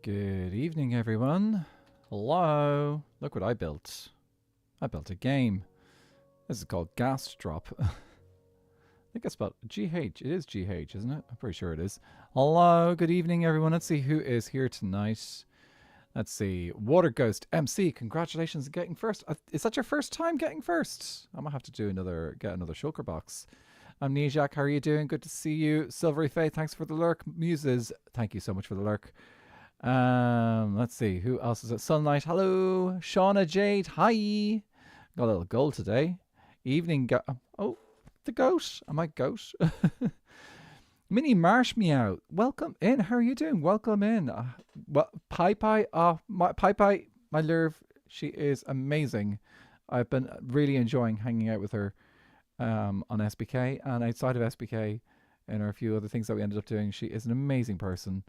Good evening, everyone. Hello. Look what I built. I built a game. This is called Gas Drop. I think I spelled GH. It is GH, isn't it? I'm pretty sure it is. Hello. Good evening, everyone. Let's see who is here tonight. Let's see. Water Ghost MC. Congratulations on getting first. Is that your first time getting first? I might have to do get another shulker box. Amnesiac, how are you doing? Good to see you. Silvery Faith, thanks for the lurk. Muses, thank you so much for the lurk. Let's see, who else is it? Sunlight, hello. Shauna Jade, hi. Got a little goal today. Evening, oh, the goat. Am I goat? Mini Marsh Meow, welcome in. How are you doing? Welcome in. Pai Pai, my love, she is amazing. I've been really enjoying hanging out with her on SBK and outside of SBK, and a few other things that we ended up doing. She is an amazing person.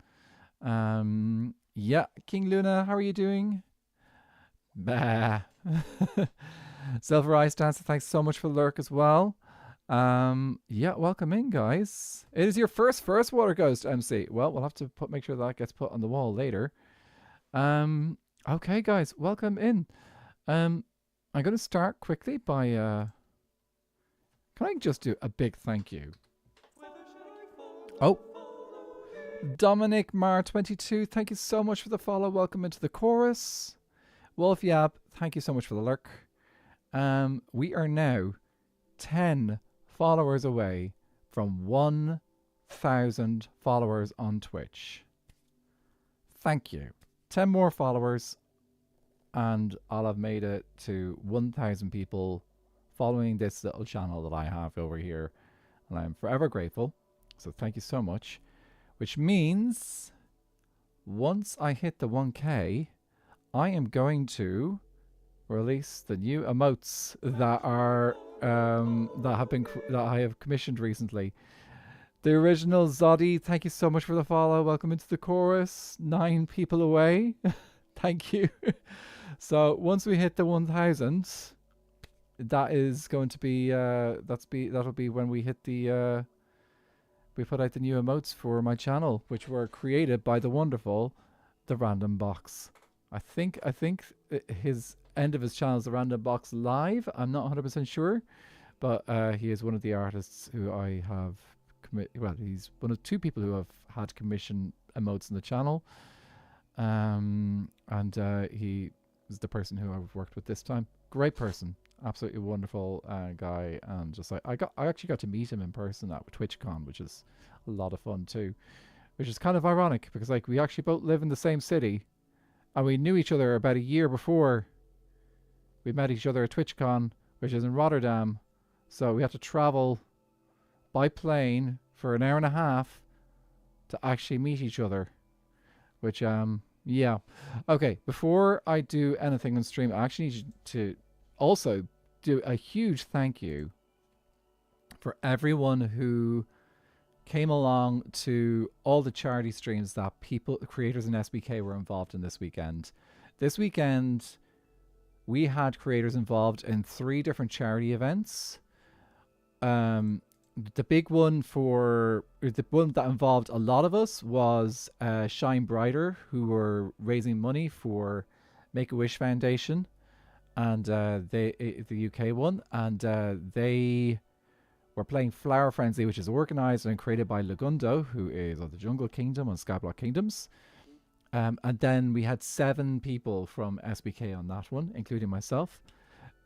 Yeah, King Luna, how are you doing? Bah. Silver Ice Dancer, thanks so much for the lurk as well. Yeah, welcome in, guys. It is your first Water Ghost MC. Well, we'll have to make sure that gets put on the wall later. Okay, guys, welcome in. I'm going to start quickly by can I just do a big thank you? Oh, Dominic Mar22, thank you so much for the follow. Welcome into the chorus. Wolf Yab, thank you so much for the lurk. We are now 10 followers away from 1,000 followers on Twitch. Thank you. 10 more followers and I'll have made it to 1,000 people following this little channel that I have over here, and I'm forever grateful. So thank you so much. Which means once I hit the 1K, I am going to release the new emotes that are that I have commissioned recently. The original Zoddy, thank you so much for the follow. Welcome into the chorus. 9 people away. Thank you. So once we hit the 1,000, that is going to be that'll be when we hit the we put out the new emotes for my channel, which were created by the wonderful The Random Box. I think his end of his channel is The Random Box Live. I'm not 100% sure, but he is one of the artists who I have well, he's one of 2 people who have had commission emotes in the channel, and he is the person who I've worked with this time. Great person. Absolutely wonderful guy, and just like I actually got to meet him in person at TwitchCon, which is a lot of fun too, which is kind of ironic because like we actually both live in the same city, and we knew each other about a year before we met each other at TwitchCon, which is in Rotterdam. So we had to travel by plane for an hour and a half to actually meet each other, which yeah. Okay, before I do anything on stream, I actually need to also do a huge thank you for everyone who came along to all the charity streams that creators in SBK were involved in this weekend. This weekend, we had creators involved in 3 different charity events. The big one the one that involved a lot of us was Shine Brighter, who were raising money for Make-A-Wish Foundation, and the UK one, and they were playing Flower Frenzy, which is organized and created by Lagundo, who is of the Jungle Kingdom and Skyblock Kingdoms. And then we had 7 people from SBK on that one, including myself.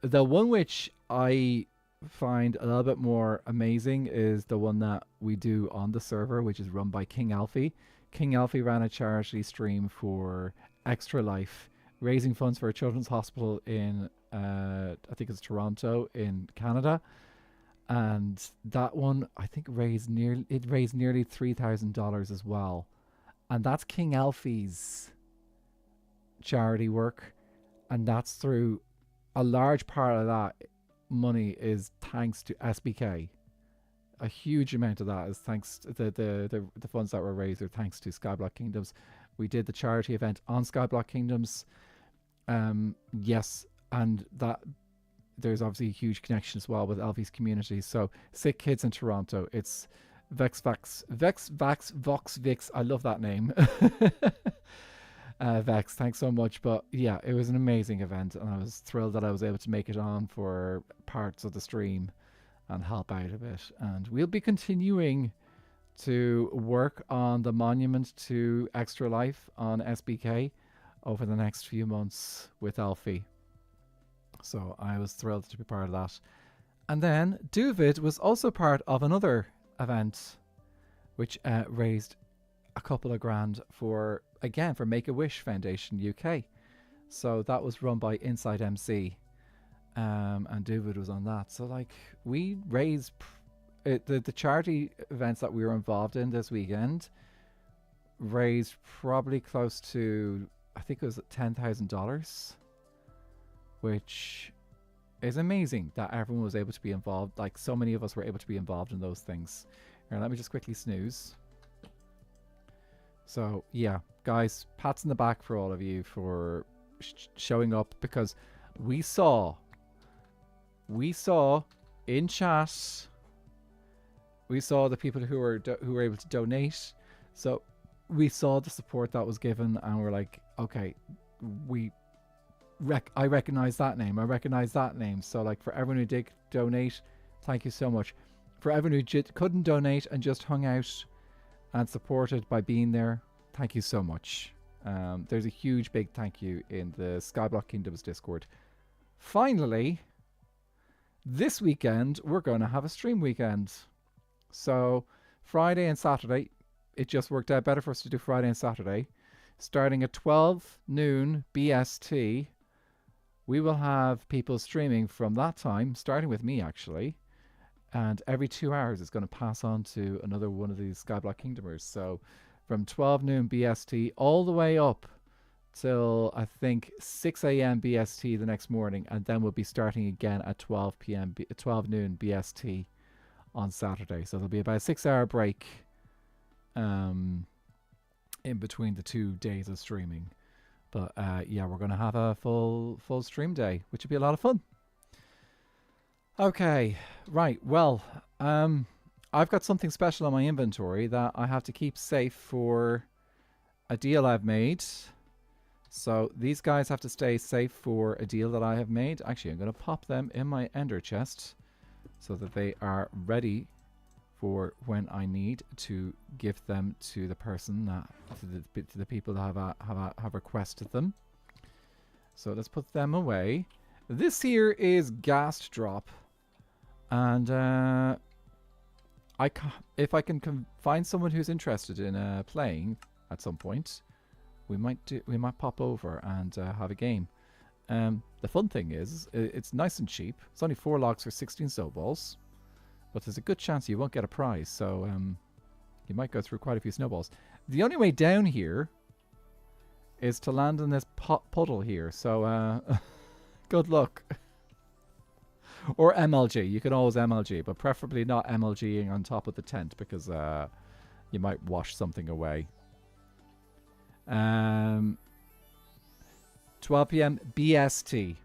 The one which I find a little bit more amazing is the one that we do on the server, which is run by King Alfie. King Alfie ran a charity stream for Extra Life, raising funds for a children's hospital in I think it's Toronto in Canada, and that one I think raised nearly $3,000 as well, and that's King Alfie's charity work, and that's through a large part of that money is thanks to SBK. A huge amount of that is thanks to the funds that were raised are thanks to Skyblock Kingdoms. We did the charity event on Skyblock Kingdoms. Yes, and that there's obviously a huge connection as well with Alfie's community. So Sick Kids in Toronto, it's Vex Vax Vox Vix. I love that name. Vex, thanks so much. But yeah, it was an amazing event, and I was thrilled that I was able to make it on for parts of the stream and help out a bit. And we'll be continuing to work on the monument to Extra Life on SBK over the next few months with Alfie. So I was thrilled to be part of that. And then Duvid was also part of another event which raised a couple of grand for, again, for Make-A-Wish Foundation UK. So that was run by Inside MC, and Duvid was on that. So like we raised the charity events that we were involved in this weekend raised probably close to, I think it was $10,000, which is amazing that everyone was able to be involved. Like so many of us were able to be involved in those things. Here, let me just quickly snooze. So yeah, guys, pats in the back for all of you for showing up, because we saw in chat, we saw the people who were able to donate. So we saw the support that was given, and we're like, okay, I recognize that name. I recognize that name. So like for everyone who did donate, thank you so much. For everyone who couldn't donate and just hung out and supported by being there, thank you so much. There's a huge big thank you in the Skyblock Kingdoms Discord. Finally, this weekend we're going to have a stream weekend. So Friday and Saturday, it just worked out better for us to do Friday and Saturday. Starting at 12 noon BST, we will have people streaming from that time, starting with me actually. And every 2 hours it's going to pass on to another one of these Skyblock Kingdomers. So from 12 noon BST all the way up till I think 6 a.m. BST the next morning, and then we'll be starting again at 12 noon BST on Saturday. So there'll be about a 6-hour break in between the 2 days of streaming. But yeah, we're going to have a full stream day, which will be a lot of fun. Okay, right. Well, I've got something special on my inventory that I have to keep safe for a deal I've made. So these guys have to stay safe for a deal that I have made. Actually, I'm going to pop them in my ender chest so that they are ready for when I need to give them to the person that, to the people that have requested them. So let's put them away. This here is Ghast Drop, and if I can find someone who's interested in playing at some point, we might pop over and have a game. The fun thing is, it's nice and cheap. It's only 4 logs for 16 snowballs, but there's a good chance you won't get a prize, so you might go through quite a few snowballs. The only way down here is to land in this puddle here, so good luck. Or MLG. You can always MLG, but preferably not MLGing on top of the tent, because you might wash something away. 12 p.m. BST.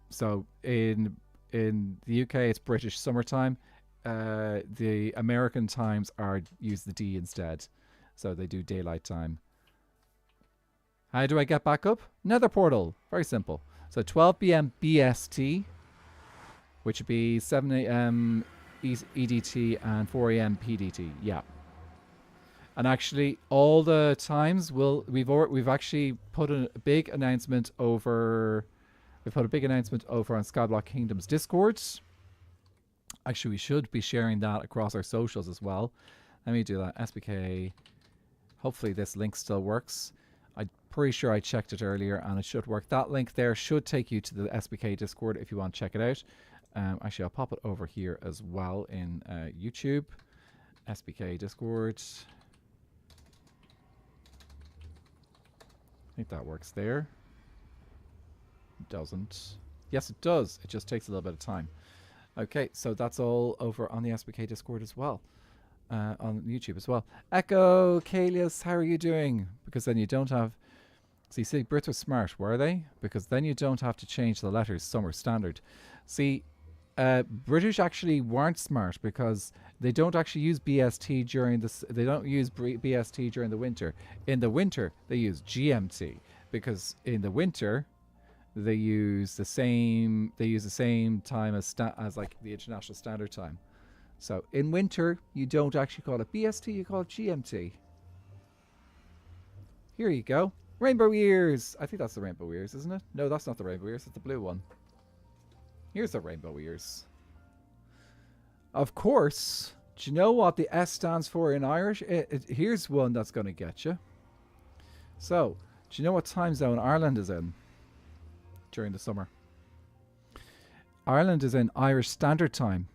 So in the UK it's British summertime. The American times use the D instead, so they do daylight time. How do I get back up? Nether portal. Very simple. So 12 p.m. BST, which would be 7 a.m. EDT and 4 a.m. PDT. Yeah. And actually, all the times we've actually put a big announcement over. We've put a big announcement over on Skyblock Kingdom's Discord. Actually, we should be sharing that across our socials as well. Let me do that. SBK. Hopefully, this link still works. I'm pretty sure I checked it earlier and it should work. That link there should take you to the SBK Discord if you want to check it out. Actually, I'll pop it over here as well in YouTube. SBK Discord. I think that works there. It doesn't. Yes, it does. It just takes a little bit of time. Okay, so that's all over on the SBK Discord as well. On YouTube as well. Echo, Kalius, how are you doing? Because then you don't have... See, Brits are smart, were they? Because then you don't have to change the letters. Some are standard. See, British actually weren't smart because they don't actually use BST during this. They don't use BST during the winter. In the winter, they use GMT because in the winter, they use the same. They use the same time as like the International Standard Time. So in winter, you don't actually call it BST. You call it GMT. Here you go. Rainbow ears. I think that's the rainbow ears, isn't it? No, that's not the rainbow ears. It's the blue one. Here's the rainbow ears. Of course, do you know what the S stands for in Irish? Here's one that's going to get you. So, do you know what time zone Ireland is in during the summer? Ireland is in Irish Standard Time.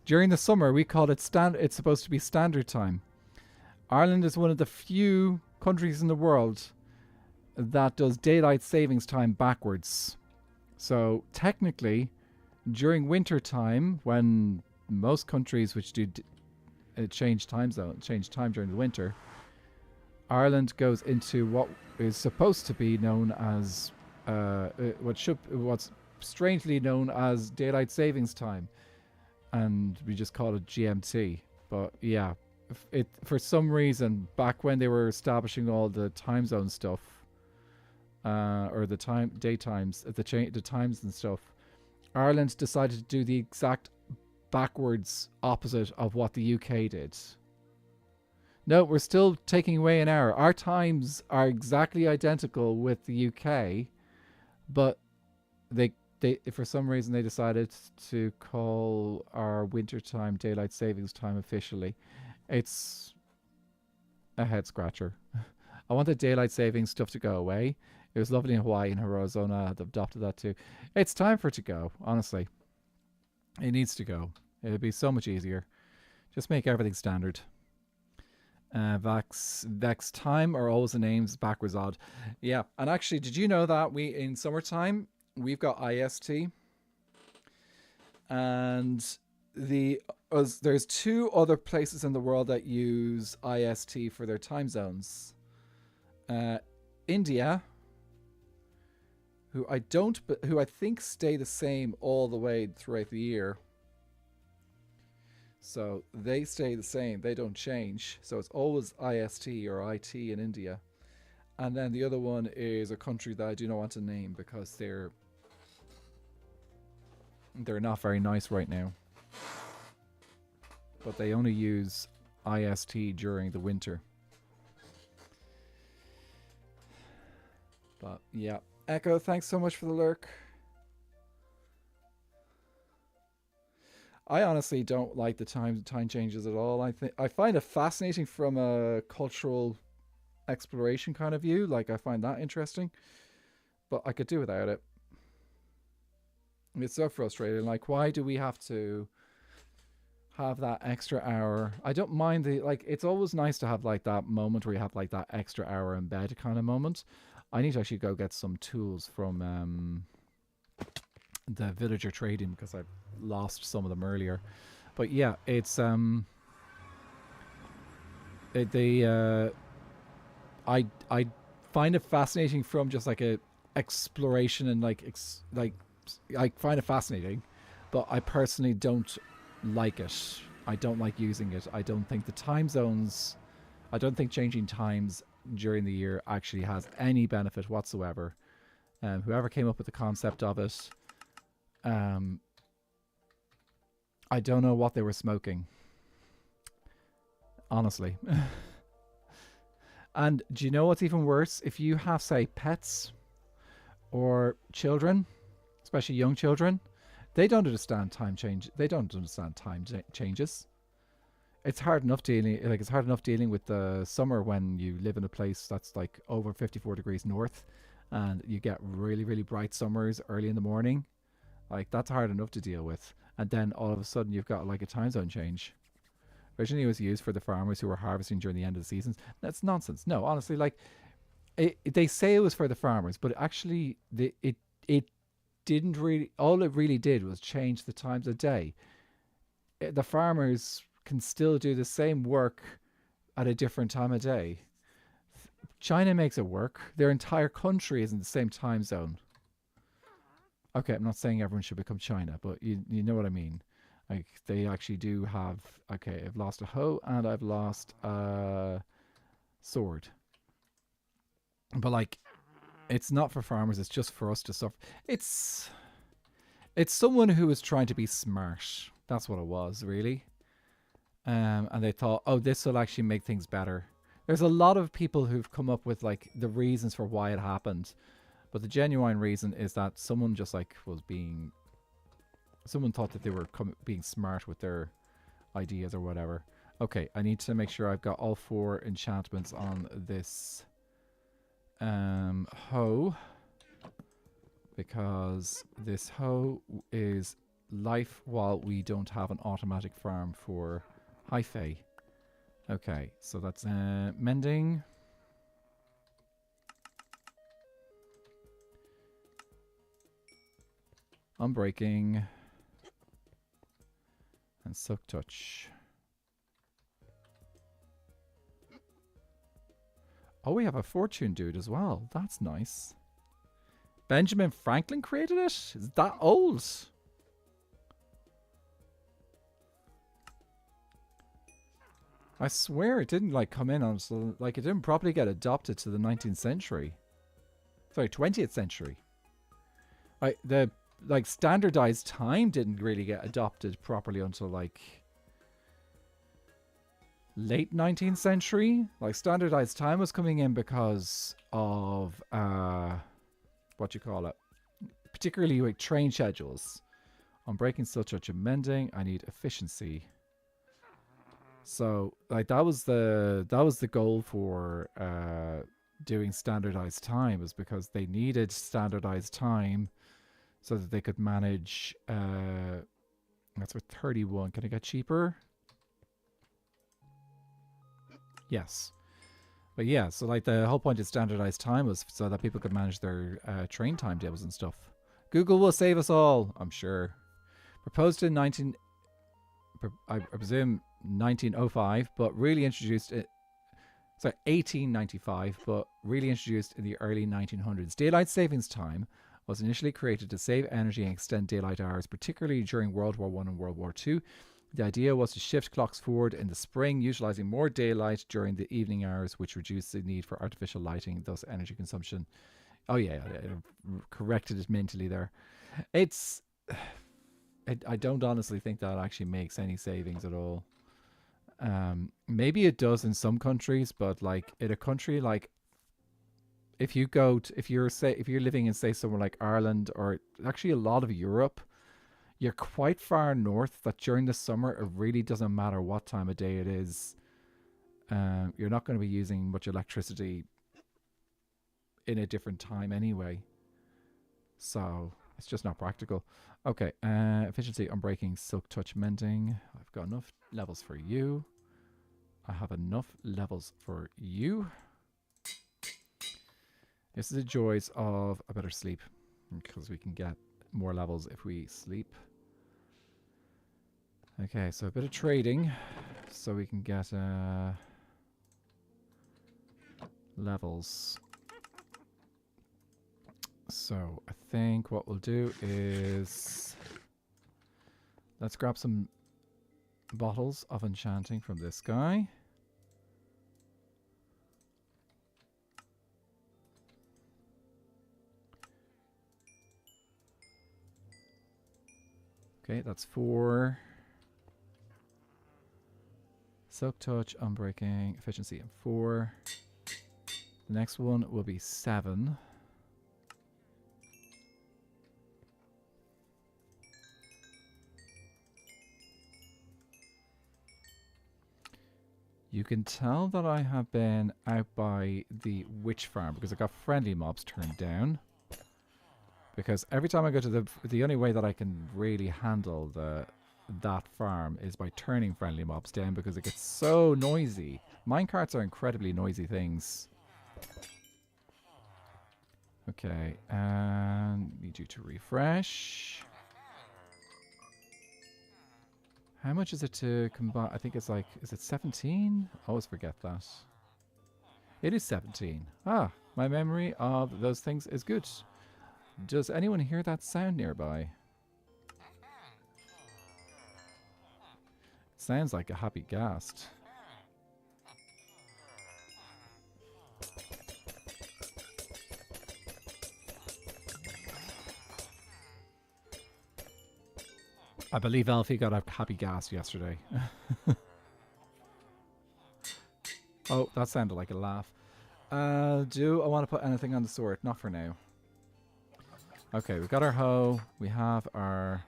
During the summer, we call it it's supposed to be Standard Time. Ireland is one of the few countries in the world that does daylight savings time backwards. So technically, during winter time, when most countries which do change time during the winter, Ireland goes into what is supposed to be known as what's strangely known as daylight savings time, and we just call it GMT. But yeah, for some reason back when they were establishing all the time zone stuff, or the daytimes, the times and stuff, Ireland decided to do the exact backwards opposite of what the UK did. No, we're still taking away an hour. Our times are exactly identical with the UK, but they for some reason they decided to call our winter time daylight savings time officially. It's a head scratcher. I want the daylight savings stuff to go away. It was lovely in Hawaii and Arizona. I've adopted that too. It's time for it to go, honestly. It needs to go. It'll be so much easier. Just make everything standard. Vex time are always the names backwards odd. Yeah, and actually, did you know that in summertime we've got IST, and there's two other places in the world that use IST for their time zones. India, who I think stay the same all the way throughout the year. So they stay the same. They don't change. So it's always IST or IT in India. And then the other one is a country that I do not want to name because they're not very nice right now. But they only use IST during the winter. But yeah. Echo, thanks so much for the lurk. I honestly don't like the time changes at all. I find it fascinating from a cultural exploration kind of view. Like, I find that interesting, but I could do without it. It's so frustrating. Like, why do we have to have that extra hour? I don't mind it's always nice to have like that moment where you have like that extra hour in bed kind of moment. I need to actually go get some tools from the villager trading because I've lost some of them earlier. But yeah, it's I find it fascinating from just like a exploration and I find it fascinating, but I personally don't like it. I don't like using it. I don't think the time zones, I don't think changing times during the year actually has any benefit whatsoever. Whoever came up with the concept of it, I don't know what they were smoking, honestly. And do you know what's even worse? If you have, say, pets or children, especially young children, they don't understand time change. They don't understand time changes. It's hard enough dealing with the summer when you live in a place that's like over 54 degrees north and you get really, really bright summers early in the morning. Like, that's hard enough to deal with. And then all of a sudden you've got like a time zone change. Originally it was used for the farmers who were harvesting during the end of the seasons. That's nonsense. No, honestly, like they say it was for the farmers, but actually it didn't really, all it really did was change the times of day. The farmers can still do the same work at a different time of day. China makes it work. Their entire country is in the same time zone. Okay, I'm not saying everyone should become China, but you know what I mean. Like, they actually do have... Okay, I've lost a hoe and I've lost a sword. But, like, it's not for farmers. It's just for us to suffer. It's someone who is trying to be smart. That's what it was, really. And they thought, oh, this will actually make things better. There's a lot of people who've come up with, like, the reasons for why it happened. But the genuine reason is that someone just, like, was being... Someone thought that they were being smart with their ideas or whatever. Okay, I need to make sure I've got all 4 enchantments on this hoe. Because this hoe is life while we don't have an automatic farm for Hi-Fi. Okay, so that's mending. Unbreaking. And Silk Touch. Oh, we have a fortune dude as well. That's nice. Benjamin Franklin created it? Is that old? I swear it didn't like come in on, so like it didn't properly get adopted to the 19th century. Sorry, 20th century. The like standardized time didn't really get adopted properly until like late 19th century. Like standardized time was coming in because of what you call it, particularly like train schedules. On breaking, still touch and mending, I need efficiency. So like that was the goal for doing standardized time, is because they needed standardized time so that they could manage that's for 31. Can I get cheaper? Yes. But yeah, so like the whole point of standardized time was so that people could manage their train timetables and stuff. Google will save us all, I'm sure. Proposed in I presume 1905, but really introduced it. Sorry, 1895, but really introduced in the early 1900s. Daylight savings time was initially created to save energy and extend daylight hours, particularly during World War I and World War II. The idea was to shift clocks forward in the spring, utilizing more daylight during the evening hours, which reduced the need for artificial lighting, thus energy consumption. Oh yeah, I corrected it mentally there. It's... I don't honestly think that actually makes any savings at all. Maybe it does in some countries, but like in a country like, if you're living in, say, somewhere like Ireland, or actually a lot of Europe, you're quite far north that during the summer it really doesn't matter what time of day it is. You're not going to be using much electricity in a different time anyway, so it's just not practical. Okay, efficiency, unbreaking, silk touch, mending. I've got enough levels for you. I have enough levels for you. This is the joys of a better sleep, because we can get more levels if we sleep. Okay, so a bit of trading, so we can get levels. So I think what we'll do is let's grab some bottles of enchanting from this guy. Okay, that's 4. Silk touch, unbreaking, efficiency, and 4. The next one will be 7. You can tell that I have been out by the witch farm because I got friendly mobs turned down. Because every time I go to the only way that I can really handle that farm is by turning friendly mobs down, because it gets so noisy. Minecarts are incredibly noisy things. Okay, and need you to refresh. How much is it to combine? I think it's like, is it 17? I always forget that. It is 17. Ah, my memory of those things is good. Does anyone hear that sound nearby? Sounds like a happy ghast. I believe Alfie got a happy ghast yesterday. Oh, that sounded like a laugh. Do I want to put anything on the sword? Not for now. Okay, we've got our hoe. We have our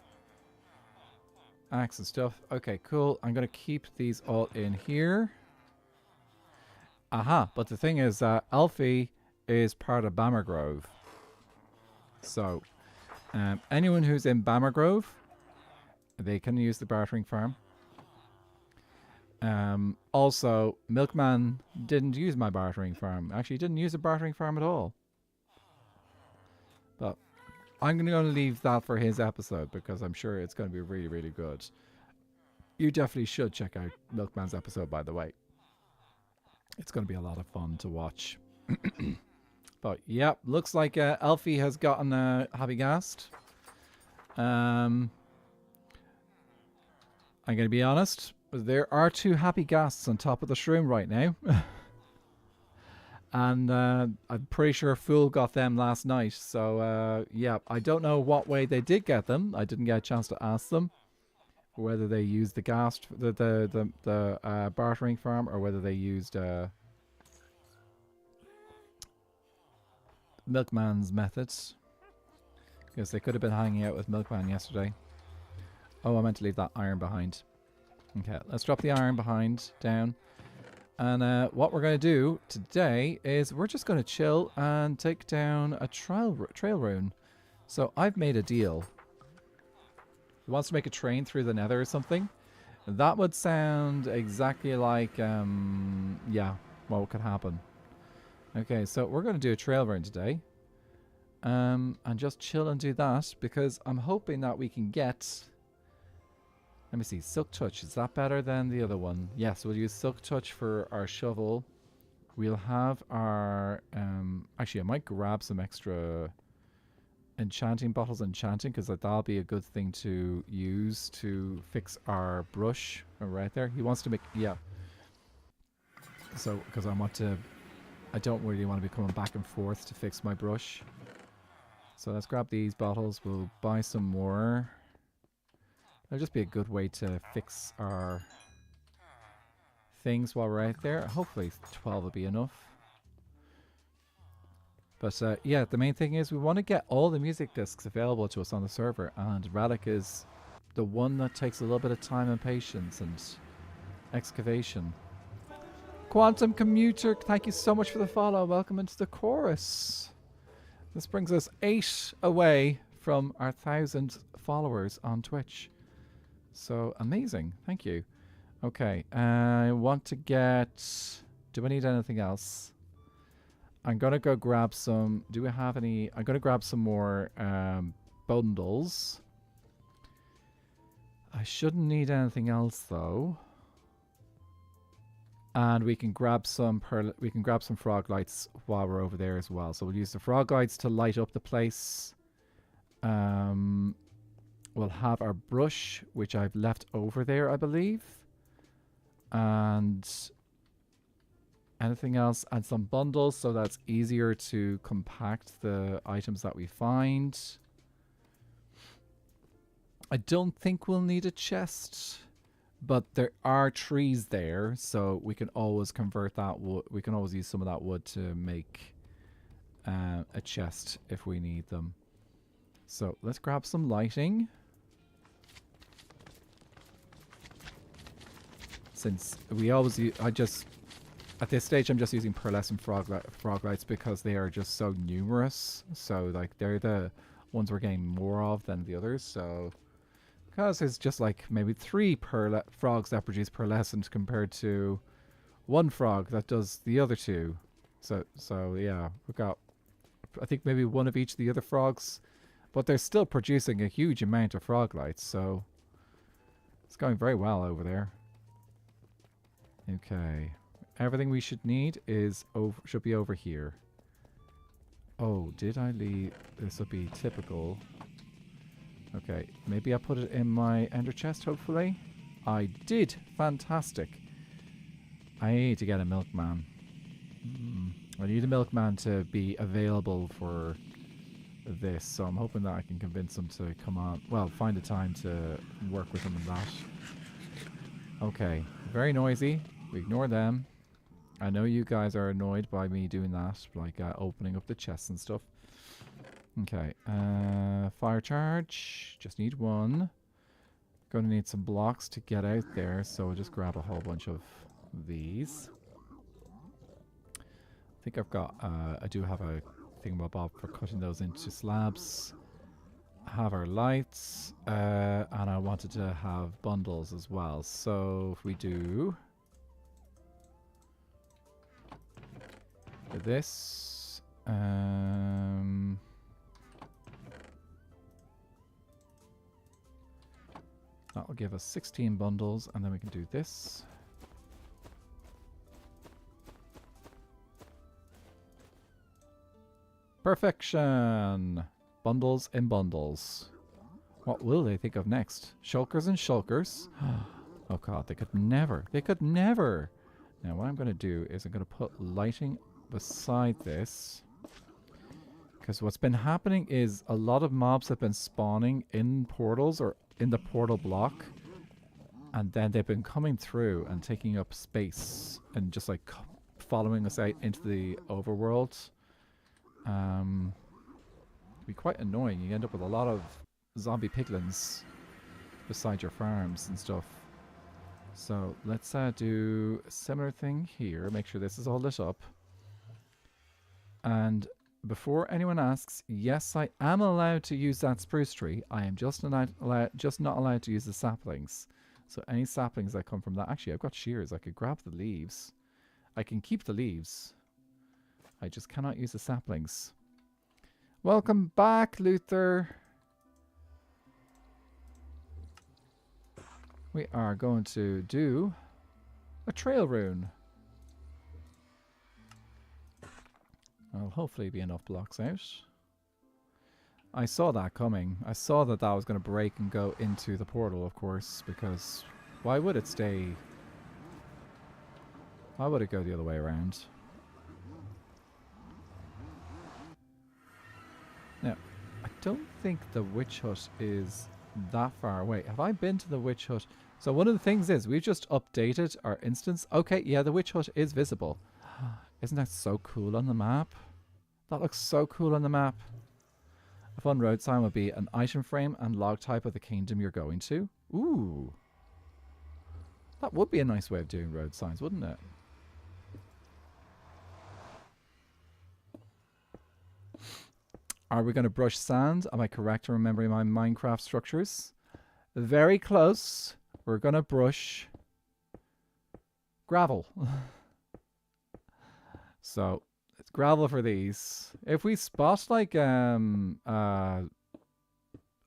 axe and stuff. Okay, cool. I'm going to keep these all in here. Aha, but the thing is that Alfie is part of Bammer Grove. So, anyone who's in Bammer Grove, they can use the bartering farm. Also, Milkman didn't use my bartering farm. Actually, he didn't use a bartering farm at all. But I'm going to leave that for his episode because I'm sure it's going to be really, really good. You definitely should check out Milkman's episode, by the way. It's going to be a lot of fun to watch. But, yeah, looks like Alfie has gotten a happy ghast. I'm going to be honest. There are 2 happy ghasts on top of the shroom right now. And I'm pretty sure Fool got them last night. So, yeah, I don't know what way they did get them. I didn't get a chance to ask them. Whether they used the ghast, the bartering farm, or whether they used Milkman's methods. Because they could have been hanging out with Milkman yesterday. Oh, I meant to leave that iron behind. Okay, let's drop the iron behind, down. And what we're going to do today is we're just going to chill and take down a trail rune. So I've made a deal. He wants to make a train through the nether or something. That would sound exactly like, yeah, what could happen. Okay, so we're going to do a trail rune today. And just chill and do that because I'm hoping that we can get... Let me see, Silk Touch, is that better than the other one? Yes, we'll use Silk Touch for our shovel. We'll have our... actually, I might grab some extra enchanting bottles enchanting because that'll be a good thing to use to fix our brush. Right there. He wants to make... Yeah. So, because I don't really want to be coming back and forth to fix my brush. So let's grab these bottles. We'll buy some more. That'll just be a good way to fix our things while we're out there. Hopefully 12 will be enough. But yeah, the main thing is we want to get all the music discs available to us on the server. And Relic is the one that takes a little bit of time and patience and excavation. Quantum Commuter, thank you so much for the follow. Welcome into the chorus. This brings us 8 away from our 1,000 followers on Twitch. So amazing. Thank you. Okay. I want to get... Do I need anything else? I'm going to go grab some... Do we have any... I'm going to grab some more bundles. I shouldn't need anything else though. And we can grab some frog lights while we're over there as well. So we'll use the frog lights to light up the place. We'll have our brush, which I've left over there, I believe. And anything else? And some bundles so that's easier to compact the items that we find. I don't think we'll need a chest. But there are trees there, so we can always convert that wood. We can always use some of that wood to make a chest if we need them. So let's grab some lighting. Since we always use, at this stage I'm just using pearlescent frog lights because they are just so numerous. So like they're the ones we're getting more of than the others. So. Because there's just like maybe 3 frogs that produce pearlescent compared to 1 frog that does the other 2. So yeah, we've got I think maybe 1 of each of the other frogs, but they're still producing a huge amount of frog lights, so it's going very well over there. Okay, everything we should need is should be over here. Oh, did I leave? This would be typical. Okay, maybe I put it in my ender chest, hopefully. I did. Fantastic. I need to get a milkman. I need a milkman to be available for this, so I'm hoping that I can convince him to come on. Well, find a time to work with him on that. Okay, very noisy. We ignore them. I know you guys are annoyed by me doing that, like opening up the chests and stuff. Okay, fire charge. Just need one. Gonna need some blocks to get out there, so we'll just grab a whole bunch of these. I think I've got, I do have a thingamabob for cutting those into slabs. Have our lights, and I wanted to have bundles as well. So if we do this, that'll give us 16 bundles, and then we can do this. Perfection! Bundles in bundles. What will they think of next? Shulkers and shulkers? Oh god, they could never. They could never! Now what I'm going to do is I'm going to put lighting beside this. Because what's been happening is a lot of mobs have been spawning in portals or in the portal block. And then they've been coming through and taking up space. And just like following us out into the overworld. Be quite annoying. You end up with a lot of zombie piglins beside your farms and stuff. So let's do a similar thing here. Make sure this is all lit up. And before anyone asks, yes, I am allowed to use that spruce tree. I am just not allowed to use the saplings. So any saplings that come from that. Actually, I've got shears. I could grab the leaves. I can keep the leaves. I just cannot use the saplings. Welcome back, Luther. We are going to do a trail rune. There'll hopefully be enough blocks out. I saw that coming. I saw that that was going to break and go into the portal, of course, because why would it stay? Why would it go the other way around? Now, I don't think the witch hut is that far away. Have I been to the witch hut? So one of the things is we've just updated our instance. Okay, yeah, the witch hut is visible. Isn't that so cool on the map? That looks so cool on the map. A fun road sign would be an item frame and log type of the kingdom you're going to. Ooh. That would be a nice way of doing road signs, wouldn't it? Are we going to brush sand? Am I correct in remembering my Minecraft structures? Very close. We're going to brush gravel. So, it's gravel for these. If we spot like ocean,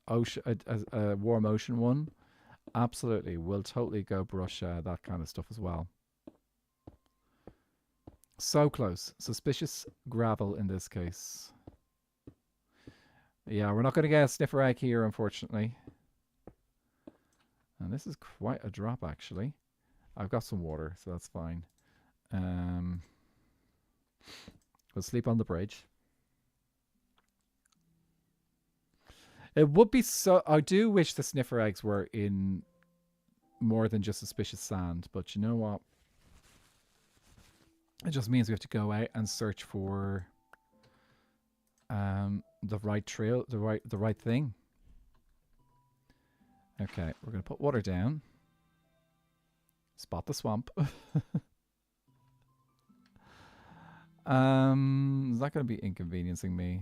a warm ocean one, absolutely, we'll totally go brush that kind of stuff as well. So close. Suspicious gravel in this case. Yeah, we're not going to get a sniffer egg here, unfortunately. And this is quite a drop, actually. I've got some water, so that's fine. We'll sleep on the bridge. It would be so... I do wish the sniffer eggs were in more than just suspicious sand, but you know what? It just means we have to go out and search for the right trail, the right thing. Okay, we're going to put water down. Spot the swamp. Is that going to be inconveniencing me?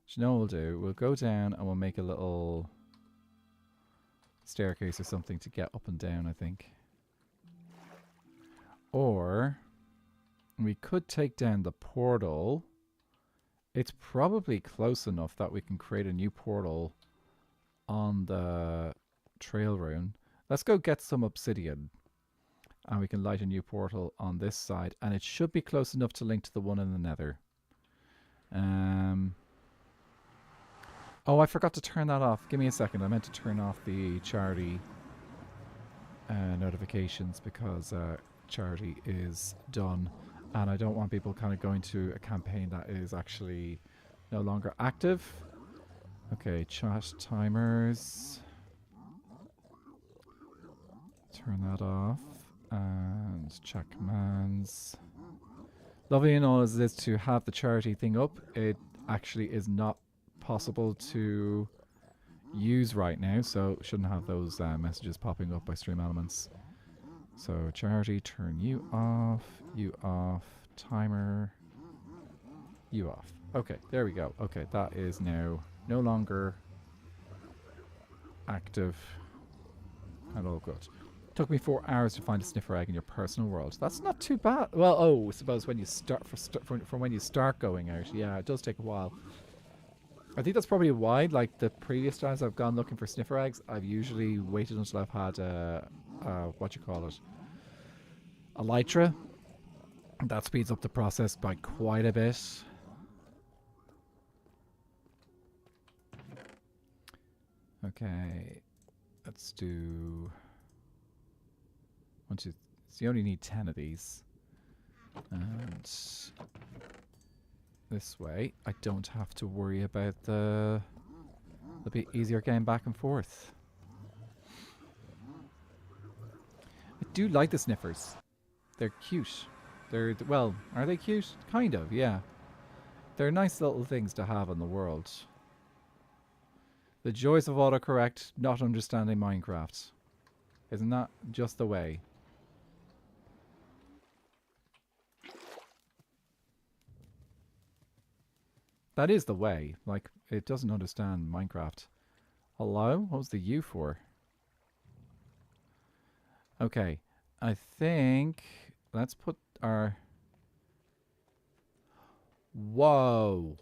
Do you know what we'll do? We'll go down and we'll make a little staircase or something to get up and down, I think. Or we could take down the portal. It's probably close enough that we can create a new portal on the trail rune. Let's go get some obsidian. And we can light a new portal on this side. And it should be close enough to link to the one in the nether. Oh, I forgot to turn that off. Give me a second. I meant to turn off the charity notifications because charity is done. And I don't want people kind of going to a campaign that is actually no longer active. Okay, chat timers. Turn that off. And chat commands. Lovely and all is this to have the charity thing up. It actually is not possible to use right now, so shouldn't have those messages popping up by Stream Elements. So charity, turn you off, timer, you off. Okay, there we go. Okay, that is now no longer active and all good. Took me 4 hours to find a sniffer egg in your personal world. That's not too bad. Well, oh, I suppose when you start from when you start going out, yeah, it does take a while. I think that's probably why, like the previous times I've gone looking for sniffer eggs, I've usually waited until I've had what you call it, elytra. That speeds up the process by quite a bit. Okay, let's do. So you only need 10 of these. And this way, I don't have to worry about it'll be easier getting back and forth. I do like the sniffers. They're cute. Well, are they cute? Kind of, yeah. They're nice little things to have in the world. The joys of autocorrect, not understanding Minecraft. Isn't that just the way? That is the way. Like, it doesn't understand Minecraft. Hello? What was the U for? Okay. I think... Let's put our... Whoa.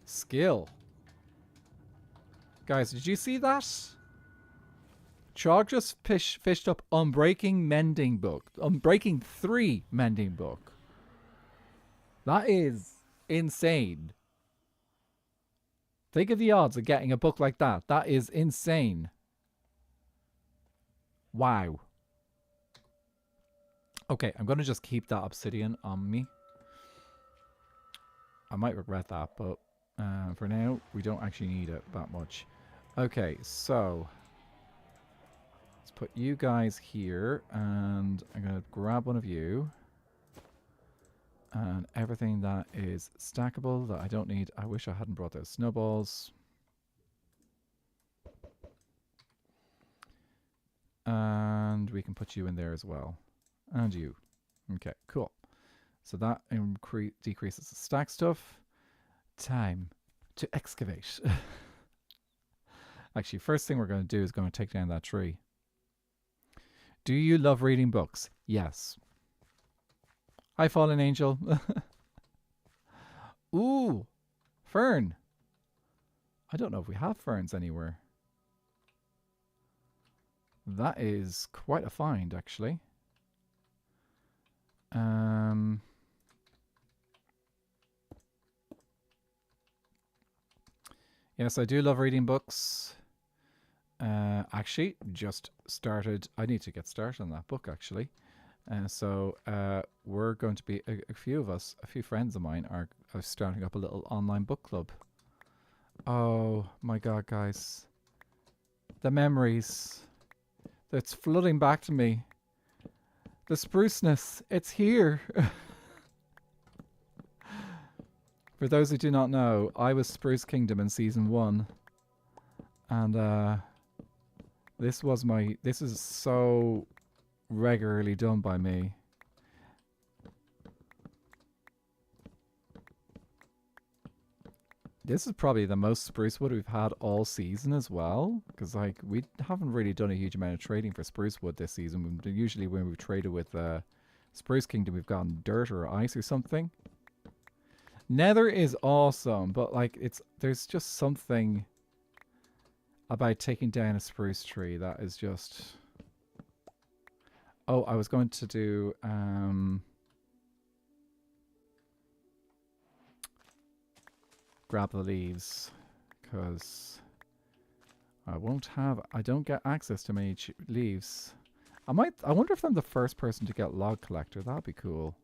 Skill. Guys, did you see that? Chog just fished up Unbreaking Mending Book. Unbreaking 3 Mending Book. That is insane. Think of the odds of getting a book like that. That is insane. Wow. Okay, I'm going to just keep that obsidian on me. I might regret that, but for now, we don't actually need it that much. Okay, so let's put you guys here, and I'm going to grab one of you. And everything that is stackable that I don't need. I wish I hadn't brought those snowballs. And we can put you in there as well. And you. Okay, cool. So that decreases the stack stuff. Time to excavate. Actually, first thing we're going to do is going to take down that tree. Do you love reading books? Yes. Hi, Fallen Angel. Ooh, fern. I don't know if we have ferns anywhere. That is quite a find, actually. Yes, I do love reading books. Actually, just started. I need to get started on that book, actually. So we're going to be a few of us, a few friends of mine are starting up a little online book club. Oh my god, guys. The memories. That's flooding back to me. The spruceness. It's here. For those who do not know, I was Spruce Kingdom in Season 1. And this is so regularly done by me. This is probably the most spruce wood we've had all season as well, because like we haven't really done a huge amount of trading for spruce wood this season. Usually when we've traded with Spruce Kingdom, we've gotten dirt or ice or something. Nether is awesome, but like there's just something about taking down a spruce tree that is just... Oh, I was going to do grab the leaves, because I don't get access to many leaves. I wonder if I'm the first person to get log collector. That'd be cool.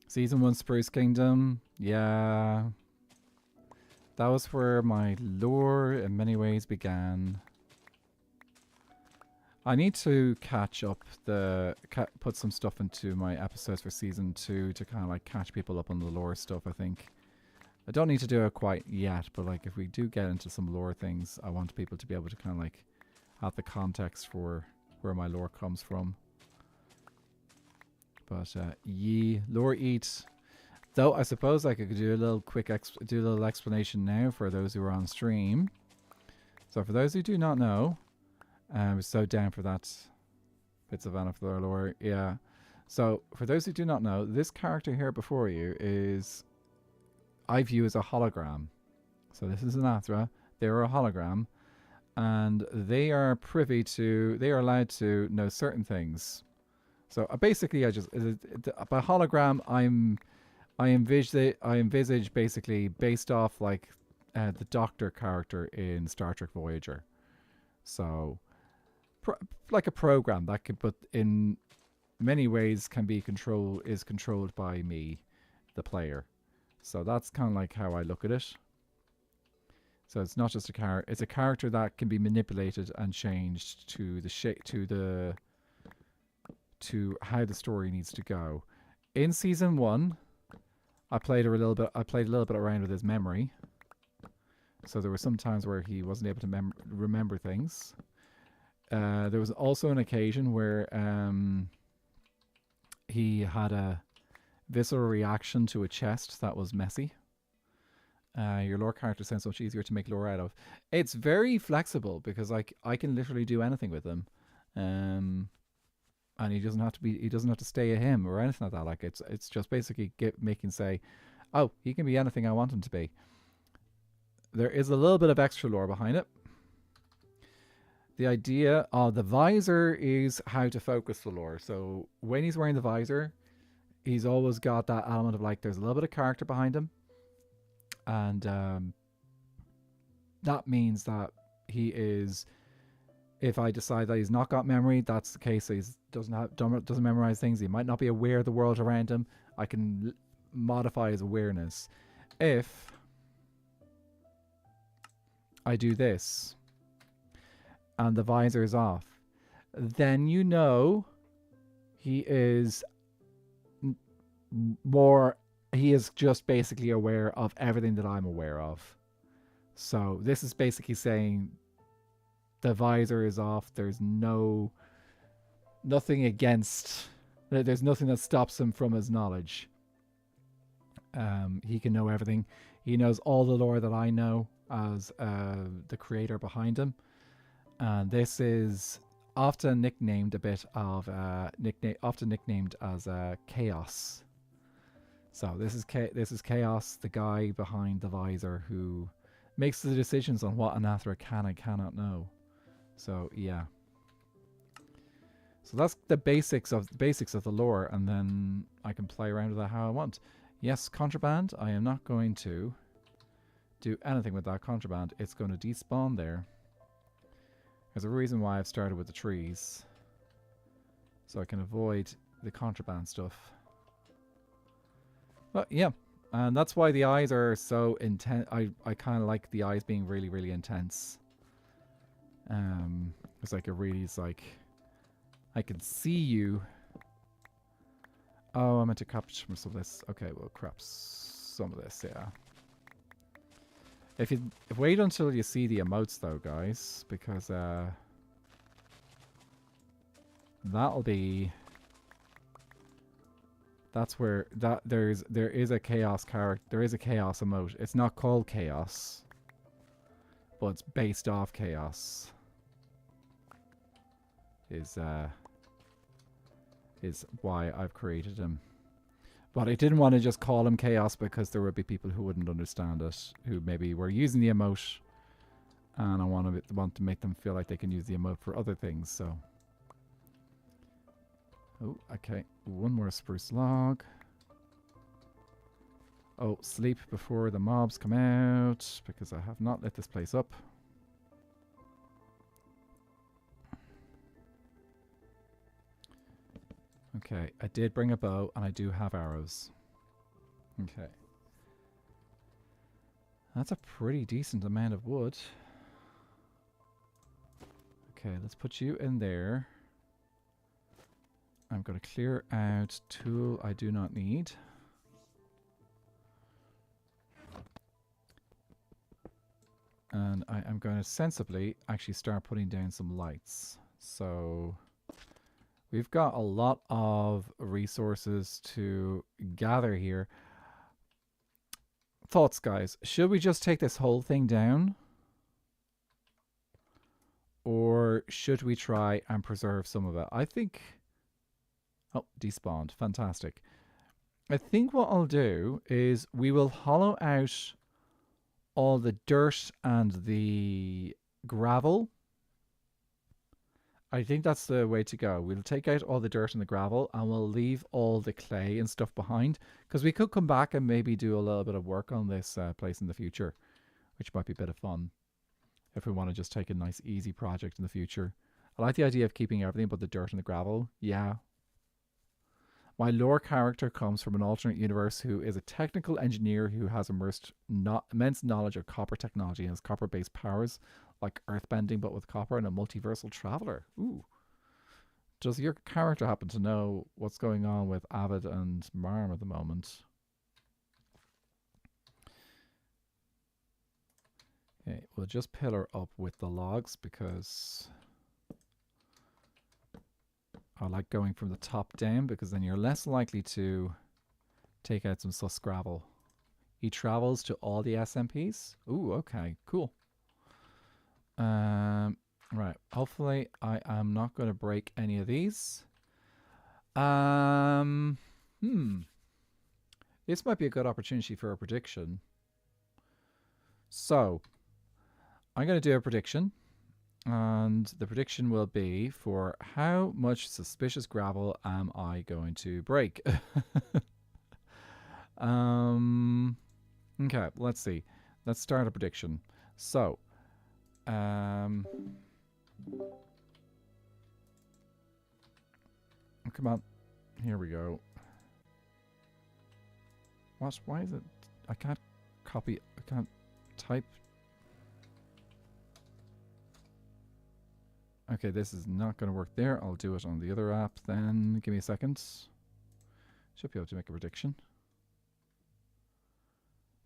Season 1 Spruce Kingdom. Yeah. That was where my lore in many ways began. I need to catch up put some stuff into my episodes for season 2 to kind of like catch people up on the lore stuff, I think. I don't need to do it quite yet, but like if we do get into some lore things, I want people to be able to kind of like have the context for where my lore comes from. But lore eat. Though I suppose I could do a little explanation now for those who are on stream. So for those who do not know, we're so down for that bits of Anna lore. Yeah. So for those who do not know, this character here before you is I view as a hologram. So this is an Athra. They're a hologram, and they are allowed to know certain things. So basically, by hologram, I envisage basically based off like the Doctor character in Star Trek Voyager. So like a program that could, but in many ways is controlled by me, the player. So that's kind of like how I look at it. So it's not just a character; it's a character that can be manipulated and changed to the shape, to how the story needs to go. In season 1, I played a little bit around with his memory. So there were some times where he wasn't able to remember things. There was also an occasion where he had a visceral reaction to a chest that was messy. Your lore character sounds much easier to make lore out of. It's very flexible because like I can literally do anything with him. And he doesn't have to stay a him or anything like that. Like it's just basically making say, oh, he can be anything I want him to be. There is a little bit of extra lore behind it. The idea of the visor is how to focus the lore. So when he's wearing the visor, he's always got that element of like there's a little bit of character behind him. And that means that he is, if I decide that he's not got memory, that's the case. So he doesn't memorize things. He might not be aware of the world around him. I can modify his awareness. If I do this and the visor is off, then you know he is just basically aware of everything that I'm aware of. So this is basically saying the visor is off. There's nothing that stops him from his knowledge. He can know everything. He knows all the lore that I know as the creator behind him. And this is often nicknamed as Chaos. So this is Chaos, the guy behind the visor who makes the decisions on what an Athra can and cannot know. So yeah. So that's the basics of the lore, and then I can play around with it how I want. Yes, contraband. I am not going to do anything with that contraband. It's going to despawn there. There's a reason why I've started with the trees, so I can avoid the contraband stuff. But yeah, and that's why the eyes are so intense. I kind of like the eyes being really, really intense. It's like it's like I can see you. Oh, I meant to crap some of this. Okay, we'll crap some of this. Yeah. If wait until you see the emotes though, guys, because that'll be. That's where there is a chaos character. There is a chaos emote. It's not called chaos, but it's based off chaos. Is why I've created him. But I didn't want to just call him chaos because there would be people who wouldn't understand it, who maybe were using the emote, and I want to make them feel like they can use the emote for other things. So Oh, okay. One more spruce log. Oh, sleep before the mobs come out, because I have not lit this place up. Okay, I did bring a bow, and I do have arrows. Okay. That's a pretty decent amount of wood. Okay, let's put you in there. I'm going to clear out tool I do not need. And I am going to sensibly actually start putting down some lights. So we've got a lot of resources to gather here. Thoughts, guys? Should we just take this whole thing down? Or should we try and preserve some of it? I think... Oh, despawned. Fantastic. I think what I'll do is we will hollow out all the dirt and the gravel. I think that's the way to go. We'll take out all the dirt and the gravel and we'll leave all the clay and stuff behind, because we could come back and maybe do a little bit of work on this place in the future, which might be a bit of fun if we want to just take a nice easy project in the future. I like the idea of keeping everything but the dirt and the gravel. Yeah. My lore character comes from an alternate universe who is a technical engineer who has immense knowledge of copper technology and has copper-based powers like earthbending but with copper, and a multiversal traveler. Ooh. Does your character happen to know what's going on with Avid and Marm at the moment? Okay, we'll just pillar up with the logs because... I like going from the top down, because then you're less likely to take out some sus gravel. He travels to all the SMPs. Ooh, okay, cool. Right, hopefully I am not going to break any of these. This might be a good opportunity for a prediction. So, I'm going to do a prediction. And the prediction will be for how much suspicious gravel am I going to break? Okay, let's see. Let's start a prediction. So, come on. Here we go. What? Why is it? I can't copy. I can't type. Okay, this is not going to work there. I'll do it on the other app then. Give me a second. Should be able to make a prediction.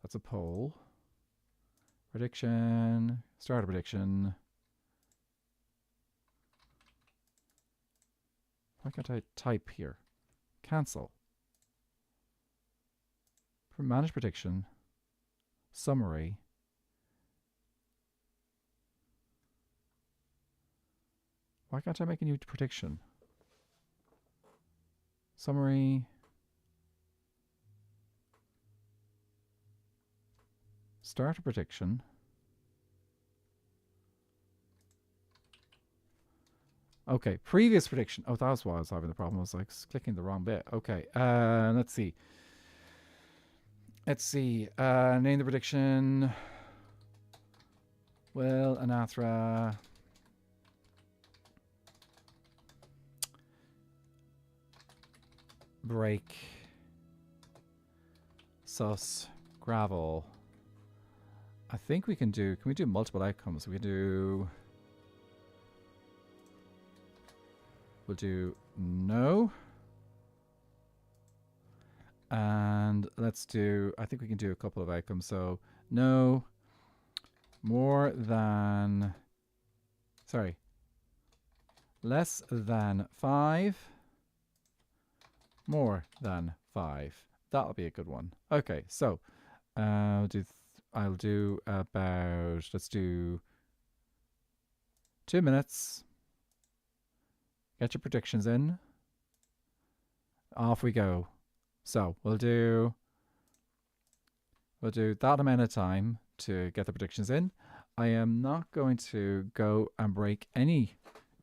That's a poll. Prediction. Start a prediction. Why can't I type here? Cancel. Manage prediction. Summary. Why can't I make a new prediction? Summary. Start a prediction. Okay, previous prediction. Oh, that was why I was having the problem. I was like clicking the wrong bit. Okay, let's see. Let's see. Name the prediction. Well, Anathra. Break. Sus. Gravel. I think we can do... Can we do multiple outcomes? We can do... We'll do no. And let's do... I think we can do a couple of outcomes. So, no. More than... Sorry. Less than 5. More than 5. That'll be a good one. Okay, so I'll do about, let's do 2 minutes. Get your predictions in. Off we go. So we'll do that amount of time to get the predictions in. I am not going to go and break any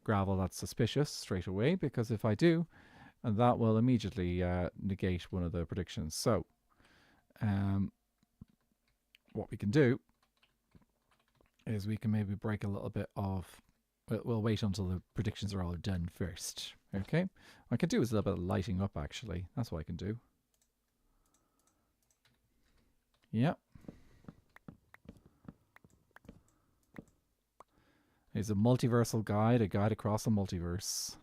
gravel that's suspicious straight away, because if I do, And that will immediately negate one of the predictions. So what we can do is we can maybe break a little bit of... We'll wait until the predictions are all done first. Okay? What I can do is a little bit of lighting up, actually. That's what I can do. Yep. There's a multiversal guide, a guide across the multiverse.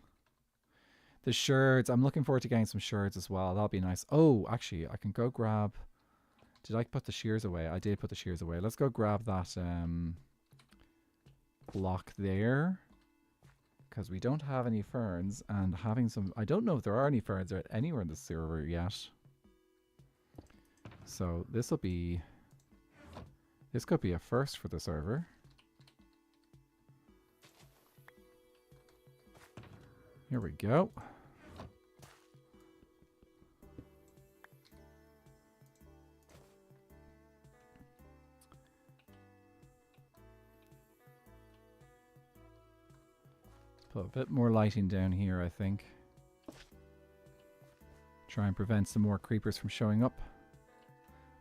The sherds. I'm looking forward to getting some sherds as well. That'll be nice. Oh, actually, I can go grab... Did I put the shears away? I did put the shears away. Let's go grab that block there. Because we don't have any ferns. And having some... I don't know if there are any ferns anywhere in the server yet. So this will be... This could be a first for the server. Here we go. Put a bit more lighting down here, I think. Try and prevent some more creepers from showing up.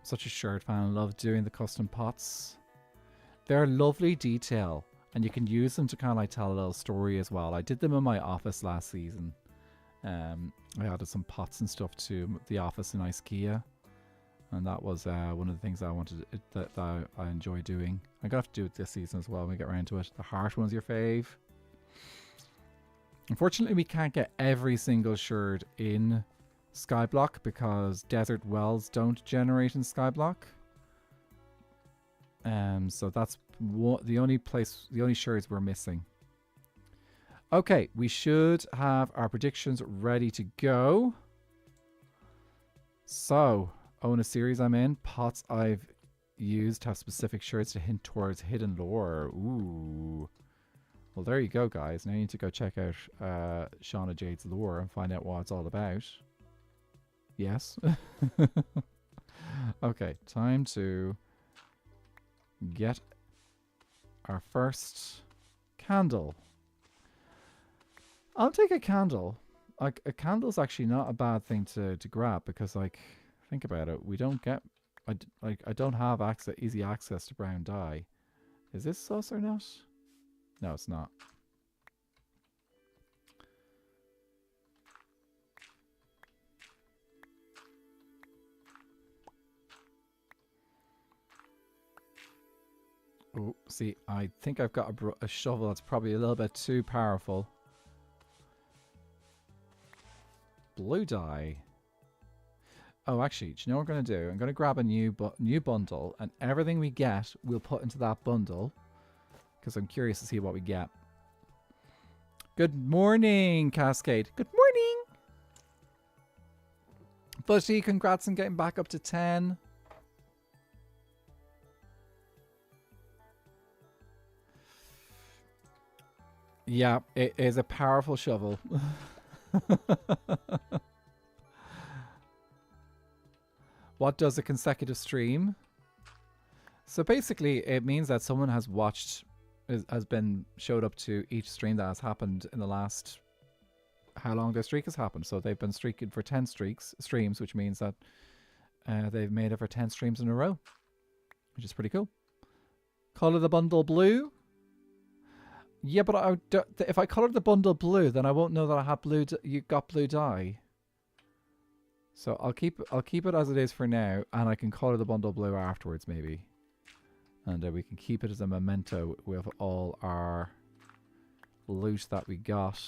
Such a shard fan. I love doing the custom pots. They're lovely detail. And you can use them to kind of like tell a little story as well. I did them in my office last season. I added some pots and stuff to the office in IKEA. And that was one of the things I wanted that I enjoy doing. I'm going to have to do it this season as well when we get around to it. The heart one's your fave. Unfortunately, we can't get every single shard in Skyblock because desert wells don't generate in Skyblock. So that's the only shards we're missing. Okay, we should have our predictions ready to go. So, own a series I'm in. Pots I've used have specific shards to hint towards hidden lore. Ooh. Well, there you go, guys. Now you need to go check out Shauna Jade's lore and find out what it's all about. Yes. Okay, time to get our first candle. I'll take a candle. Like, a candle's actually not a bad thing to grab because, like, think about it. We don't get... I don't have easy access to brown dye. Is this sus or not? No, it's not. Oh, see, I think I've got a shovel that's probably a little bit too powerful. Blue dye. Oh, actually, do you know what I'm going to do? I'm going to grab a new bundle, and everything we get, we'll put into that bundle. Because I'm curious to see what we get. Good morning, Cascade. Good morning! Bushy, congrats on getting back up to 10. Yeah, it is a powerful shovel. What does a consecutive stream? So basically, it means that someone has watched... has been showed up to each stream that has happened in the last how long their streak has happened. So they've been streaking for 10 streams, which means that they've made it for 10 streams in a row, which is pretty cool. Color the bundle blue. Yeah, but if I color the bundle blue, then I won't know that I have blue. You got blue dye. So I'll keep it as it is for now, and I can color the bundle blue afterwards, maybe. And we can keep it as a memento with all our loot that we got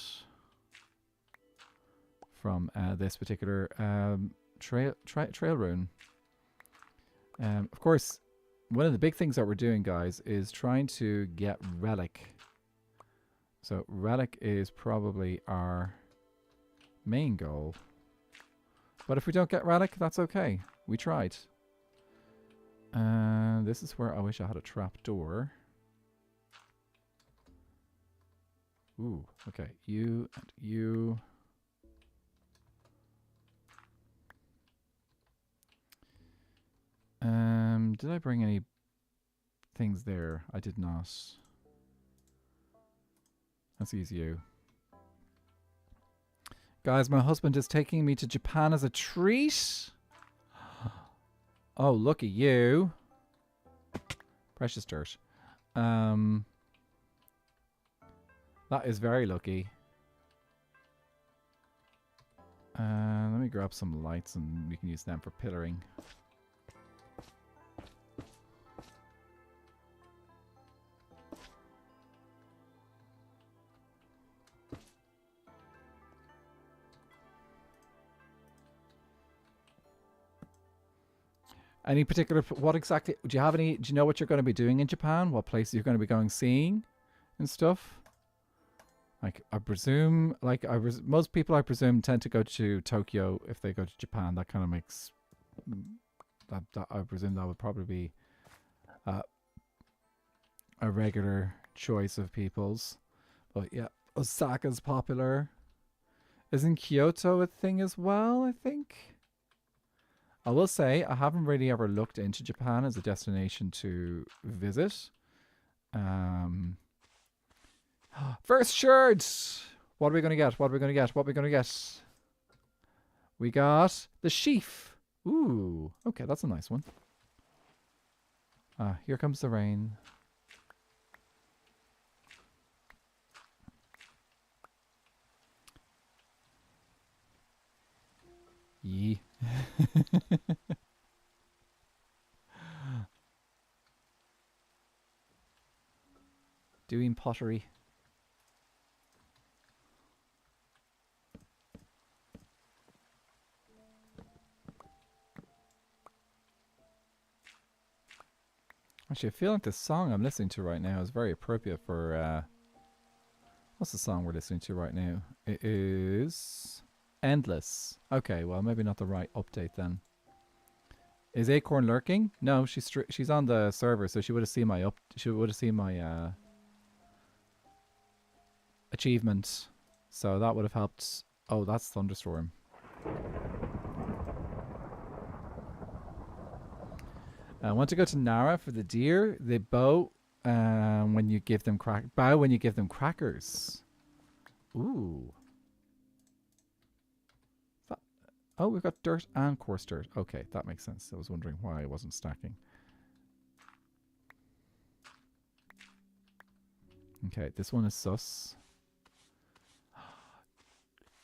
from this particular trail rune. Of course, one of the big things that we're doing, guys, is trying to get Relic. So Relic is probably our main goal. But if we don't get Relic, that's okay. We tried. This is where I wish I had a trap door. Ooh, okay. You and you. Did I bring any things there? I did not. Let's use you. Guys, my husband is taking me to Japan as a treat. Oh, look at you. Precious dirt. That is very lucky. Let me grab some lights and we can use them for pillaring. Any particular, what exactly, do you have any, do you know what you're going to be doing in Japan? What places you're going to be going seeing and stuff? Like, I presume, like, most people, I presume, tend to go to Tokyo if they go to Japan. That kind of makes, that I presume that would probably be a regular choice of people's. But yeah, Osaka's popular. Isn't Kyoto a thing as well, I think? I will say, I haven't really ever looked into Japan as a destination to visit. First shirt! What are we going to get? What are we going to get? What are we going to get? We got the sheaf. Ooh, okay, that's a nice one. Here comes the rain. Yee. Doing pottery. Actually, I feel like the song I'm listening to right now is very appropriate for what's the song we're listening to right now? It is Endless. Okay, well, maybe not the right update then. Is Acorn lurking? No, she's on the server, so she would have seen my achievement. So that would have helped. Oh, that's Thunderstorm. I want to go to Nara for the deer. They bow when you give them crackers. Ooh. Oh, we've got dirt and coarse dirt. Okay, that makes sense. I was wondering why I wasn't stacking. Okay, this one is sus.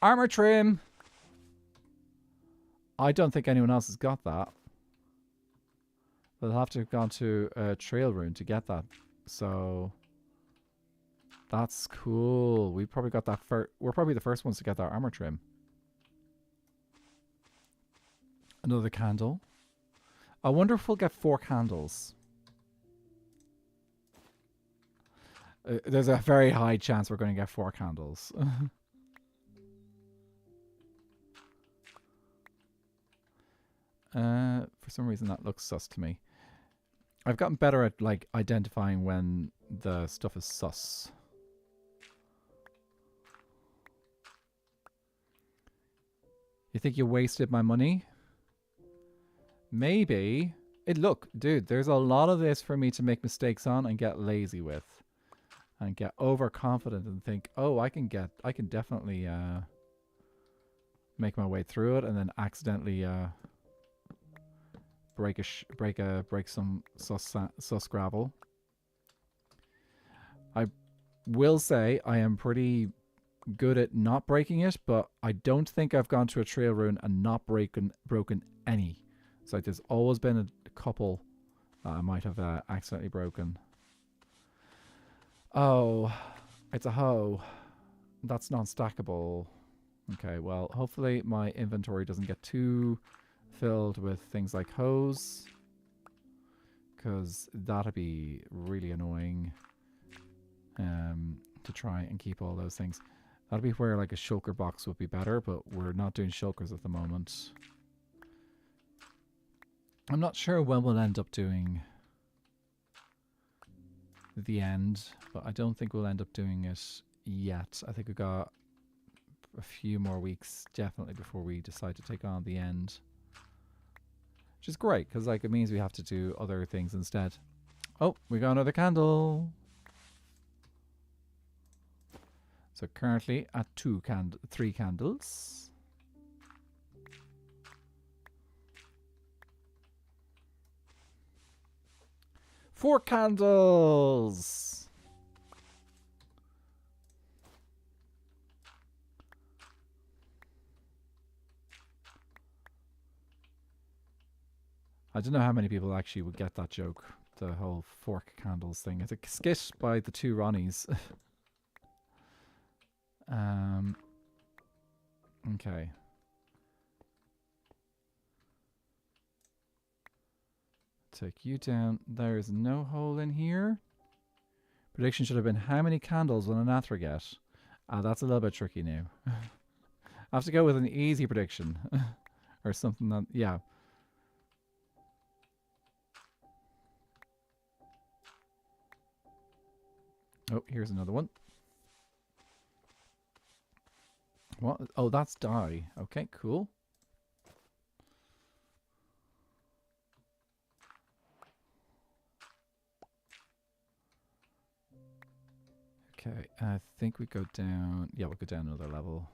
Armor trim! I don't think anyone else has got that. They'll have to have gone to a trail rune to get that. So that's cool. We probably got that first. We're probably the first ones to get that armor trim. Another candle. I wonder if we'll get 4 candles. There's a very high chance we're going to get 4 candles. For some reason that looks sus to me. I've gotten better at like identifying when the stuff is sus. You think you wasted my money? Maybe. Look, dude, there's a lot of this for me to make mistakes on and get lazy with. And get overconfident and think, oh, I can definitely make my way through it, and then accidentally break some sus gravel. I will say I am pretty good at not breaking it, but I don't think I've gone to a trail rune and not broken any. It's like there's always been a couple I might have accidentally broken. Oh, it's a hoe. That's non-stackable. Okay, well, hopefully my inventory doesn't get too filled with things like hoes, because that'd be really annoying to try and keep all those things. That'd be where like a shulker box would be better, but we're not doing shulkers at the moment. I'm not sure when we'll end up doing the end, but I don't think we'll end up doing it yet. I think we've got a few more weeks definitely before we decide to take on the end, which is great because like it means we have to do other things instead. Oh, we got another candle. So currently at 3 candles. Four candles! I don't know how many people actually would get that joke. The whole fork candles thing. It's a skit by the two Ronnies. Okay. Take you down. There's no hole in here. Prediction should have been how many candles will an Athra get? That's a little bit tricky now. I have to go with an easy prediction. Or something that, yeah. Oh, here's another one. What? Oh, that's dye. Okay, cool. Okay, I think we go down. Yeah, we'll go down another level.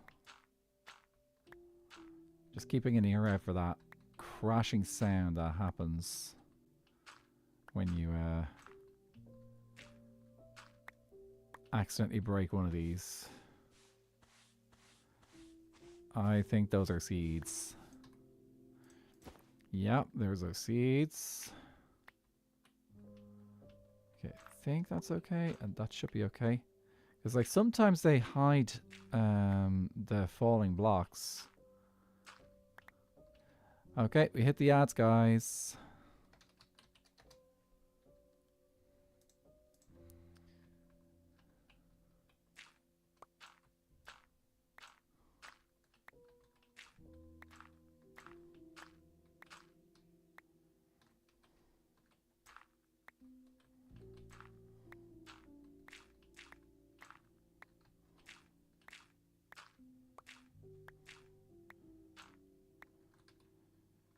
Just keeping an ear out for that crashing sound that happens when you accidentally break one of these. I think those are seeds. Yep, there's our seeds. Okay, I think that's okay, and that should be okay. Because like sometimes they hide the falling blocks. Okay, we hit the ads, guys.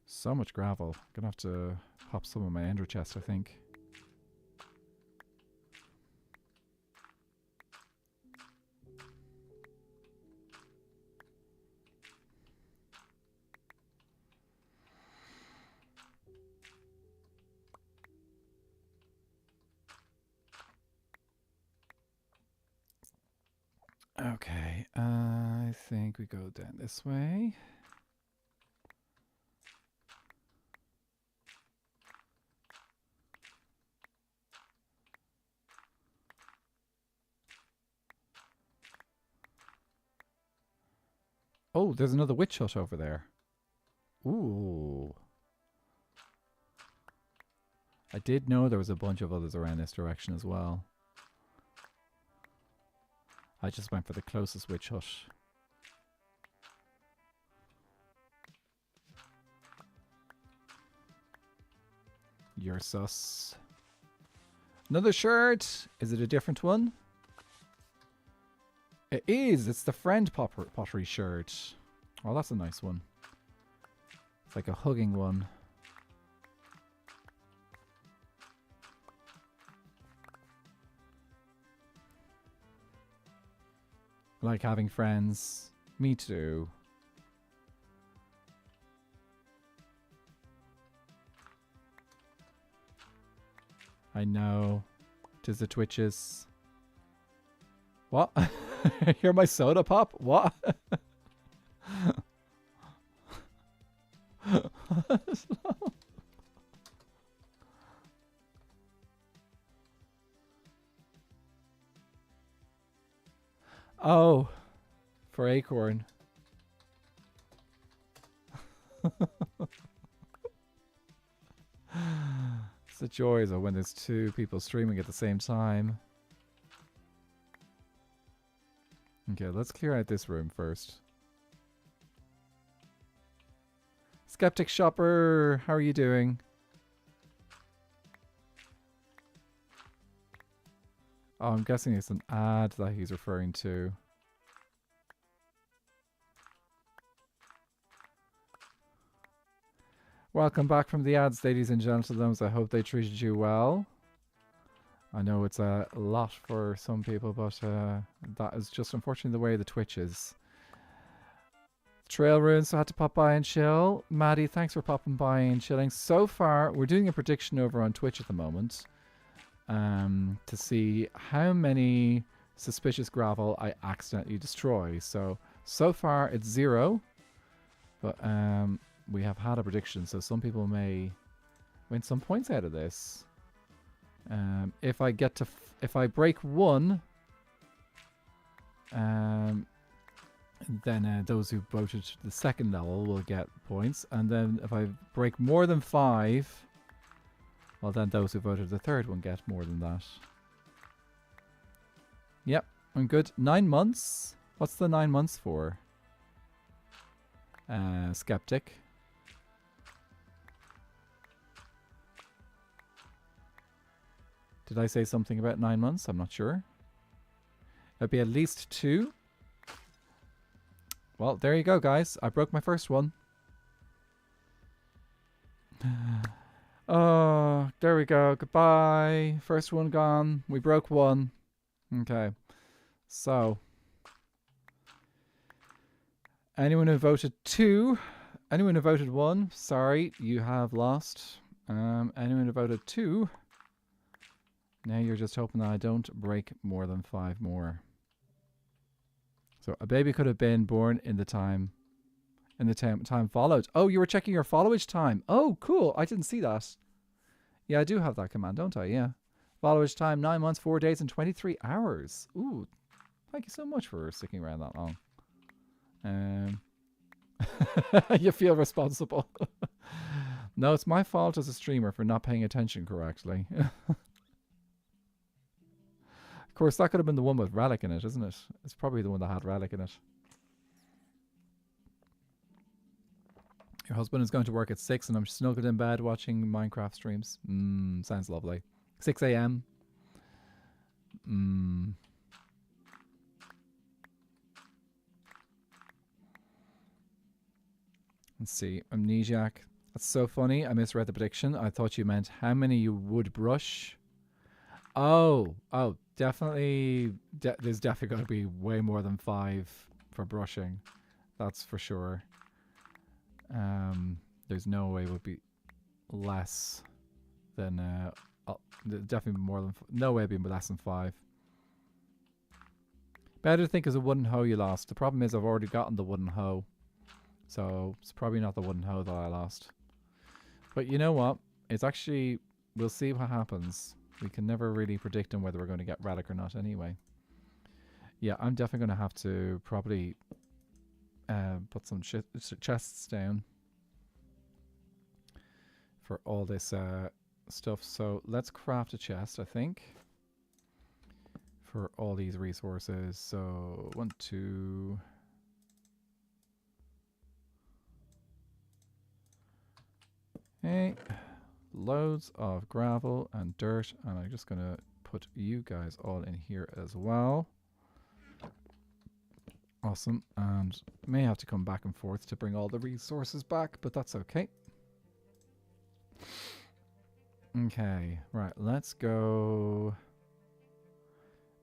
So much gravel. Gonna have to pop some of my ender chest, I think. Okay, I think we go down this way. Oh, there's another witch hut over there. Ooh. I did know there was a bunch of others around this direction as well. I just went for the closest witch hut. You're sus. Another shirt. Is it a different one? It is. It's the friend pottery shirt. Oh, that's a nice one. It's like a hugging one. Like having friends. Me too. I know. 'Tis the Twitches. What? Hear my soda pop? What? Oh, for Acorn. It's the joys of when there's two people streaming at the same time. Okay, let's clear out this room first. Skeptic Shopper, how are you doing? Oh, I'm guessing it's an ad that he's referring to. Welcome back from the ads, ladies and gentlemen. I hope they treated you well. I know it's a lot for some people, but that is just unfortunately the way the Twitch is. Trail runes, so I had to pop by and chill. Maddie, thanks for popping by and chilling. So far, we're doing a prediction over on Twitch at the moment to see how many suspicious gravel I accidentally destroy. So far it's 0, but we have had a prediction, so some people may win some points out of this. If I get to, if I break 1, then those who voted the second level will get points, and then if I break more than 5, well then those who voted the third one get more than that. Yep, I'm good. 9 months? What's the 9 months for? Skeptic. Did I say something about 9 months? I'm not sure. It'd be at least 2. Well, there you go, guys. I broke my first one. Oh, there we go. Goodbye. First one gone. We broke 1. Okay. So, anyone who voted 2, anyone who voted 1, sorry, you have lost. Anyone who voted 2, now you're just hoping that I don't break more than 5 more. So a baby could have been born in the time followed. Oh, you were checking your followage time. Oh, cool. I didn't see that. Yeah, I do have that command, don't I? Yeah. Followage time, 9 months, 4 days, and 23 hours. Ooh, thank you so much for sticking around that long. You feel responsible. No, it's my fault as a streamer for not paying attention correctly. Of course, that could have been the one with Relic in it, isn't it? It's probably the one that had Relic in it. Your husband is going to work at 6 and I'm snuggled in bed watching Minecraft streams. Sounds lovely. 6 a.m. Let's see. Amnesiac. That's so funny. I misread the prediction. I thought you meant how many you would brush. Oh, definitely. There's definitely going to be way more than 5 for brushing. That's for sure. There's no way it would be less than. Definitely more than. No way it'd be less than 5. Better to think is a wooden hoe you lost. The problem is I've already gotten the wooden hoe, so it's probably not the wooden hoe that I lost. But you know what? It's actually, we'll see what happens. We can never really predict on whether we're going to get Relic or not anyway. Yeah, I'm definitely going to have to probably put some chests down for all this stuff. So let's craft a chest, I think, for all these resources. So 1, 2... Okay, loads of gravel and dirt, and I'm just gonna put you guys all in here as well. Awesome, and may have to come back and forth to bring all the resources back, but that's okay. Okay, right, let's go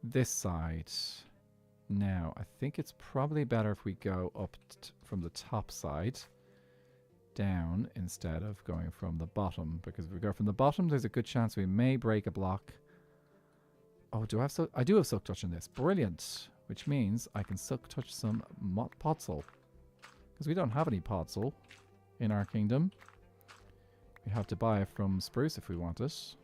this side. Now, I think it's probably better if we go up from the top side down instead of going from the bottom, because if we go from the bottom there's a good chance we may break a block. Oh, I do have silk touch in this. Brilliant. Which means I can silk touch some podzol, because we don't have any podzol in our kingdom. We have to buy it from Spruce if we want it,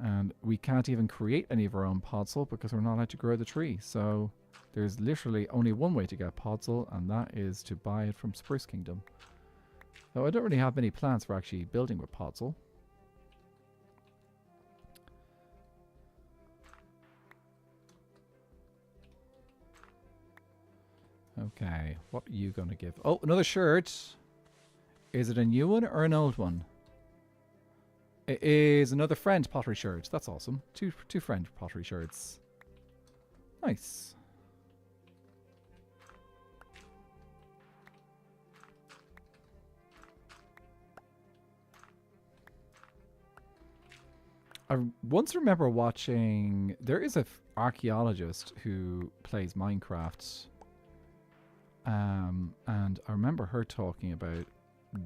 and we can't even create any of our own podzol because we're not allowed to grow the tree. So there's literally only one way to get podzol, and that is to buy it from Spruce Kingdom. Though I don't really have many plans for actually building with podzol. Okay, what are you going to give? Oh, another shirt. Is it a new one or an old one? It is another friend pottery shirt. That's awesome. Two friend pottery shirts. Nice. I once remember watching. There is a archaeologist who plays Minecraft, and I remember her talking about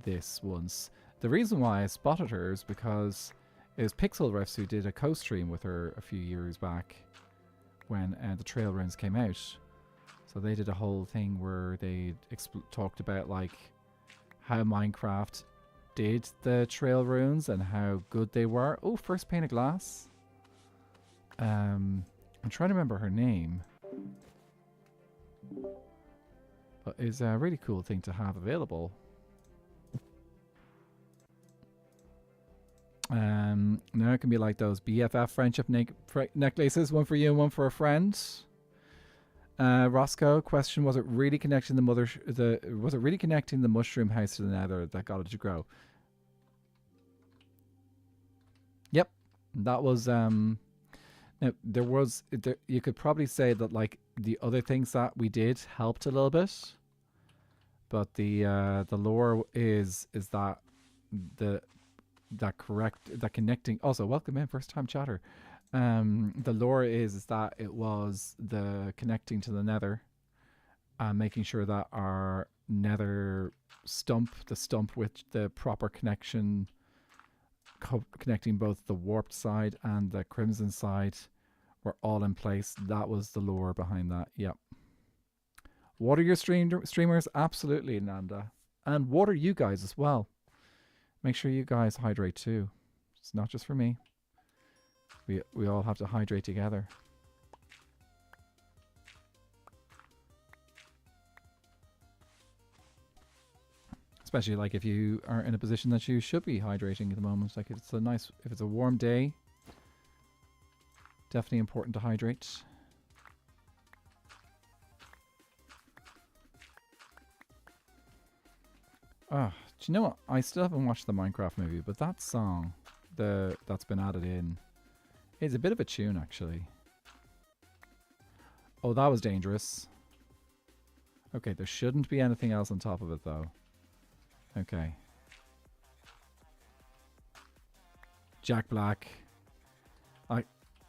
this once. The reason why I spotted her is because it was Pixel Riffs who did a co-stream with her a few years back when the trail runs came out. So they did a whole thing where they talked about like how Minecraft did the trail runes and how good they were. Oh, first pane of glass. I'm trying to remember her name. But it's a really cool thing to have available. Now it can be like those BFF friendship necklaces, one for you and one for a friend. Roscoe question: was it really connecting the mushroom house to the Nether that got it to grow? Yep, that was now you could probably say that like the other things that we did helped a little bit, but the lore is that that connecting. Also, welcome in, first time chatter. The lore is that it was the connecting to the Nether and making sure that our Nether stump, the stump with the proper connection, connecting both the warped side and the crimson side, were all in place. That was the lore behind that. Yep. Water your streamers, absolutely, Nanda, and water you guys as well. Make sure you guys hydrate too. It's not just for me. We all have to hydrate together. Especially like if you are in a position that you should be hydrating at the moment. Like if it's a warm day, definitely important to hydrate. Ah, do you know what? I still haven't watched the Minecraft movie, but that song that's been added in is a bit of a tune, actually. Oh, that was dangerous. Okay, there shouldn't be anything else on top of it, though. Okay. Jack Black.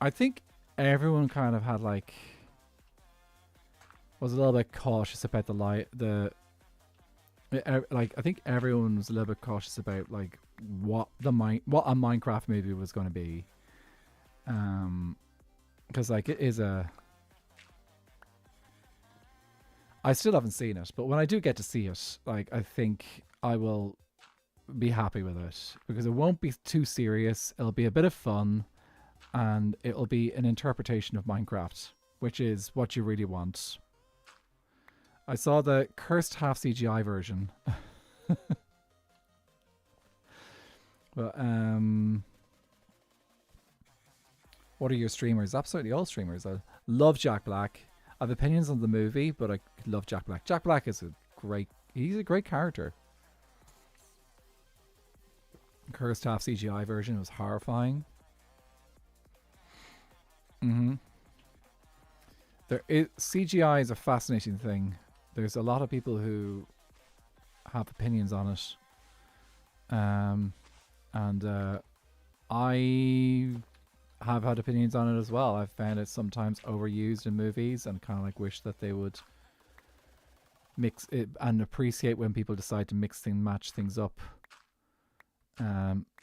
I think everyone kind of had like was a little bit cautious about like I think everyone was a little bit cautious about like what a Minecraft movie was going to be, because like it is I still haven't seen it, but when I do get to see it, like I think I will be happy with it because it won't be too serious. It'll be a bit of fun, and it'll be an interpretation of Minecraft, which is what you really want. I saw the cursed half CGI version. But what are your streamers? Absolutely all streamers. I love Jack Black. I have opinions on the movie, but I love Jack Black. Jack Black is he's a great character. Cursed half CGI version was horrifying. CGI is a fascinating thing. There's a lot of people who have opinions on it. I have had opinions on it as well. I've found it sometimes overused in movies and kind of like wish that they would mix it and appreciate when people decide to match things up.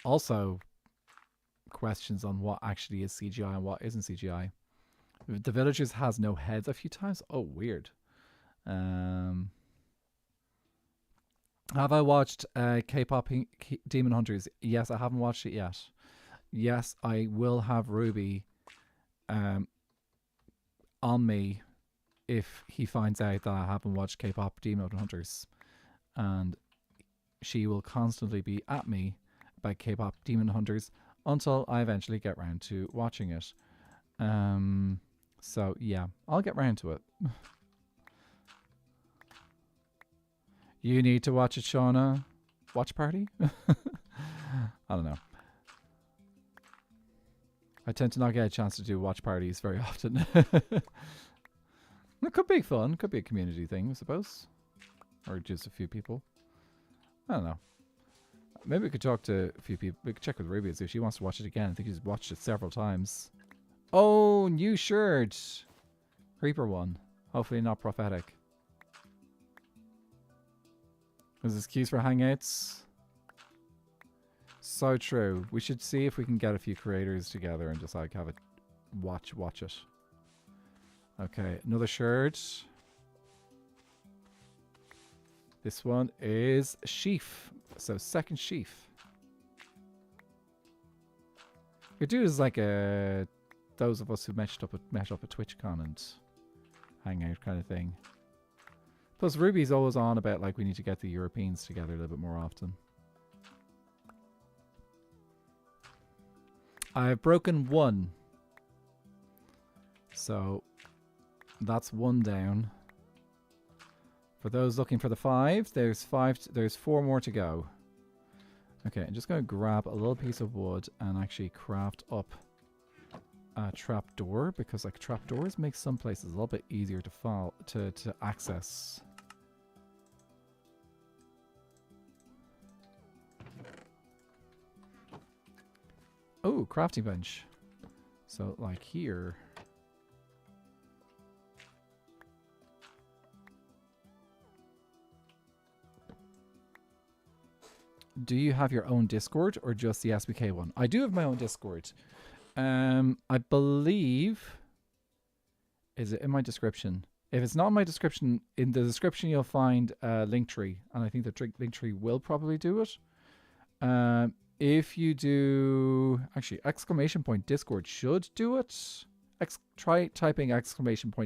Also, questions on what actually is CGI and what isn't CGI. The Villagers has no heads a few times. Oh, weird. Have I watched K-pop Demon Hunters? Yes, I haven't watched it yet. Yes, I will have Ruby on me if he finds out that I haven't watched K-pop Demon Hunters, and she will constantly be at me about K-pop Demon Hunters until I eventually get round to watching it. So yeah, I'll get round to it. You need to watch it, Shauna. Watch party? I don't know. I tend to not get a chance to do watch parties very often. It could be fun. Could be a community thing, I suppose. Or just a few people. I don't know. Maybe we could talk to a few people. We could check with Ruby and see if she wants to watch it again. I think she's watched it several times. Oh, new shirt. Creeper one. Hopefully not prophetic. Was this cues for hangouts? So true. We should see if we can get a few creators together and just like have it watch it. Okay, another shirt. This one is sheaf. So second sheaf. We do is like a those of us who met up at TwitchCon and hangout kind of thing. Plus Ruby's always on about like we need to get the Europeans together a little bit more often. I've broken one. So that's one down. For those looking for the 5, there's 4 more to go. Okay, I'm just going to grab a little piece of wood and actually craft up a trapdoor, because like trapdoors make some places a little bit easier to access. Oh, crafting bench. So like here. Do you have your own Discord or just the SBK one? I do have my own Discord. I believe... Is it in my description? If it's not in my description, in the description you'll find a Linktree. And I think the Linktree will probably do it. If you do... Actually, !Discord should do it. Try typing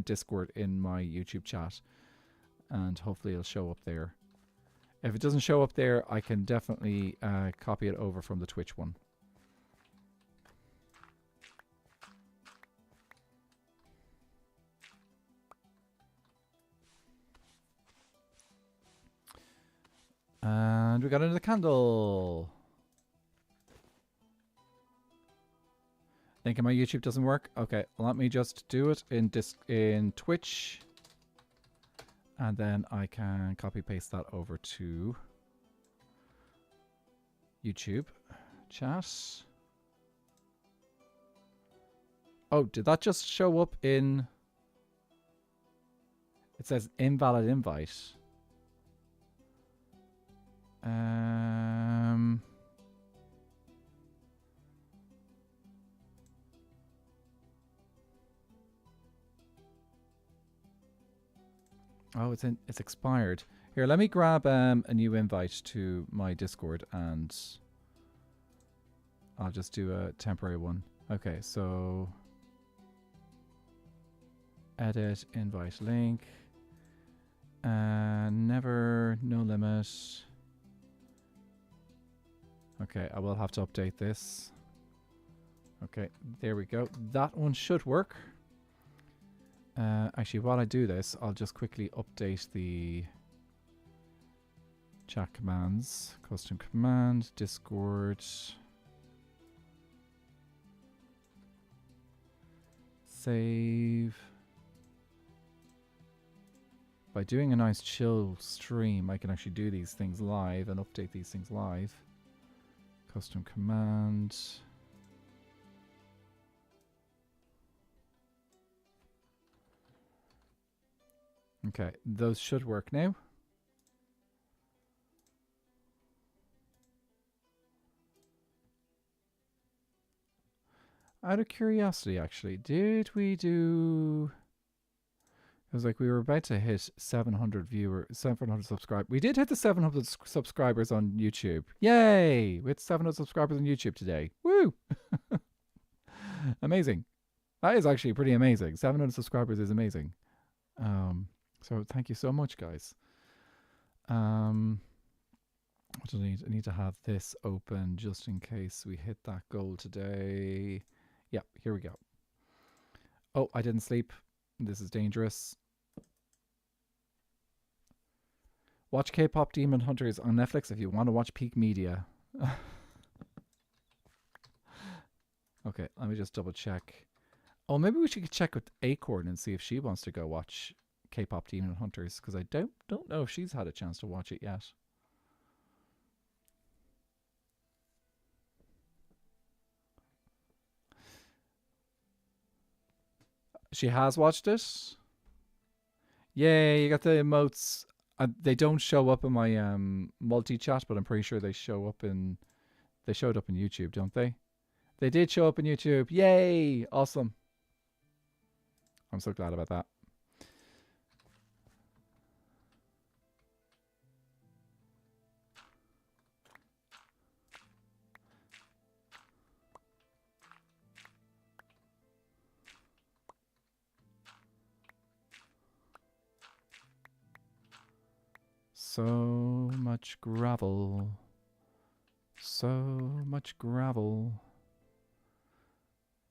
!Discord in my YouTube chat. And hopefully it'll show up there. If it doesn't show up there, I can definitely copy it over from the Twitch one. And we got another candle. Thinking my YouTube doesn't work? Okay, let me just do it in Twitch. And then I can copy paste that over to YouTube chat. Oh, did that just show up in... It says invalid invite. Oh, it's expired. Here, let me grab a new invite to my Discord and I'll just do a temporary one. Okay, so edit invite link. Never, no limit. Okay, I will have to update this. Okay, there we go. That one should work. Actually, while I do this, I'll just quickly update the chat commands. Custom command, Discord. Save. By doing a nice chill stream, I can actually do these things live and update these things live. Custom command. Okay, those should work now. Out of curiosity, actually, did we do... It was like we were about to hit 700 subscribers. We did hit the 700 subscribers on YouTube. Yay! We hit 700 subscribers on YouTube today. Woo! Amazing. That is actually pretty amazing. 700 subscribers is amazing. So thank you so much, guys. What do I need? I need to have this open just in case we hit that goal today. Yep, here we go. Oh, I didn't sleep. This is dangerous. Watch K-pop Demon Hunters on Netflix if you want to watch peak media. Okay, let me just double check. Oh, maybe we should check with Acorn and see if she wants to go watch K-pop Demon Hunters, because I don't know if she's had a chance to watch it yet. She has watched it. Yay, you got the emotes. They don't show up in my multi chat, but I'm pretty sure they showed up in YouTube, don't they? They did show up in YouTube. Yay! Awesome. I'm so glad about that. So much gravel. So much gravel.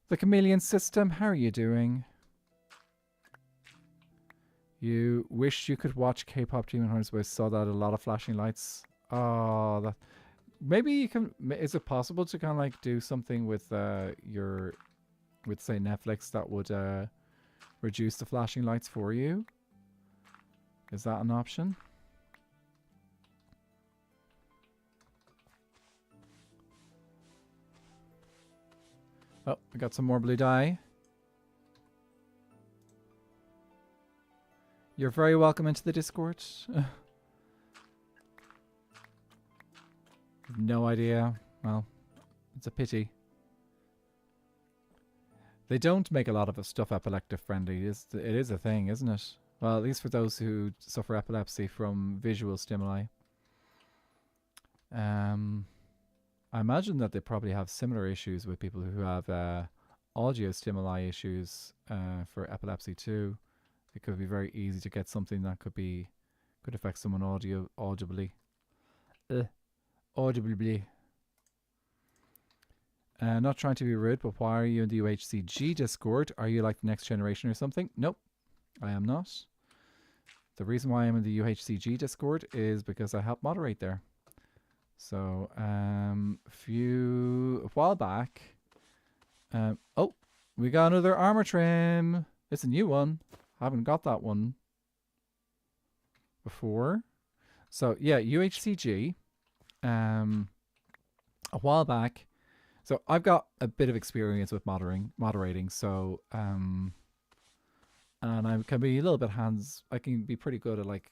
The Chameleon System, how are you doing? You wish you could watch K-pop Demon Hunters, but I saw that a lot of flashing lights. Oh, that maybe you can. Is it possible to kind of like do something with with say Netflix that would reduce the flashing lights for you? Is that an option? Oh, we got some more blue dye. You're very welcome into the Discord. No idea. Well, it's a pity. They don't make a lot of stuff epileptic friendly. It is a thing, isn't it? Well, at least for those who suffer epilepsy from visual stimuli. I imagine that they probably have similar issues with people who have audio stimuli issues for epilepsy too. It could be very easy to get something that could affect someone audibly. Audibly. Not trying to be rude, but why are you in the UHCG Discord? Are you like the next generation or something? Nope, I am not. The reason why I'm in the UHCG Discord is because I help moderate there. So, a while back, oh, we got another armor trim. It's a new one. Haven't got that one before. So yeah, UHCG. A while back. So I've got a bit of experience with moderating. So and I can be a little bit I can be pretty good at like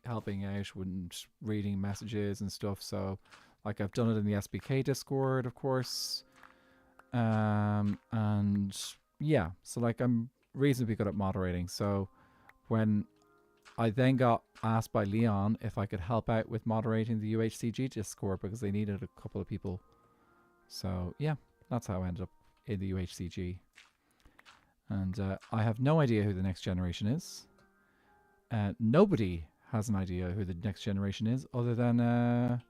helping out when reading messages and stuff. So like I've done it in the SBK Discord, of course. And yeah, so like I'm reasonably good at moderating. So when I then got asked by Leon if I could help out with moderating the UHCG Discord because they needed a couple of people. So yeah, that's how I ended up in the UHCG. And I have no idea who the next generation is. Nobody has an idea who the next generation is other than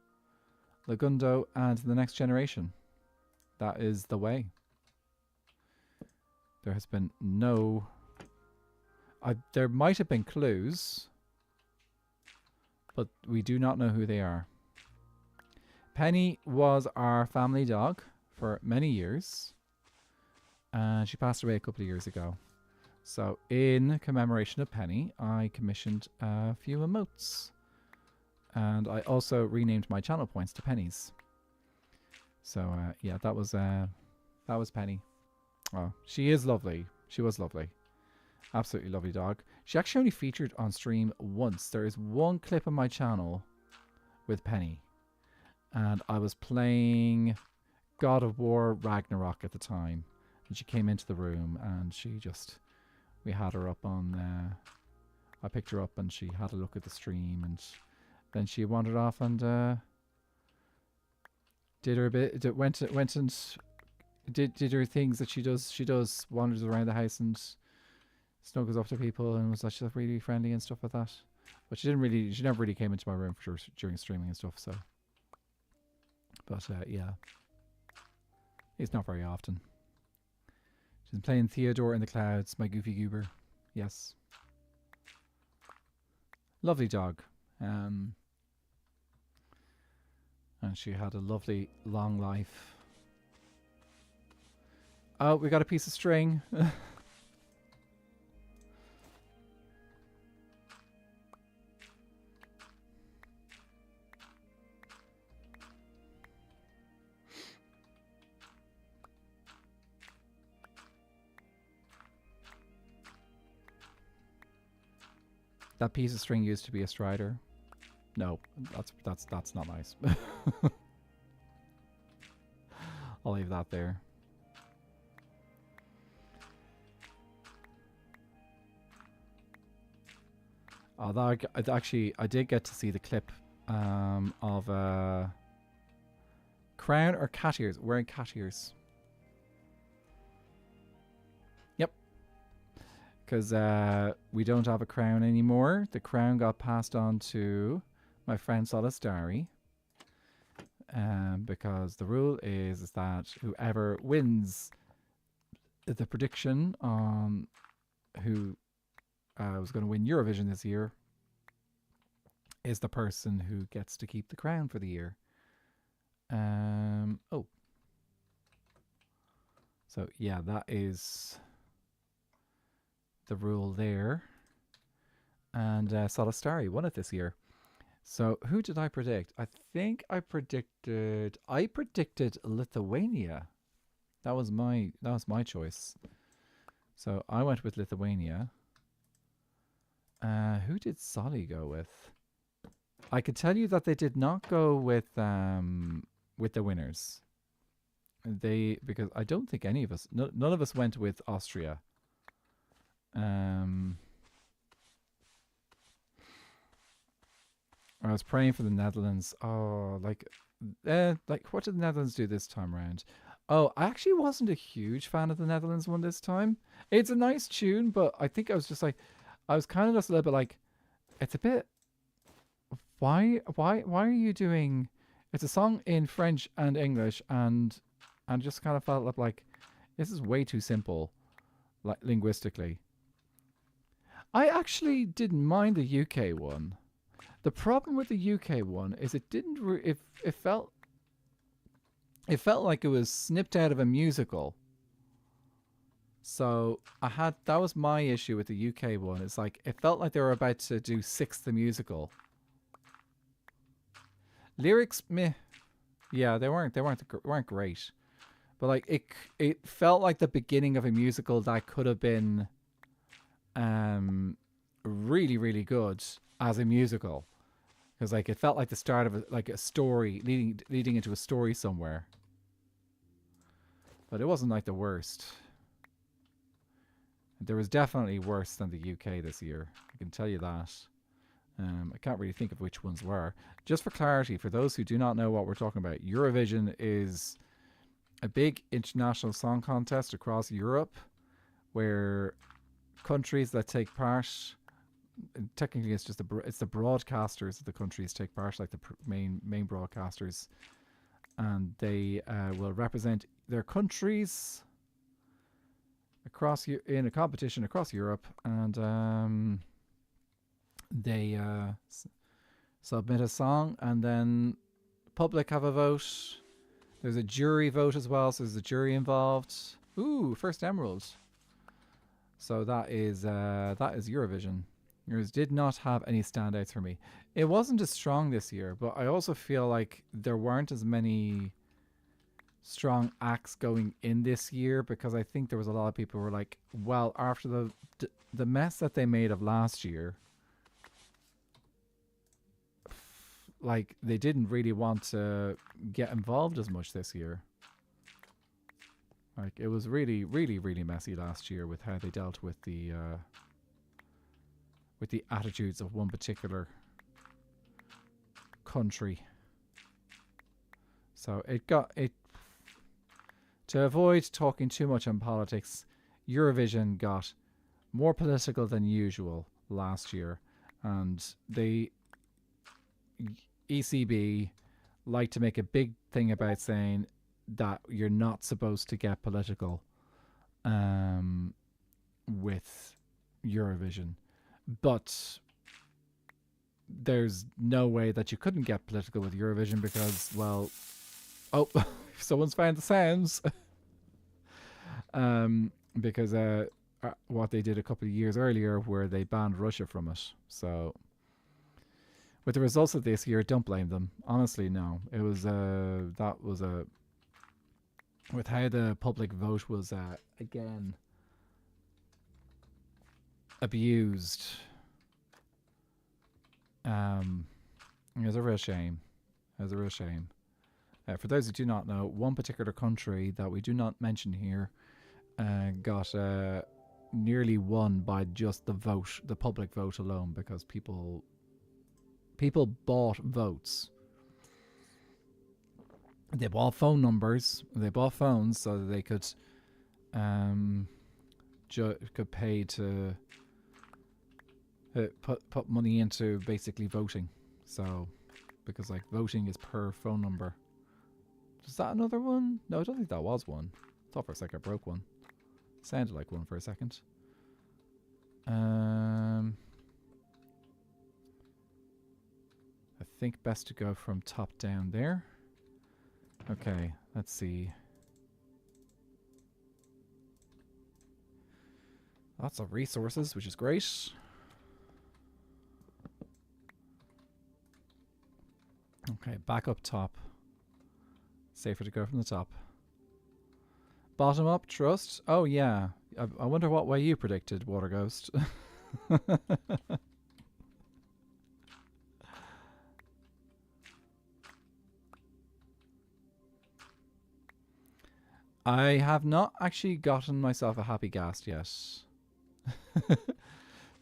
Lagundo and the next generation. That is the way. There has been no... there might have been clues, but we do not know who they are. Penny was our family dog for many years. And she passed away a couple of years ago. So in commemoration of Penny, I commissioned a few emotes. And I also renamed my channel points to pennies. So yeah, that was Penny. Oh, she is lovely. She was lovely. Absolutely lovely dog. She actually only featured on stream once. There is one clip on my channel with Penny. And I was playing God of War Ragnarok at the time. And she came into the room and we had her up on, I picked her up and she had a look at the stream, and then she wandered off and did her bit, went and did her things that she does, wanders around the house and snuggles up to people and was actually really friendly and stuff like that. But she never really came into my room during streaming and stuff, so. But yeah, it's not very often. She's been playing Theodore in the Clouds, my goofy goober. Yes. Lovely dog. And she had a lovely long life. Oh, we got a piece of string. That piece of string used to be a strider. No, that's not nice. I'll leave that there. Although I did get to see the clip of crown or cat ears. Wearing cat ears. Yep. Because we don't have a crown anymore. The crown got passed on to my friend Solistari. Because the rule is that whoever wins the prediction on who was going to win Eurovision this year is the person who gets to keep the crown for the year. Oh. So, yeah, that is the rule there. And Solistari won it this year. So, who did I predict? I think I predicted Lithuania. That was my choice. So, I went with Lithuania. Who did Solly go with? I could tell you that they did not go with the winners. Because I don't think any of us, none of us went with Austria. I was praying for the Netherlands. Oh, like what did the Netherlands do this time around? Oh, I actually wasn't a huge fan of the Netherlands one this time. It's a nice tune, but I think I was just like, I was kind of just a little bit like, it's a bit. Why are you doing? It's a song in French and English, and just kind of felt like this is way too simple, like linguistically. I actually didn't mind the UK one. The problem with the UK one is it didn't. It felt like it was snipped out of a musical. So that was my issue with the UK one. It's like it felt like they were about to do Six the musical. Lyrics, meh. Yeah, they weren't great. But like it felt like the beginning of a musical that could have been really, really good as a musical. Because like it felt like the start of a story leading into a story somewhere. But it wasn't like the worst. There was definitely worse than the UK this year. I can tell you that. I can't really think of which ones were. Just for clarity, for those who do not know what we're talking about, Eurovision is a big international song contest across Europe where countries that take part, technically it's just it's the broadcasters of the countries take part, like the main broadcasters, and they will represent their countries in a competition across Europe, and they submit a song, and then the public have a vote. There's a jury vote as well, so there's a jury involved. Ooh, first emerald. So that is Eurovision. Yours did not have any standouts for me. It wasn't as strong this year, but I also feel like there weren't as many strong acts going in this year, because I think there was a lot of people who were like, well, after the mess that they made of last year, like they didn't really want to get involved as much this year. Like it was really, really, really messy last year with how they dealt with the attitudes of one particular country. So to avoid talking too much on politics, Eurovision got more political than usual last year, and the ECB like to make a big thing about saying that you're not supposed to get political with Eurovision. But there's no way that you couldn't get political with Eurovision because, well, oh, someone's found the sounds. Because what they did a couple of years earlier where they banned Russia from it. So with the results of this year, don't blame them. Honestly, no. It was with how the public vote was again abused. It was a real shame. It was a real shame. For those who do not know, one particular country that we do not mention here got nearly won by just the vote, the public vote alone, because people bought votes. They bought phone numbers. They bought phones so that they could pay to put money into basically voting. So because like voting is per phone number. Is that another one? No, I don't think that was one. I thought for a second I broke one. Sounded like one for a second. I think best to go from top down there. Okay, let's see. Lots of resources, which is great. Okay, back up top. Safer to go from the top. Bottom up, trust. Oh yeah. I wonder what way you predicted, Water Ghost. I have not actually gotten myself a happy ghast yet.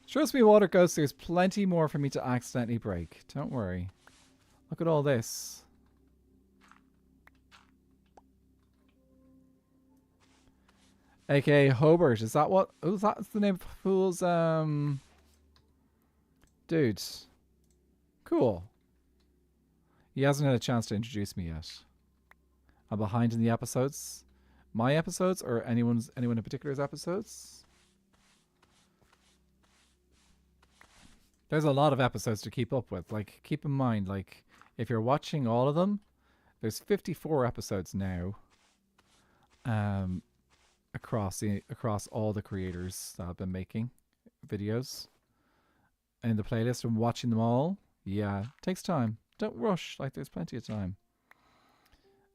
Trust me, Water Ghost, there's plenty more for me to accidentally break. Don't worry. Look at all this. AKA Hobart, is that what? Oh, that's the name of Fool's, dude. Cool. He hasn't had a chance to introduce me yet. I'm behind in the episodes. My episodes or anyone in particular's episodes? There's a lot of episodes to keep up with. Like, keep in mind, like, if you're watching all of them, there's 54 episodes now. Across all the creators that have been making videos in the playlist and watching them all. Yeah, takes time. Don't rush. Like, there's plenty of time.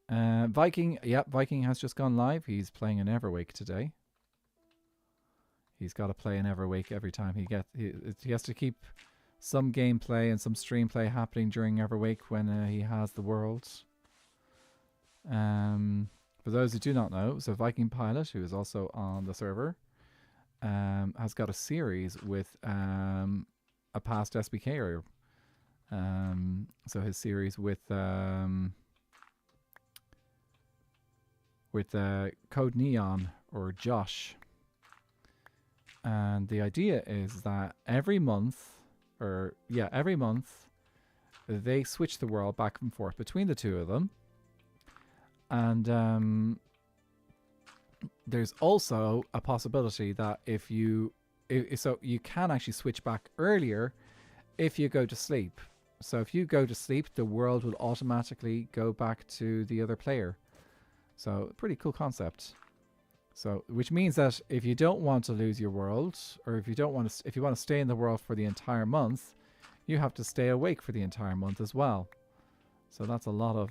Viking. Yep, Viking has just gone live. He's playing an Everwake today. He's got to play an Everwake every time he has to keep some gameplay and some stream play happening during Everwake when he has the worlds. For those who do not know, so Viking Pilot, who is also on the server, has got a series with a past SBKer. So his series with Code Neon or Josh. And the idea is that every month, they switch the world back and forth between the two of them. And there's also a possibility that if you can actually switch back earlier if you go to sleep. So if you go to sleep, the world will automatically go back to the other player. So pretty cool concept. So which means that if you don't want to lose your world, or if you want to stay in the world for the entire month, you have to stay awake for the entire month as well. So that's a lot of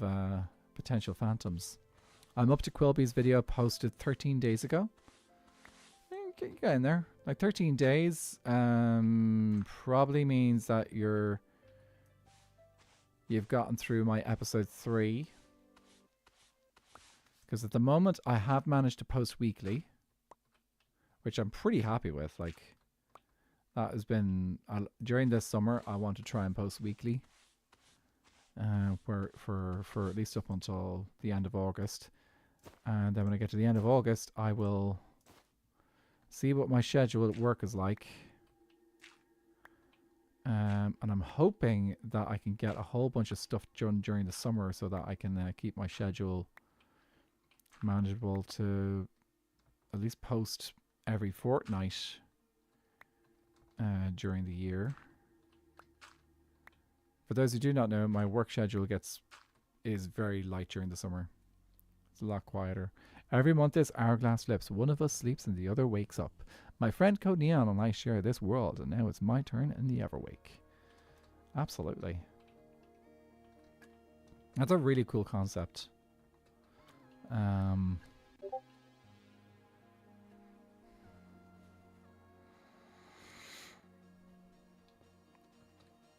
potential phantoms. I'm up to Quilby's video posted 13 days ago. Get in there. Like 13 days probably means that you've gotten through my episode 3. Because at the moment I have managed to post weekly, which I'm pretty happy with. Like, that has been during this summer I want to try and post weekly. For at least up until the end of August. And then when I get to the end of August, I will see what my schedule at work is like. And I'm hoping that I can get a whole bunch of stuff done during the summer so that I can keep my schedule manageable to at least post every fortnight during the year. For those who do not know, my work schedule is very light during the summer. It's a lot quieter. Every month this hourglass flips. One of us sleeps and the other wakes up. My friend Code Neon and I share this world, and now it's my turn in the Everwake. Absolutely. That's a really cool concept.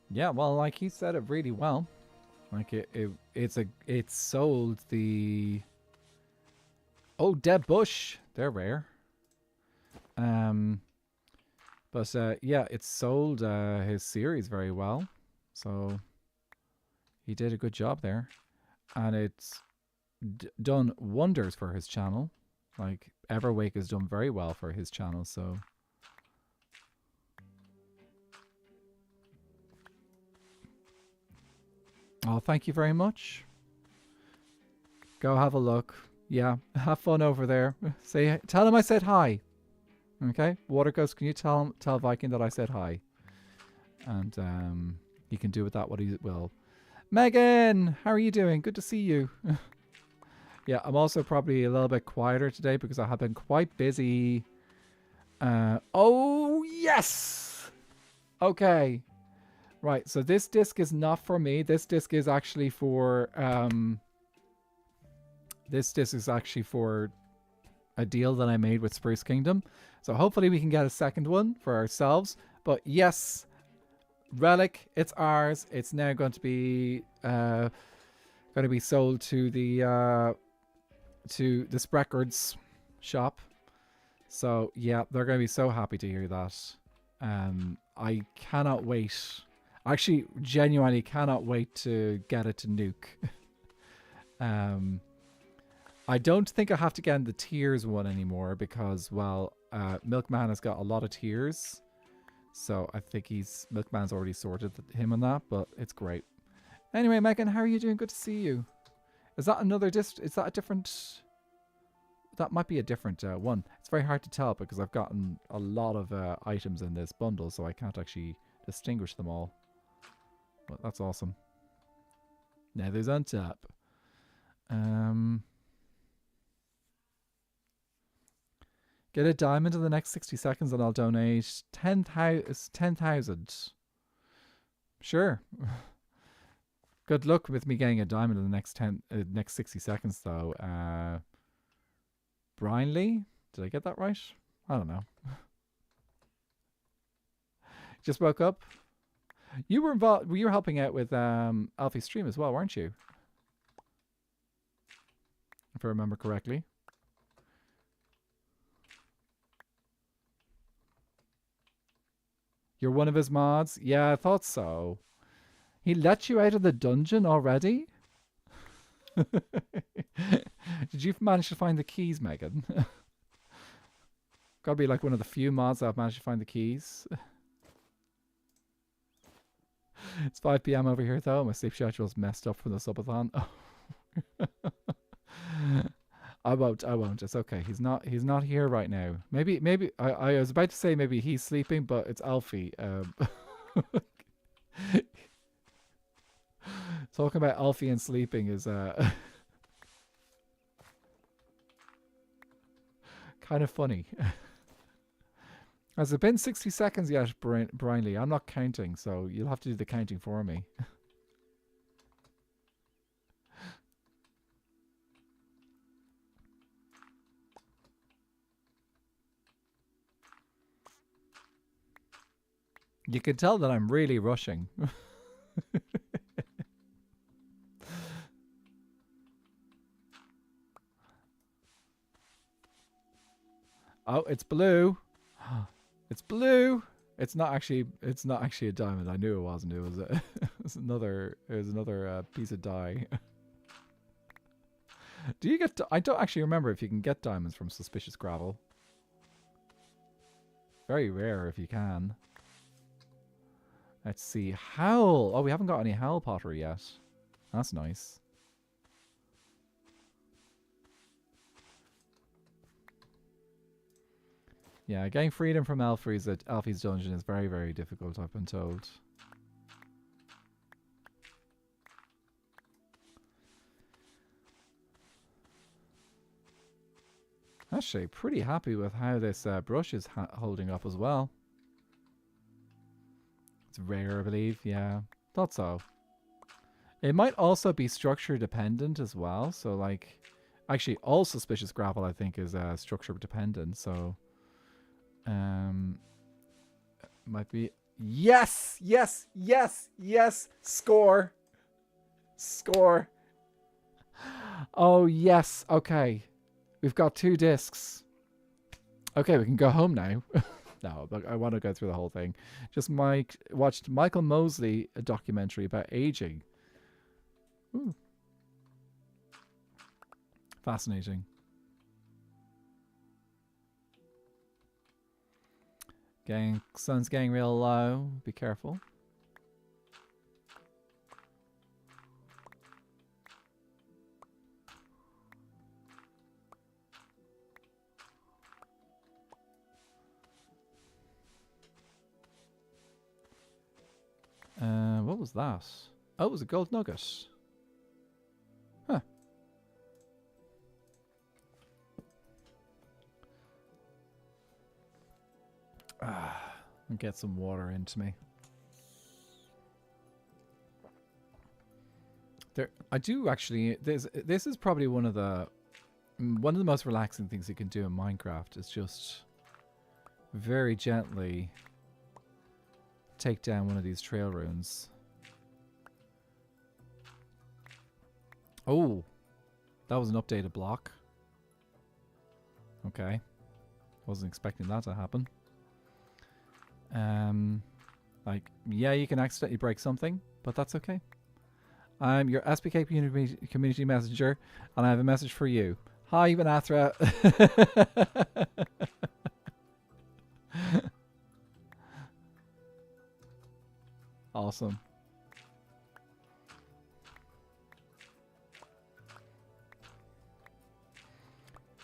Yeah, well, like he said it really well. Like it sold the dead bush. They're rare. But yeah, it sold his series very well. So he did a good job there, and it's done wonders for his channel. Like Everwake has done very well for his channel. So oh, thank you very much. Go have a look. Yeah, have fun over there. Tell him I said hi. Okay, Water Ghost, can you tell Viking that I said hi? And he can do with that what he will. Megan, how are you doing? Good to see you. Yeah, I'm also probably a little bit quieter today because I have been quite busy. Oh, yes! Okay. Right, so this disc is not for me. This disc is actually for... this disc is actually for a deal that I made with Spruce Kingdom. So hopefully we can get a second one for ourselves. But yes, Relic, it's ours. It's now going to be sold to the Spreckers shop. So yeah, they're going to be so happy to hear that. I cannot wait. Actually, genuinely cannot wait to get it to Nuke. I don't think I have to get in the tiers one anymore because, well, Milkman has got a lot of tiers. So I think Milkman's already sorted him on that, but it's great. Anyway, Megan, how are you doing? Good to see you. Is that another is that a different... That might be a different one. It's very hard to tell because I've gotten a lot of items in this bundle, so I can't actually distinguish them all. But that's awesome. Nether's on top. Get a diamond in the next 60 seconds and I'll donate 10,000. Sure. Good luck with me getting a diamond in the next 60 seconds though. Brian Lee? Did I get that right? I don't know. Just woke up. You were involved. You were helping out with Alfie's stream as well, weren't you? If I remember correctly. You're one of his mods? Yeah, I thought so. He let you out of the dungeon already? Did you manage to find the keys, Megan? Gotta be like one of the few mods that have managed to find the keys. It's 5 p.m. over here though. My sleep schedule's messed up from the subathon. I won't. It's okay. He's not here right now. Maybe I was about to say maybe he's sleeping, but it's Alfie. Talking about Alfie and sleeping is kind of funny. Has it been 60 seconds yet, Brian Lee? I'm not counting, so you'll have to do the counting for me. You can tell that I'm really rushing. Oh, it's blue. It's blue. It's not actually a diamond. I knew it wasn't. It was another piece of dye. Do you get I don't actually remember if you can get diamonds from suspicious gravel. Very rare if you can. Let's see. Howl. Oh, we haven't got any howl pottery yet. That's nice. Yeah, getting freedom from Alfie's dungeon is very, very difficult, I've been told. Actually, pretty happy with how this brush is holding up as well. It's rare, I believe. Yeah, thought so. It might also be structure dependent as well. So, like, actually, all suspicious gravel, I think, is structure dependent. So, might be Yes, yes, yes, yes. Score. Score. Oh, yes. Okay. We've got 2 discs. Okay, we can go home now. No, but I want to go through the whole thing. Just watched Michael Mosley, a documentary about aging. Ooh. Fascinating. Sun's getting real low. Be careful. What was that? Oh, it was a gold nugget. Huh. And get some water into me. I do actually. This is probably one of the most relaxing things you can do in Minecraft. Is just very gently take down one of these trail runes. Oh, that was an updated block. Okay, wasn't expecting that to happen. Like, yeah, you can accidentally break something, but that's okay. I'm your SPK community messenger, and I have a message for you. Hi, Benathra. Awesome.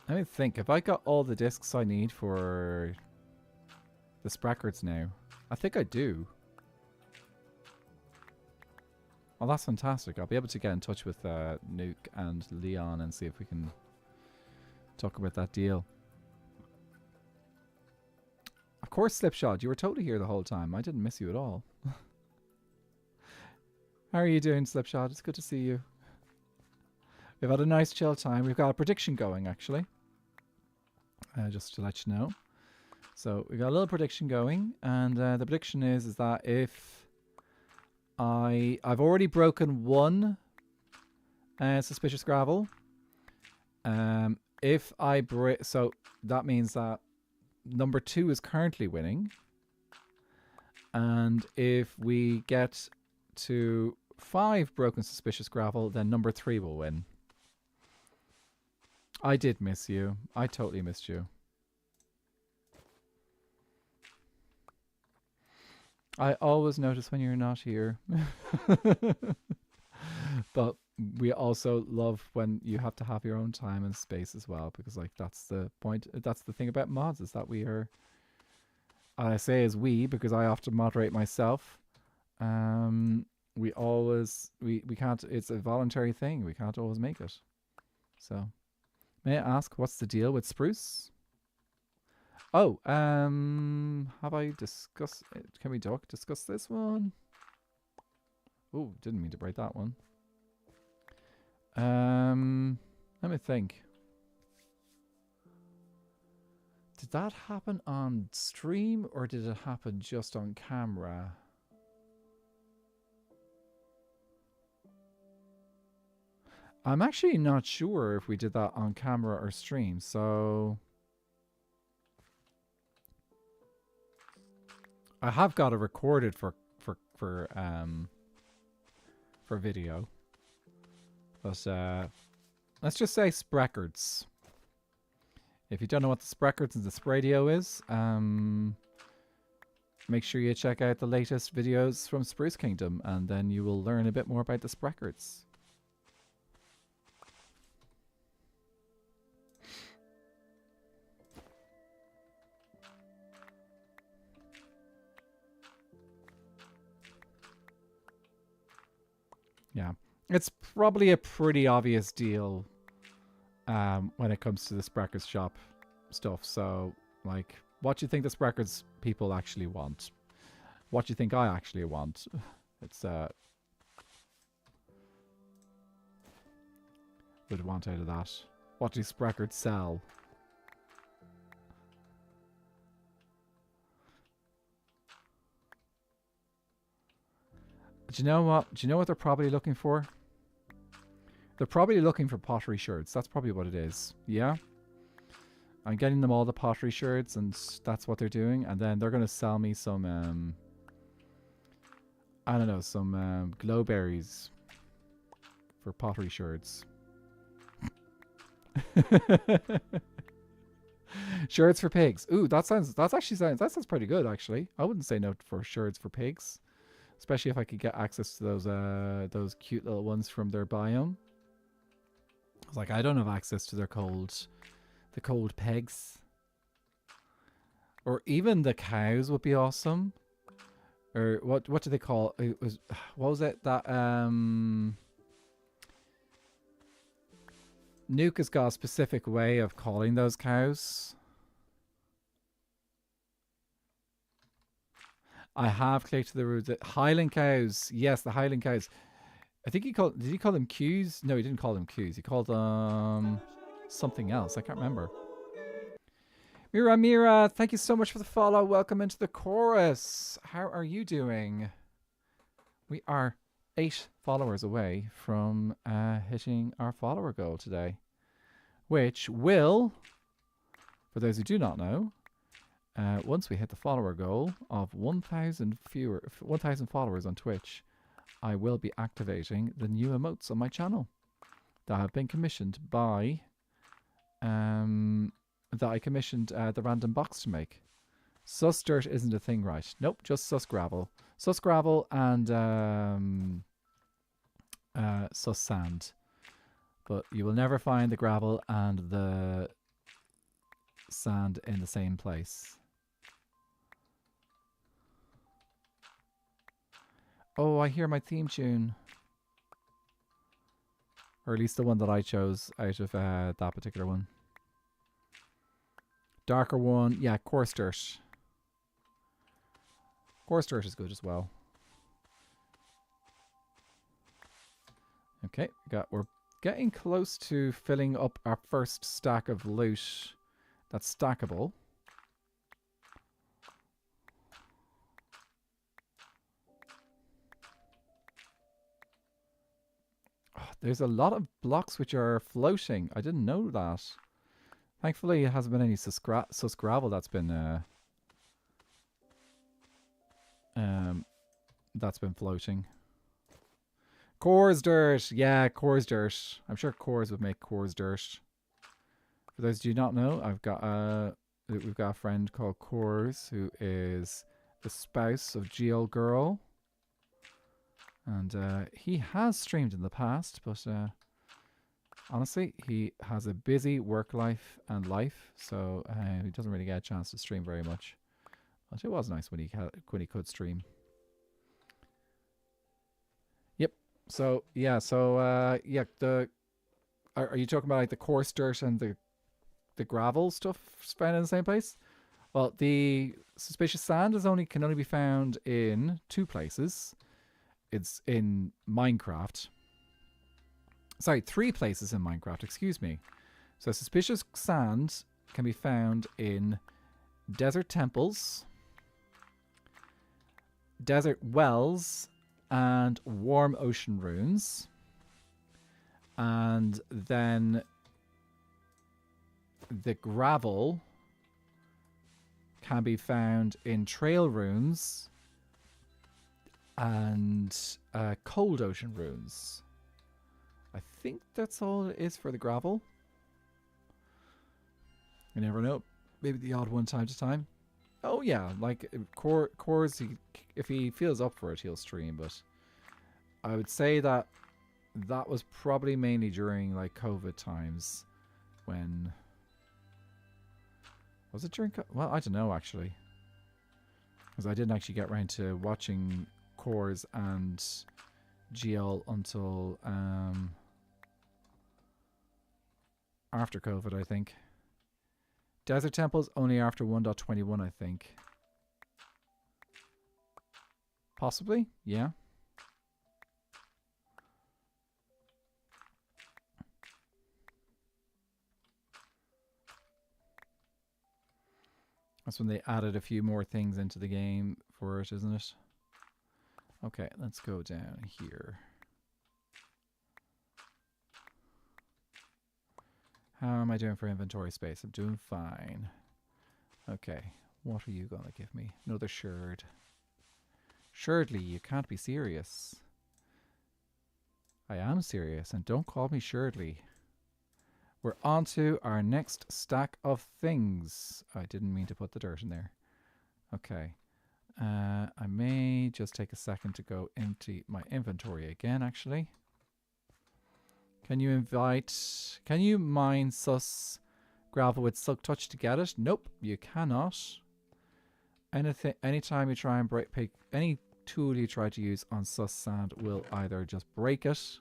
Let me think. Have I got all the discs I need for the Sprackers now? I think I do. Oh, that's fantastic. I'll be able to get in touch with Nuke and Leon and see if we can talk about that deal. Of course, Slipshot. You were totally here the whole time. I didn't miss you at all. How are you doing, Slipshot? It's good to see you. We've had a nice chill time. We've got a prediction going, actually. Just to let you know. So we got a little prediction going, and the prediction is that if I've already broken 1 suspicious gravel. If I break, so that means that number 2 is currently winning, and if we get to 5 broken suspicious gravel, then number 3 will win. I did miss you. I totally missed you. I always notice when you're not here. But we also love when you have to have your own time and space as well, because like that's the point. That's the thing about mods, is that we are, I say as we because I often moderate myself. We always we can't, it's a voluntary thing. We can't always make it. So may I ask, what's the deal with Spruce? Oh, have I discussed it? Can we discuss this one? Oh, didn't mean to break that one. Let me think. Did that happen on stream or did it happen just on camera? I'm actually not sure if we did that on camera or stream, so I have got it recorded for video. But let's just say Sprackers. If you don't know what the Sprackers and the Spradio is, make sure you check out the latest videos from Spruce Kingdom, and then you will learn a bit more about the Sprackers. Yeah, it's probably a pretty obvious deal when it comes to the Sprackers shop stuff. So, like, what do you think the Sprackers people actually want? What do you think I actually want? It's would want out of that. What do Sprackers sell? Do you know what? Do you know what they're probably looking for? They're probably looking for pottery shards. That's probably what it is. Yeah? I'm getting them all the pottery shards, and that's what they're doing. And then they're going to sell me some, I don't know, some glowberries for pottery shards. Shards for pigs. Ooh, that sounds pretty good, actually. I wouldn't say no for shards for pigs. Especially if I could get access to those cute little ones from their biome. I was like, I don't have access to the cold pegs. Or even the cows would be awesome. Or what do they call it? What was it that Nuke has got a specific way of calling those cows. I have collected the roots. Highland cows. Yes, the Highland cows. I think did he call them cues? No, he didn't call them cues. He called them something else. I can't remember. Mira, thank you so much for the follow. Welcome into the chorus. How are you doing? We are 8 followers away from hitting our follower goal today, which will, for those who do not know, once we hit the follower goal of 1,000 followers on Twitch, I will be activating the new emotes on my channel that have been commissioned by that I commissioned the random box to make. Sus dirt isn't a thing, right? Nope, just sus gravel. Sus gravel and sus sand. But you will never find the gravel and the sand in the same place. Oh, I hear my theme tune. Or at least the one that I chose out of that particular one. Darker one. Yeah, coarse dirt. Coarse dirt is good as well. Okay, we're getting close to filling up our first stack of loot that's stackable. Oh, there's a lot of blocks which are floating. I didn't know that. Thankfully, it hasn't been any sus gravel that's been floating. Coarse dirt, yeah, coarse dirt. I'm sure cores would make coarse dirt. For those who do not know, we've got a friend called Cores who is the spouse of GL Girl, and he has streamed in the past, but honestly, he has a busy work life and life, so he doesn't really get a chance to stream very much. But it was nice when he could stream. Yep. So yeah. So yeah. Are you talking about like the coarse dirt and the gravel stuff found in the same place? Well, the suspicious sand can only be found in 2 places. It's in Minecraft. Sorry, 3 places in Minecraft, excuse me. So suspicious sand can be found in desert temples, desert wells, and warm ocean ruins. And then the gravel can be found in trail ruins and cold ocean ruins. I think that's all it is for the gravel. You never know. Maybe the odd one time to time. Oh yeah, like Cores, if he feels up for it, he'll stream. But I would say that was probably mainly during like COVID times. When was it during? Well, I don't know actually, because I didn't actually get around to watching Cores and GL until after COVID, I think. Desert Temples only after 1.21, I think. Possibly, yeah. That's when they added a few more things into the game for it, isn't it? Okay, let's go down here. How am I doing for inventory space? I'm doing fine. Okay, what are you going to give me? Another sherd. Sherdly, you can't be serious. I am serious, and don't call me Sherdly. We're on to our next stack of things. I didn't mean to put the dirt in there. Okay. I may just take a second to go empty my inventory again, actually. Can you mine sus gravel with silk touch to get it? Nope, you cannot. Anytime you try and pick any tool you try to use on sus sand will either just break it,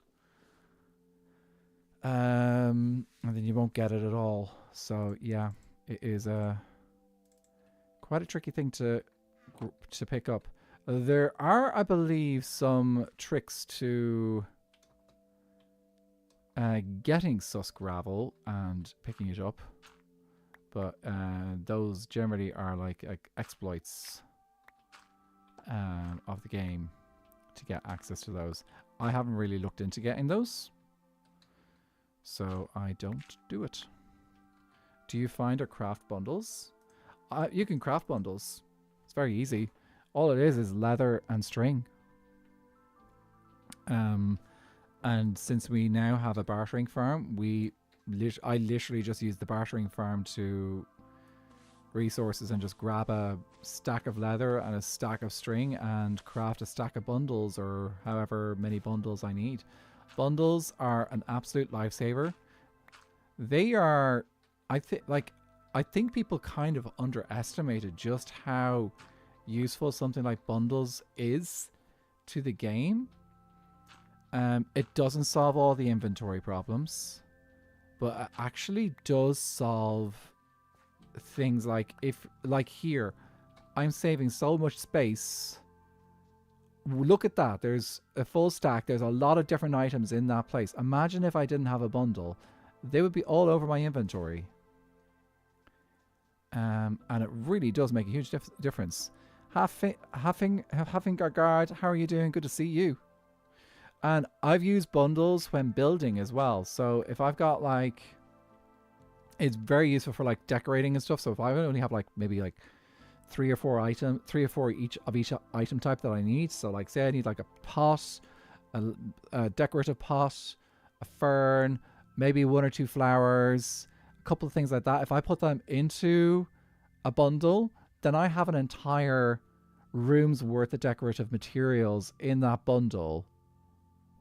and then you won't get it at all. So yeah, it is quite a tricky thing to pick up. There are, I believe, some tricks to getting sus gravel and picking it up, but those generally are like exploits of the game to get access to those. I haven't really looked into getting those, so I don't do it. Do you find or craft bundles? You can craft bundles. It's very easy. All it is leather and string. And since we now have a bartering farm, I literally just use the bartering farm to resources and just grab a stack of leather and a stack of string and craft a stack of bundles, or however many bundles I need. Bundles are an absolute lifesaver. They are, I think people kind of underestimated just how useful something like bundles is to the game. It doesn't solve all the inventory problems, but it actually does solve things like here, I'm saving so much space. Look at that. There's a full stack. There's a lot of different items in that place. Imagine if I didn't have a bundle. They would be all over my inventory. And it really does make a huge difference. Hafingard, how are you doing? Good to see you. And I've used bundles when building as well. So if I've got like, it's very useful for like decorating and stuff. So if I only have like maybe like three or four each of each item type that I need. So like say I need like a pot, a decorative pot, a fern, maybe one or two flowers, a couple of things like that. If I put them into a bundle, then I have an entire room's worth of decorative materials in that bundle.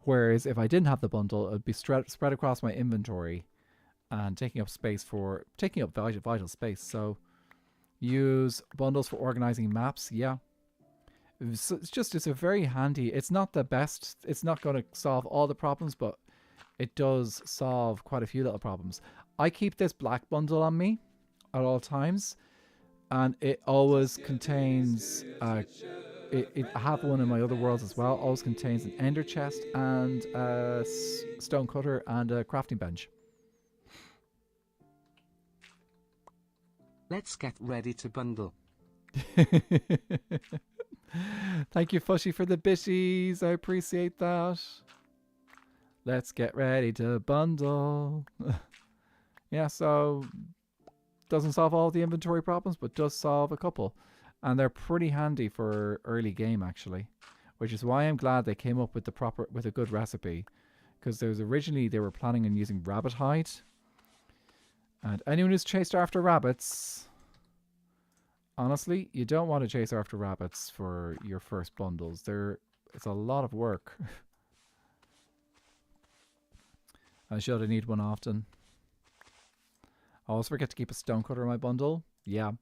Whereas if I didn't have the bundle, it would be spread across my inventory and taking up vital space. So use bundles for organizing maps. Yeah. It's a very handy. It's not the best. It's not going to solve all the problems, but it does solve quite a few little problems. I keep this black bundle on me at all times, and it always contains I have one in my other worlds as well. Always contains an ender chest and a stone cutter and a crafting bench. Let's get ready to bundle. Thank you, Fushy, for the bitties. I appreciate that. Let's get ready to bundle. Yeah, so doesn't solve all the inventory problems, but does solve a couple. And they're pretty handy for early game, actually, which is why I'm glad they came up with a good recipe, because there was originally they were planning on using rabbit hide, and anyone who's chased after rabbits, honestly, you don't want to chase after rabbits for your first bundles. It's a lot of work. I should need one often. I always forget to keep a stone cutter in my bundle. Yeah.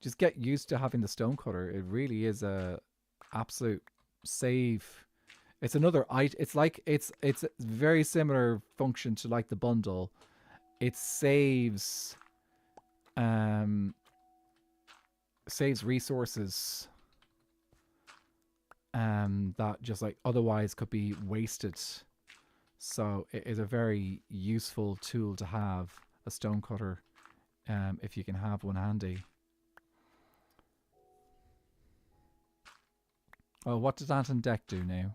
Just get used to having the stone cutter. It really is a absolute save. It's another item. It's very similar function to like the bundle. It saves resources that just like otherwise could be wasted. So it is a very useful tool to have, a stone cutter, if you can have one handy. Oh, what does Ant and Deck do now?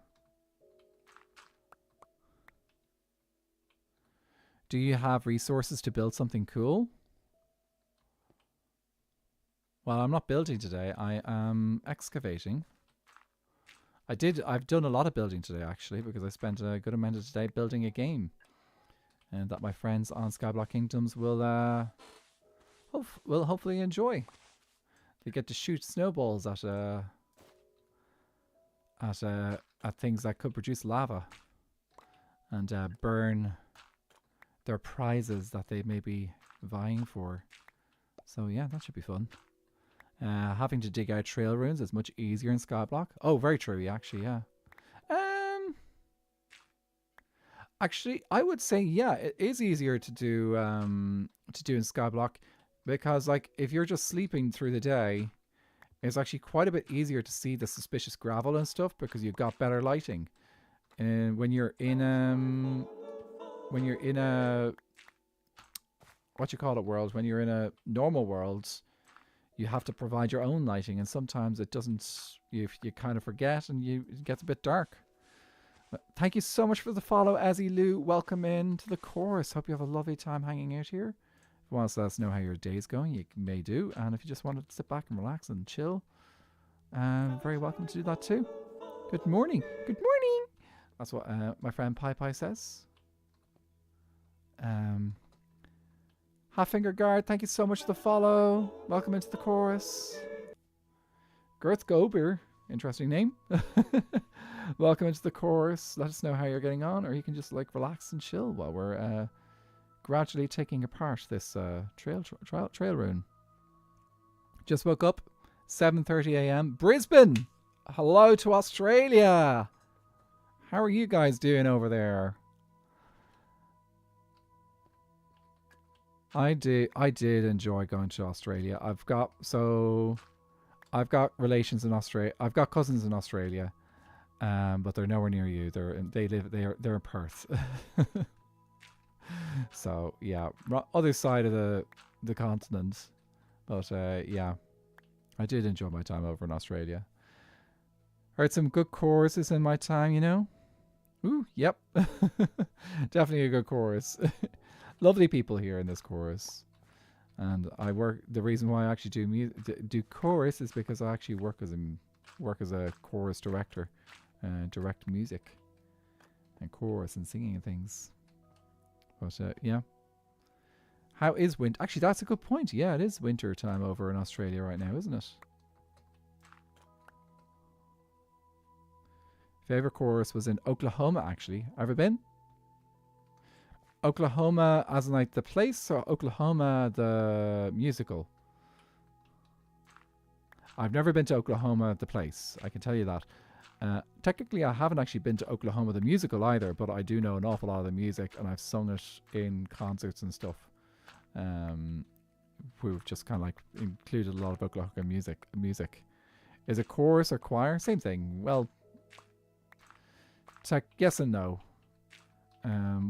Do you have resources to build something cool? Well, I'm not building today. I am excavating. I've done a lot of building today, actually, because I spent a good amount of today building a game. And that my friends on Skyblock Kingdoms will hopefully enjoy. They get to shoot snowballs at things that could produce lava. And burn their prizes that they may be vying for. So yeah, that should be fun. Having to dig out trail runes is much easier in Skyblock. Oh, very true, actually, yeah. Actually, I would say, yeah, it is easier to do in Skyblock, because like if you're just sleeping through the day, it's actually quite a bit easier to see the suspicious gravel and stuff because you've got better lighting. And when you're in a what you call it world, when you're in a normal world, you have to provide your own lighting, and sometimes it doesn't. You kind of forget, and it gets a bit dark. Thank you so much for the follow, Azzy Lou. Welcome in to the chorus. Hope you have a lovely time hanging out here. If you want to let us know how your day's going, you may do. And if you just want to sit back and relax and chill, very welcome to do that too. Good morning. Good morning. That's what my friend Pi Pi says. Half-Finger Guard, thank you so much for the follow. Welcome into the chorus. Girth Gober, interesting name. Welcome into the chorus. Let us know how you're getting on, or you can just like relax and chill while we're gradually taking apart this trail rune. Just woke up, 7:30 a.m. Brisbane. Hello to Australia. How are you guys doing over there? I did enjoy going to Australia. I've got relations in Australia. I've got cousins in Australia. But they're nowhere near you. They're in Perth. So yeah, other side of the continent. But yeah, I did enjoy my time over in Australia. Heard some good choruses in my time, you know. Ooh, yep, definitely a good chorus. Lovely people here in this chorus, and the reason why I actually do chorus is because I actually work as a chorus director. Direct music and chorus and singing and things. But yeah, how is winter? Actually, that's a good point. Yeah, it is winter time over in Australia right now, isn't it? Favorite chorus was in Oklahoma. Actually, ever been? Oklahoma as in like the place, or Oklahoma the musical? I've never been to Oklahoma the place, I can tell you that. Technically, I haven't actually been to Oklahoma the musical either, but I do know an awful lot of the music, and I've sung it in concerts and stuff. We've just kind of like included a lot of Oklahoma music. Is it chorus or choir? Same thing. Well, yes and no.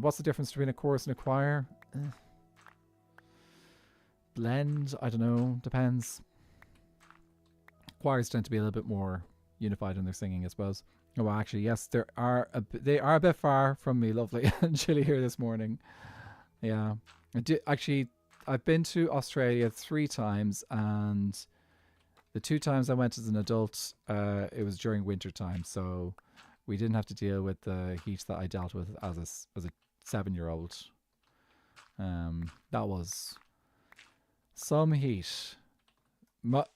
What's the difference between a chorus and a choir? Blend? I don't know. Depends. Choirs tend to be a little bit more unified in their singing, I suppose. Oh, well, actually, yes, they are a bit far from me. Lovely and chilly here this morning. Yeah, I've been to Australia 3 times, and the 2 times I went as an adult, it was during winter time, so we didn't have to deal with the heat that I dealt with as a 7-year-old. That was some heat.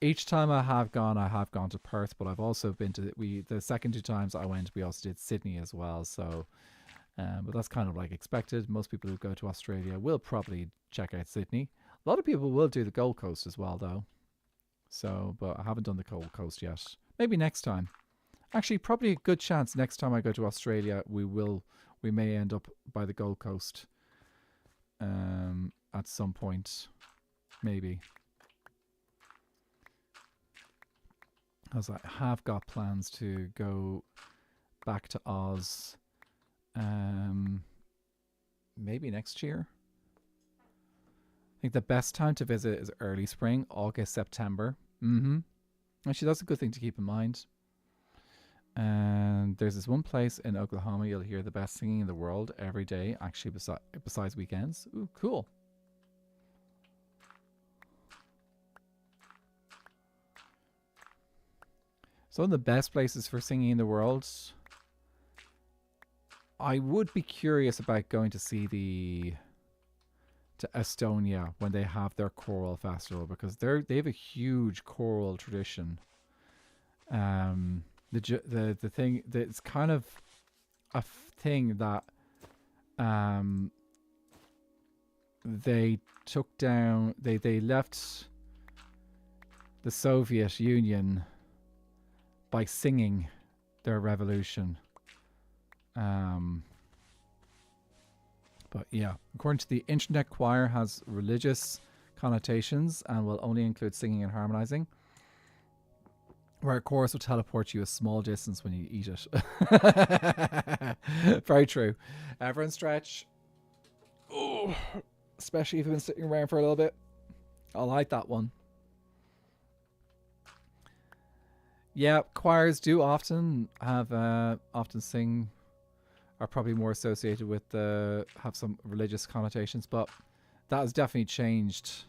Each time I have gone to Perth, but I've also been to the second 2 times I went, we also did Sydney as well. So, but that's kind of like expected. Most people who go to Australia will probably check out Sydney. A lot of people will do the Gold Coast as well, though. So, but I haven't done the Gold Coast yet. Maybe next time. Actually, probably a good chance next time I go to Australia, we may end up by the Gold Coast. At some point, maybe. As I have got plans to go back to Oz maybe next year. I think the best time to visit is early spring, August, September. Actually, that's a good thing to keep in mind. And there's this one place in Oklahoma you'll hear the best singing in the world every day, actually, besides weekends. Ooh, cool. So one of the best places for singing in the world. I would be curious about going to see to Estonia when they have their choral festival, because they have a huge choral tradition. The thing that it's kind of a thing that they took down. They left the Soviet Union by singing their revolution. But yeah, according to the Internet Choir, has religious connotations and will only include singing and harmonizing. Where a chorus will teleport you a small distance when you eat it. Very true. Everyone stretch. Oh, especially if you've been sitting around for a little bit. I like that one. Yeah, choirs do often have often sing, are probably more associated with have some religious connotations, but that has definitely changed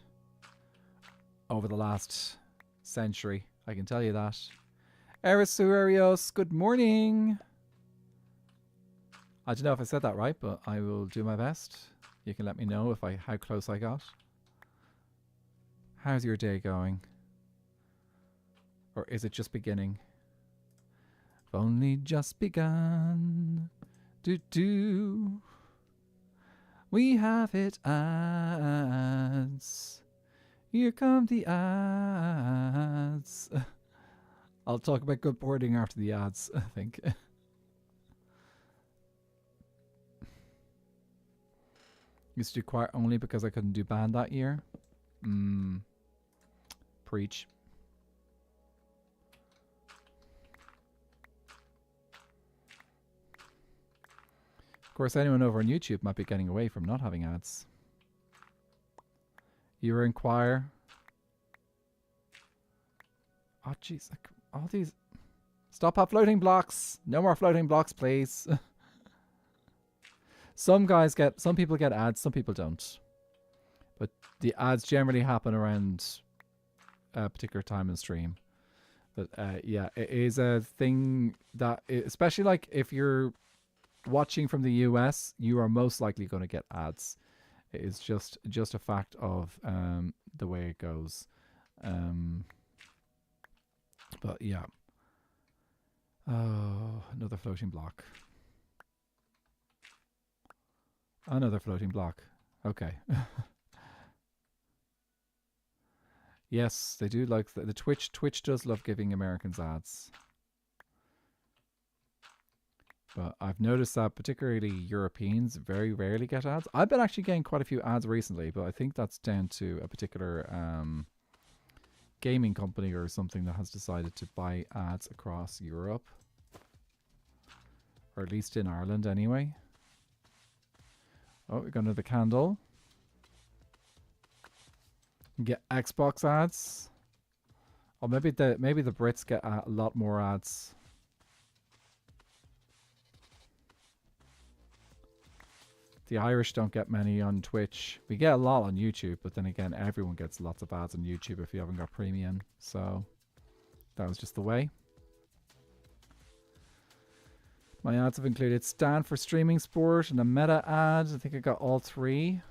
over the last century. I can tell you that. Erisuarios, good morning. I don't know if I said that right, but I will do my best. You can let me know how close I got. How's your day going? Or is it just beginning? I've only just begun. Do. We have it ads. Here come the ads. I'll talk about good boarding after the ads, I think. Used to do choir only because I couldn't do band that year. Preach. Of course, anyone over on YouTube might be getting away from not having ads. You were in choir. Oh, jeez. All these... Stop at floating blocks. No more floating blocks, please. Some people get ads, some people don't. But the ads generally happen around a particular time in stream. But yeah, it is a thing that... especially like if you're watching from the US, you are most likely going to get ads. It is just a fact of the way it goes. But yeah. Oh, another floating block. Another floating block. Okay. Yes, they do like the Twitch. Twitch does love giving Americans ads. But I've noticed that particularly Europeans very rarely get ads. I've been actually getting quite a few ads recently, but I think that's down to a particular gaming company or something that has decided to buy ads across Europe. Or at least in Ireland anyway. Oh, we got another candle. Get Xbox ads. Or maybe the Brits get a lot more ads. The Irish don't get many on Twitch. We get a lot on YouTube, but then again, everyone gets lots of ads on YouTube if you haven't got premium. So that was just the way. My ads have included Stan for streaming sport and a meta ad. I think I got all three.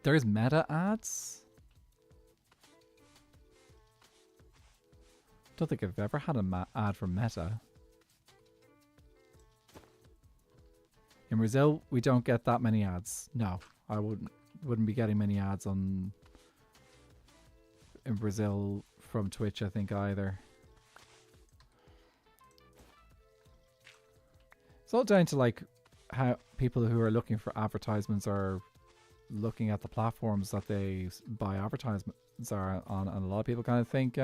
There's meta ads? Don't think I've ever had an ad for meta. In Brazil, we don't get that many ads. No, I wouldn't be getting many ads in Brazil from Twitch, I think, either. It's all down to like how people who are looking for advertisements are looking at the platforms that they buy advertisements are on, and a lot of people kind of think,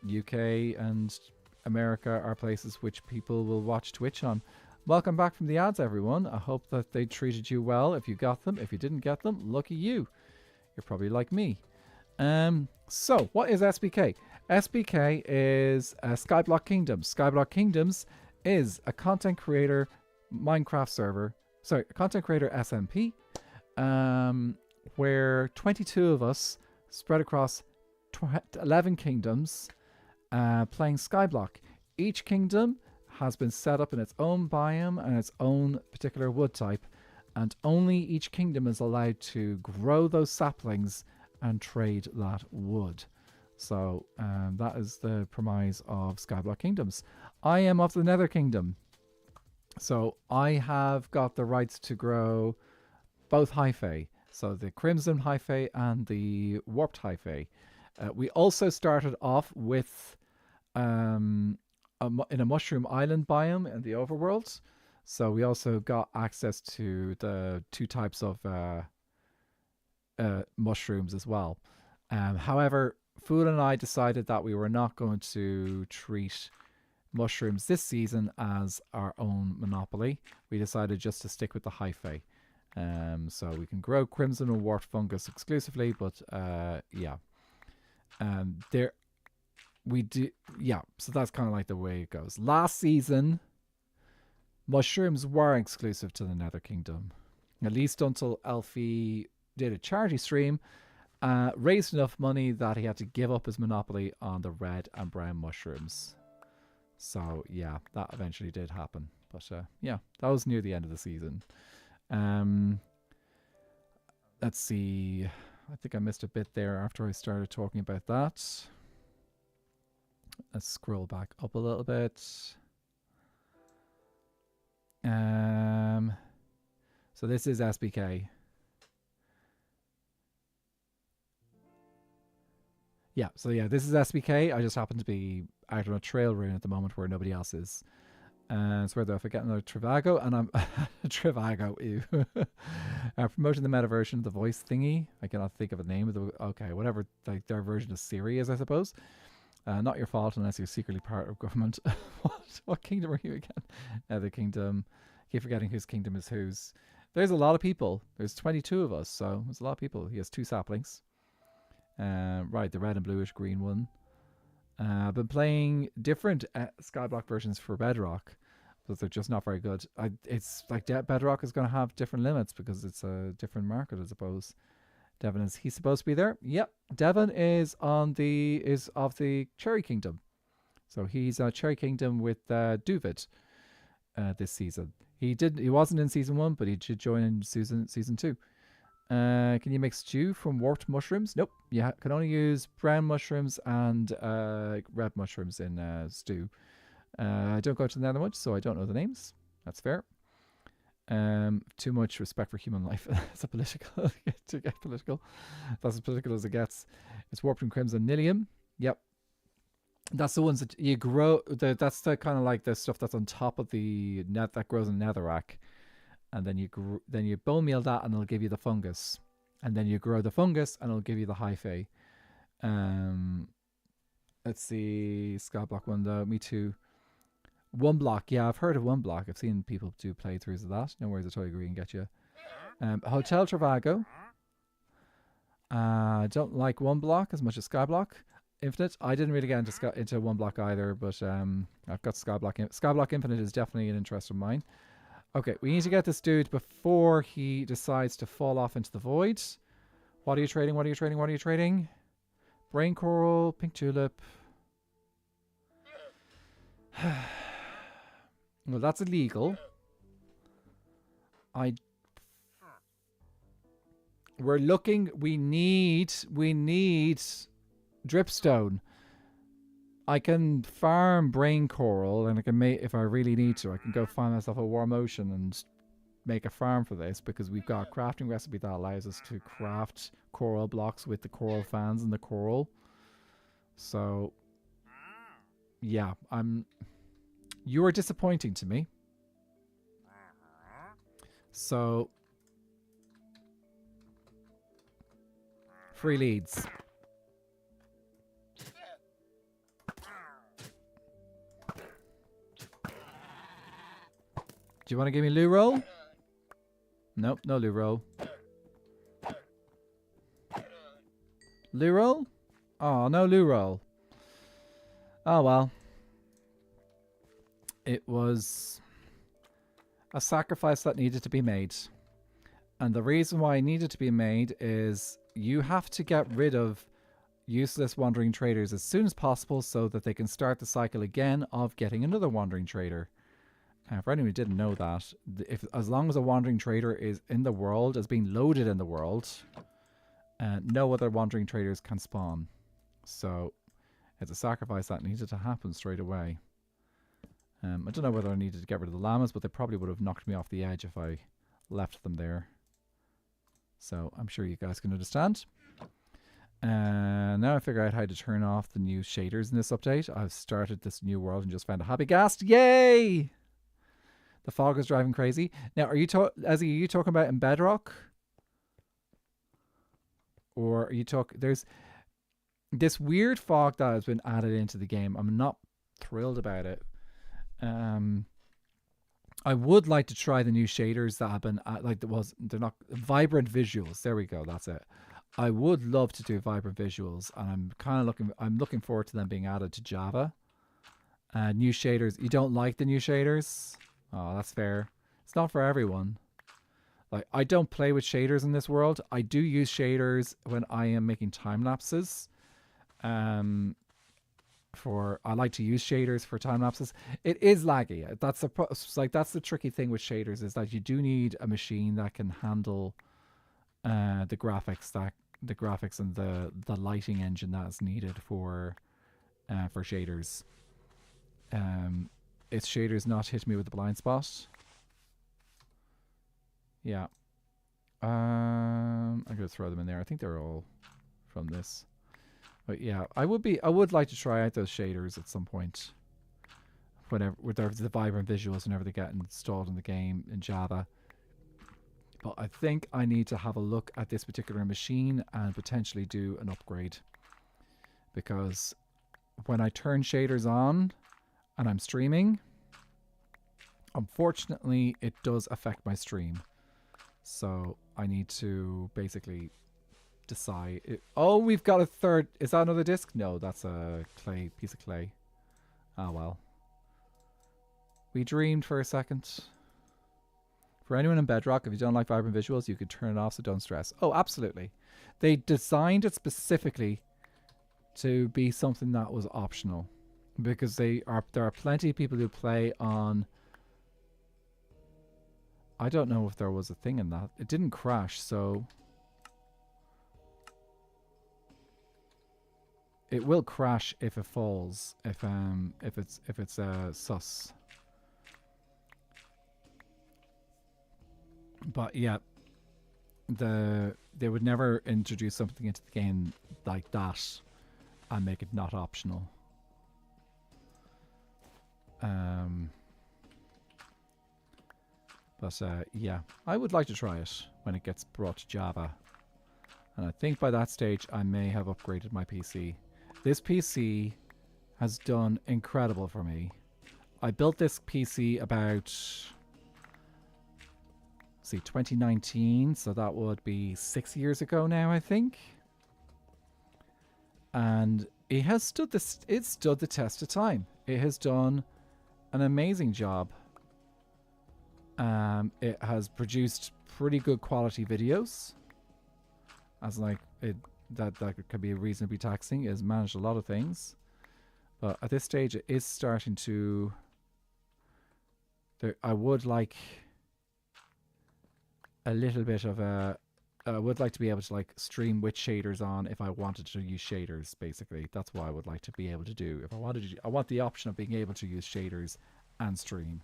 UK and America are places which people will watch Twitch on. Welcome back from the ads, everyone. I hope that they treated you well if you got them. If you didn't get them, lucky you. You're probably like me. So what is SBK? SBK is Skyblock Kingdoms. Skyblock Kingdoms is a content creator Minecraft server. Sorry, a content creator SMP. Where 22 of us spread across 11 kingdoms playing Skyblock. Each kingdom has been set up in its own biome and its own particular wood type, and only each kingdom is allowed to grow those saplings and trade that wood. So that is the premise of Skyblock Kingdoms. I am of the Nether Kingdom, so I have got the rights to grow both hyphae, so the Crimson hyphae and the Warped hyphae. We also started off with in a mushroom island biome in the overworld, so we also got access to the 2 types of mushrooms as well. However, Food and I decided that we were not going to treat mushrooms this season as our own monopoly. We decided just to stick with the hyphae. So we can grow Crimson and Warped fungus exclusively, but yeah. There we do, yeah, so that's kind of like the way it goes. Last season, mushrooms were exclusive to the Nether Kingdom, at least until Elfie did a charity stream, raised enough money that he had to give up his monopoly on the red and brown mushrooms. So yeah, that eventually did happen. But yeah, that was near the end of the season. Let's see. I think I missed a bit there after I started talking about that. Let's scroll back up a little bit. So this is SBK. Yeah, so yeah, this is SBK. I just happen to be out on a trail rune at the moment where nobody else is. So where do I forget another Trivago? And I'm Trivago, ew. Promoting the meta version of the voice thingy. I cannot think of a name of the okay, whatever like their version of Siri is, I suppose. Not your fault unless you're secretly part of government. What kingdom are you again? The kingdom. I keep forgetting whose kingdom is whose. There's a lot of people. There's 22 of us, so there's a lot of people. He has 2 saplings. Right, the red and bluish green one. I've been playing different Skyblock versions for Bedrock, but they're just not very good. It's like Bedrock is going to have different limits because it's a different market, I suppose. Devon, is he supposed to be there? Yep, Devon is of the Cherry Kingdom, so he's a Cherry Kingdom with Duvid this season. He wasn't in season 1, but he did join in season 2. Can you make stew from warped mushrooms? Nope. You can only use brown mushrooms and red mushrooms in stew. I don't go to the Nether much, so I don't know the names. That's fair. Too much respect for human life. That's a political to get political. That's as political as it gets. It's warped and crimson nilium. Yep. That's the ones that you grow. That's the kind of like the stuff that's on top of the net that grows in netherrack. And then you bone meal that, and it'll give you the fungus. And then you grow the fungus, and it'll give you the hyphae. Let's see, Skyblock one though. Me too. One block, yeah, I've heard of one block. I've seen people do playthroughs of that. No worries, I totally agree and get you. Hotel Travago. I don't like one block as much as Skyblock Infinite. I didn't really get into one block either, but I've got Skyblock. Skyblock Infinite is definitely an interest of mine. Okay, we need to get this dude before he decides to fall off into the void. What are you trading? What are you trading? What are you trading? Brain coral, pink tulip. Well, that's illegal. We're looking. We need dripstone. I can farm brain coral, and I can make, if I really need to, I can go find myself a warm ocean and make a farm for this, because we've got a crafting recipe that allows us to craft coral blocks with the coral fans and the coral. So, yeah, you are disappointing to me. So, free leads. Do you want to give me loo roll? Nope, no loo roll. Loo roll? Oh, no loo roll. Oh, well. It was a sacrifice that needed to be made. And the reason why it needed to be made is you have to get rid of useless wandering traders as soon as possible so that they can start the cycle again of getting another wandering trader. For anyone who didn't know that, as long as a wandering trader is in the world, is being loaded in the world, no other wandering traders can spawn. So it's a sacrifice that needed to happen straight away. I don't know whether I needed to get rid of the llamas, but they probably would have knocked me off the edge if I left them there. So I'm sure you guys can understand. Now I figure out how to turn off the new shaders in this update. I've started this new world and just found a happy ghast. Yay! The fog is driving crazy. Now, are you talking about in Bedrock? Or are you talking... There's this weird fog that has been added into the game. I'm not thrilled about it. I would like to try the new shaders that have been... they're not... Vibrant visuals. There we go. That's it. I would love to do vibrant visuals, and I'm looking forward to them being added to Java. New shaders. You don't like the new shaders? Oh, that's fair. It's not for everyone. Like, I don't play with shaders in this world. I do use shaders when I am making time lapses. I like to use shaders for time lapses. It is laggy. That's the tricky thing with shaders, is that you do need a machine that can handle the graphics and the lighting engine that is needed for shaders. It's shaders not hit me with the blind spot. Yeah. I'm gonna throw them in there. I think they're all from this. But yeah, I would like to try out those shaders at some point. Whenever with the vibrant visuals, whenever they get installed in the game in Java. But I think I need to have a look at this particular machine and potentially do an upgrade. Because when I turn shaders on and I'm streaming, unfortunately it does affect my stream. So I need to basically decide. Oh, we've got a third. Is that another disc? No, that's a piece of clay. Oh well. We dreamed for a second. For anyone in Bedrock, if you don't like vibrant visuals, you could turn it off, so don't stress. Oh, absolutely. They designed it specifically to be something that was optional. Because there are plenty of people who play on... I don't know if there was a thing in that. It didn't crash, so... It will crash if it falls, if it's sus. But yeah, they would never introduce something into the game like that and make it not optional. But yeah, I would like to try it when it gets brought to Java. And I think by that stage I may have upgraded my PC. This PC has done incredible for me. I built this PC about... see, 2019, so that would be 6 years ago now, I think. And it has stood the test of time. It has done an amazing job. It has produced pretty good quality videos. As like that could be reasonably taxing. It has managed a lot of things. But at this stage it is starting to... I would like a little bit of a... I would like to be able to like stream with shaders on if I wanted to use shaders, basically. That's what I would like to be able to do. If I wanted to, I want the option of being able to use shaders and stream.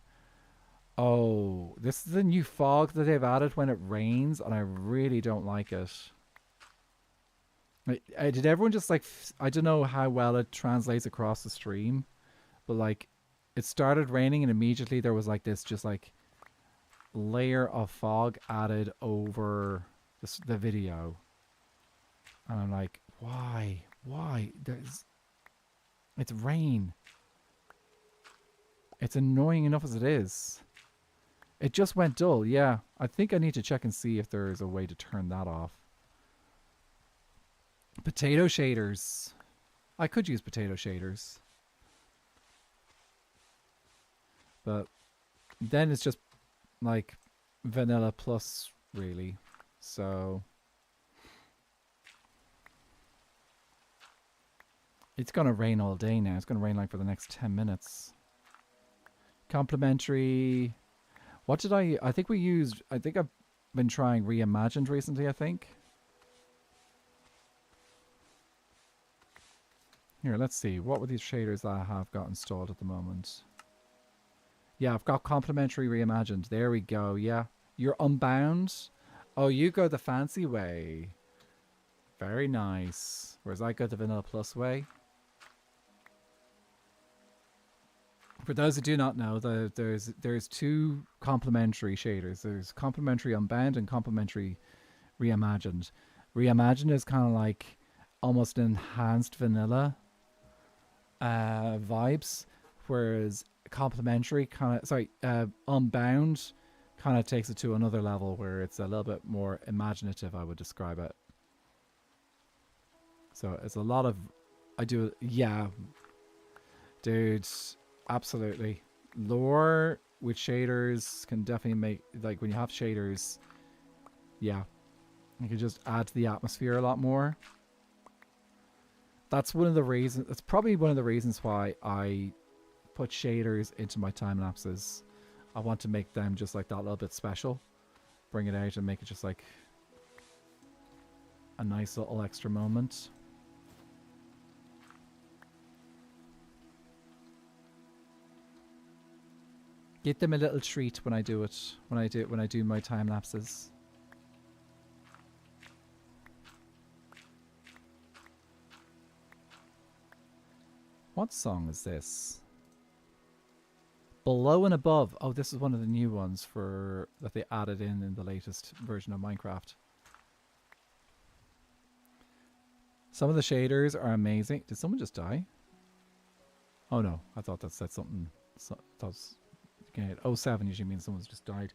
Oh, this is the new fog that they've added when it rains, and I really don't like it. Did everyone just like... I don't know how well it translates across the stream, but like it started raining and immediately there was like this just like layer of fog added over the video, and I'm like, why it's rain. It's annoying enough as it is. It just went dull. Yeah, I think I need to check and see if there is a way to turn that off. Potato shaders. I could use potato shaders. But then it's just like vanilla plus, really. So it's going to rain all day now. It's going to rain like for the next 10 minutes. Complimentary. What did I think we used, I think I've been trying Reimagined recently, I think. Here, let's see. What were these shaders that I have got installed at the moment? Yeah, I've got complimentary Reimagined. There we go. Yeah. You're Unbound. Oh, you go the fancy way. Very nice. Whereas I go the Vanilla Plus way. For those who do not know, there's two complementary shaders. There's complementary Unbound and complementary Reimagined. Reimagined is kind of like almost enhanced vanilla vibes, whereas complementary Unbound kind of takes it to another level where it's a little bit more imaginative, I would describe it. So it's a lot of, yeah, dude, absolutely. Lore with shaders can definitely make, like when you have shaders, yeah, you can just add to the atmosphere a lot more. That's one of the reasons, that's probably one of the reasons why I put shaders into my time lapses. I want to make them just like that little bit special. Bring it out and make it just like a nice little extra moment. Get them a little treat when I do it. When I do my time lapses. What song is this? Below and Above. Oh, this is one of the new ones that they added in the latest version of Minecraft. Some of the shaders are amazing. Did someone just die? Oh no, I thought that said something. Okay, 07 usually means someone's just died.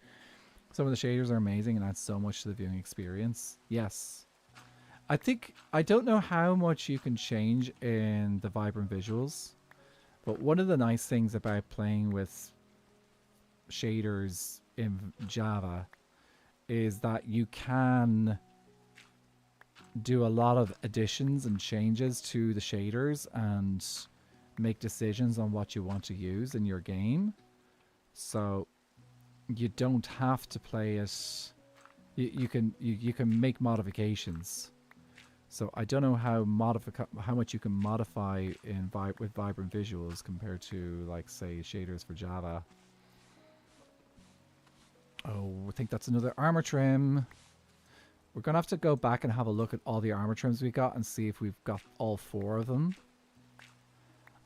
Some of the shaders are amazing and add so much to the viewing experience. Yes. I don't know how much you can change in the vibrant visuals, but one of the nice things about playing with shaders in Java is that you can do a lot of additions and changes to the shaders and make decisions on what you want to use in your game. So you don't have to play it. You can make modifications. So I don't know how much you can modify with vibrant visuals compared to, like, say, shaders for Java. Oh, I think that's another armor trim. We're gonna have to go back and have a look at all the armor trims we got and see if we've got all 4 of them.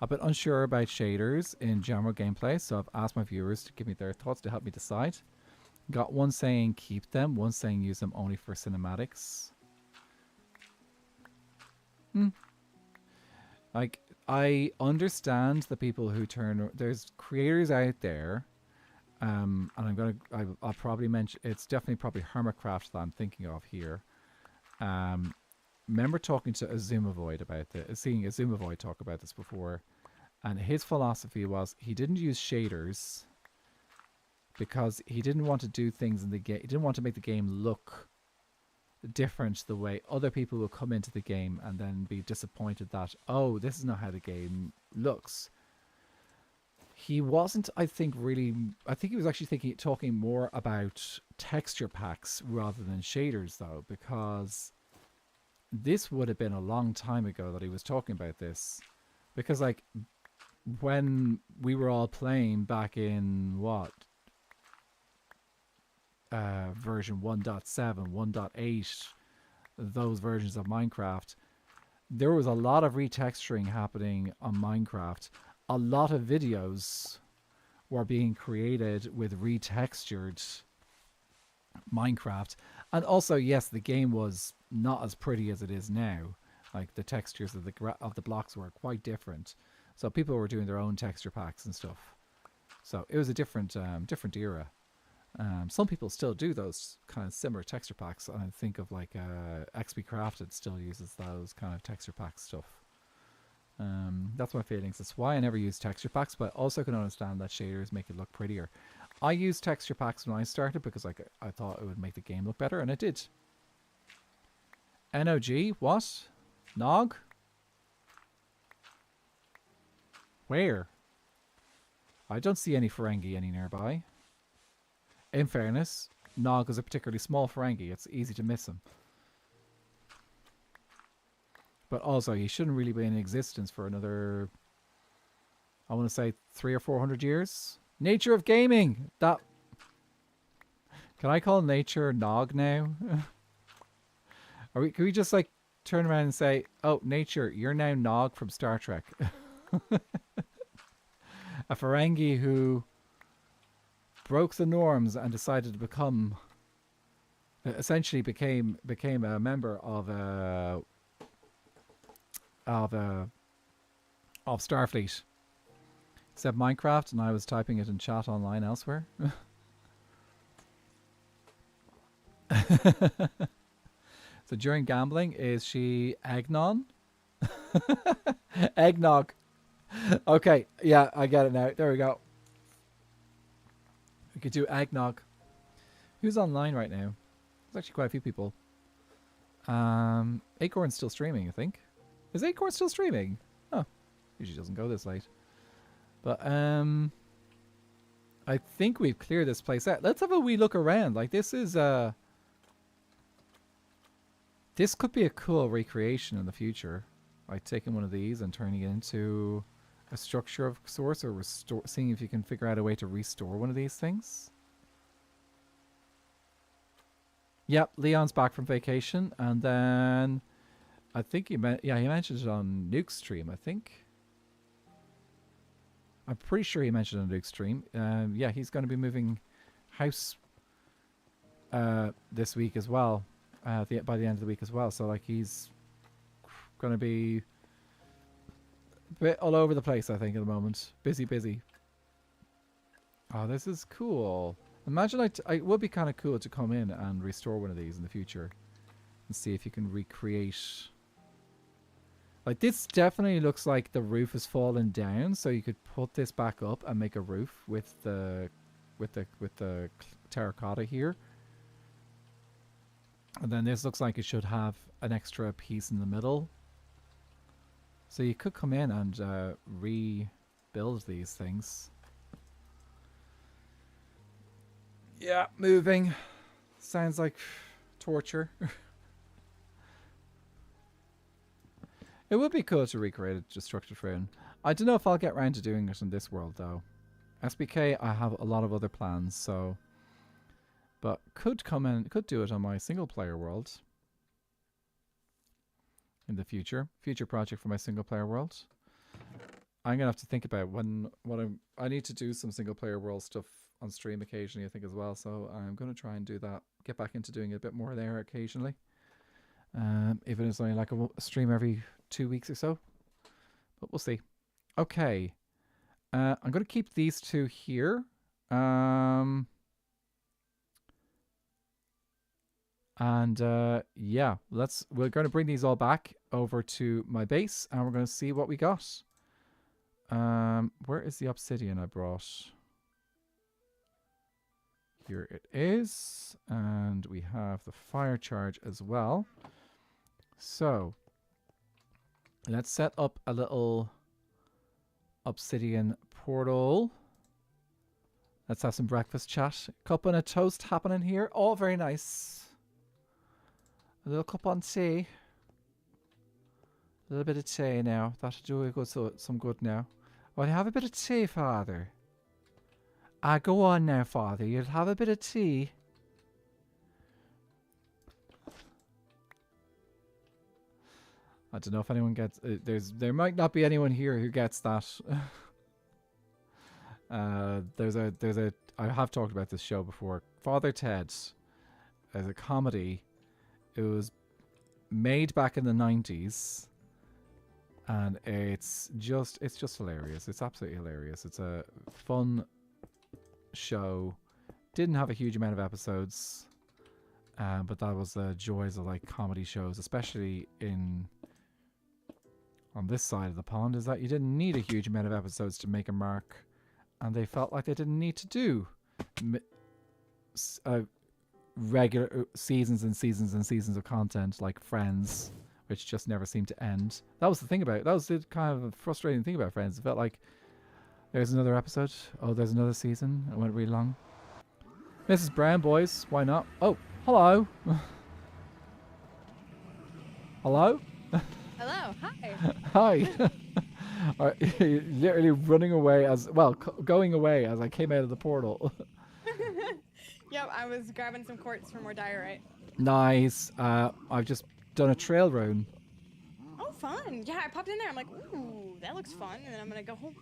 I've been unsure about shaders in general gameplay, so I've asked my viewers to give me their thoughts to help me decide. Got one saying keep them, one saying use them only for cinematics. Like, I understand the people who there's creators out there, and I'll probably mention, it's definitely probably Hermitcraft that I'm thinking of here. Remember talking to Azumavoid about this, seeing Azumavoid talk about this before, and his philosophy was he didn't use shaders because he didn't want to do things in the game. He didn't want to make the game look different the way other people will come into the game and then be disappointed that, oh, this is not how the game looks. He wasn't, I think he was actually talking more about texture packs rather than shaders, though, because this would have been a long time ago that he was talking about this. Because, like, when we were all playing back in, what, version 1.7, 1.8, those versions of Minecraft, there was a lot of retexturing happening on Minecraft. A lot of videos were being created with retextured Minecraft. And also, yes, the game was not as pretty as it is now. Like, the textures of the blocks were quite different. So people were doing their own texture packs and stuff. So it was a different era. Some people still do those kind of similar texture packs. And I think of like XP Crafted still uses those kind of texture pack stuff. That's my feelings. That's why I never use texture packs, but I also can understand that shaders make it look prettier. I used texture packs when I started because I thought it would make the game look better, and it did. NOG? What? Nog? Where? I don't see any Ferengi any nearby. In fairness, Nog is a particularly small Ferengi. It's easy to miss him. But also, he shouldn't really be in existence for another, I want to say 300 or 400 years. Nature of gaming! That... Can I call nature Nog now? Can we just like turn around and say, oh, nature, you're now Nog from Star Trek. A Ferengi who broke the norms and decided to become, essentially became a member of Starfleet. Except Minecraft, and I was typing it in chat online elsewhere. So during gambling, is she eggnog? Eggnog. Okay, yeah, I get it now. There we go. We could do eggnog. Who's online right now? There's actually quite a few people. Acorn's still streaming, I think. Is Acorn still streaming? Oh, usually doesn't go this late. But I think we've cleared this place out. Let's have a wee look around. Like this is this could be a cool recreation in the future. Like taking one of these and turning it into a structure of sorts, or seeing if you can figure out a way to restore one of these things. Yep, Leon's back from vacation, and then I think he mentioned it on Nuke's stream, I think. I'm pretty sure he mentioned it on Nuke's stream. Yeah, he's going to be moving house this week as well, by the end of the week as well. So like he's going to be a bit all over the place, I think, at the moment. Busy. Oh, this is cool. Imagine it would be kind of cool to come in and restore one of these in the future and see if you can recreate. Like this definitely looks like the roof has fallen down, so you could put this back up and make a roof with the terracotta here. And then this looks like it should have an extra piece in the middle. So you could come in and rebuild these things. Yeah, moving. Sounds like torture. It would be cool to recreate a destructive frame. I don't know if I'll get around to doing it in this world though. SBK, I have a lot of other plans, so... But could do it on my single player world. In the future. Future project for my single player world. I'm gonna have to think about I need to do some single player world stuff on stream occasionally, I think, as well. So I'm gonna try and do that. Get back into doing a bit more there occasionally. Even if it's only like a stream every 2 weeks or so. But we'll see. Okay. I'm gonna keep these two here. Yeah, we're going to bring these all back over to my base, and we're going to see what we got. Where is the obsidian I brought? Here it is, and we have the fire charge as well. So let's set up a little obsidian portal. Let's have some breakfast chat. Cup and a toast happening here. Oh, very nice. A little cup on tea. A little bit of tea now. That'll do some good now. Well, you have a bit of tea, Father. Go on now, Father. You'll have a bit of tea. I don't know if anyone gets... there might not be anyone here who gets that. I have talked about this show before. Father Ted, as a comedy... It was made back in the 90s, and it's just hilarious. It's absolutely hilarious. It's a fun show didn't have a huge amount of episodes, but that was the joys of like comedy shows, especially on this side of the pond, is that you didn't need a huge amount of episodes to make a mark, and they felt like they didn't need to do regular seasons and seasons and seasons of content like Friends, which just never seemed to end. That was the thing about it. That was the kind of frustrating thing about Friends. It felt like there's another episode. Oh, there's another season. It went really long. Mrs. Brown, boys, why not? Oh, hello. Hello? Hello, hi. Hi. Literally running away going away as I came out of the portal. Yep, I was grabbing some quartz for more diorite. Nice. I've just done a trail run. Oh, fun. Yeah, I popped in there. I'm like, ooh, that looks fun. And then I'm going to go home.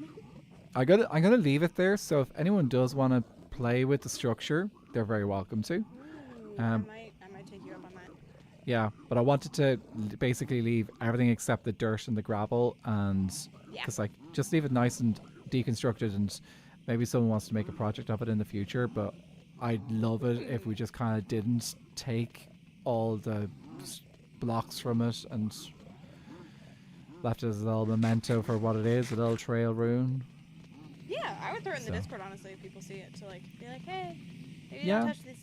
I'm gonna leave it there, so if anyone does want to play with the structure, they're very welcome to. Ooh, I might take you up on that. Yeah, but I wanted to basically leave everything except the dirt and the gravel, and because like just leave it nice and deconstructed, and maybe someone wants to make a project of it in the future. But I'd love it if we just kind of didn't take all the blocks from it and left it as a little memento for what it is, a little trail rune. Yeah, I would throw it in the Discord, honestly, if people see it. To like, be like, hey, maybe don't touch this.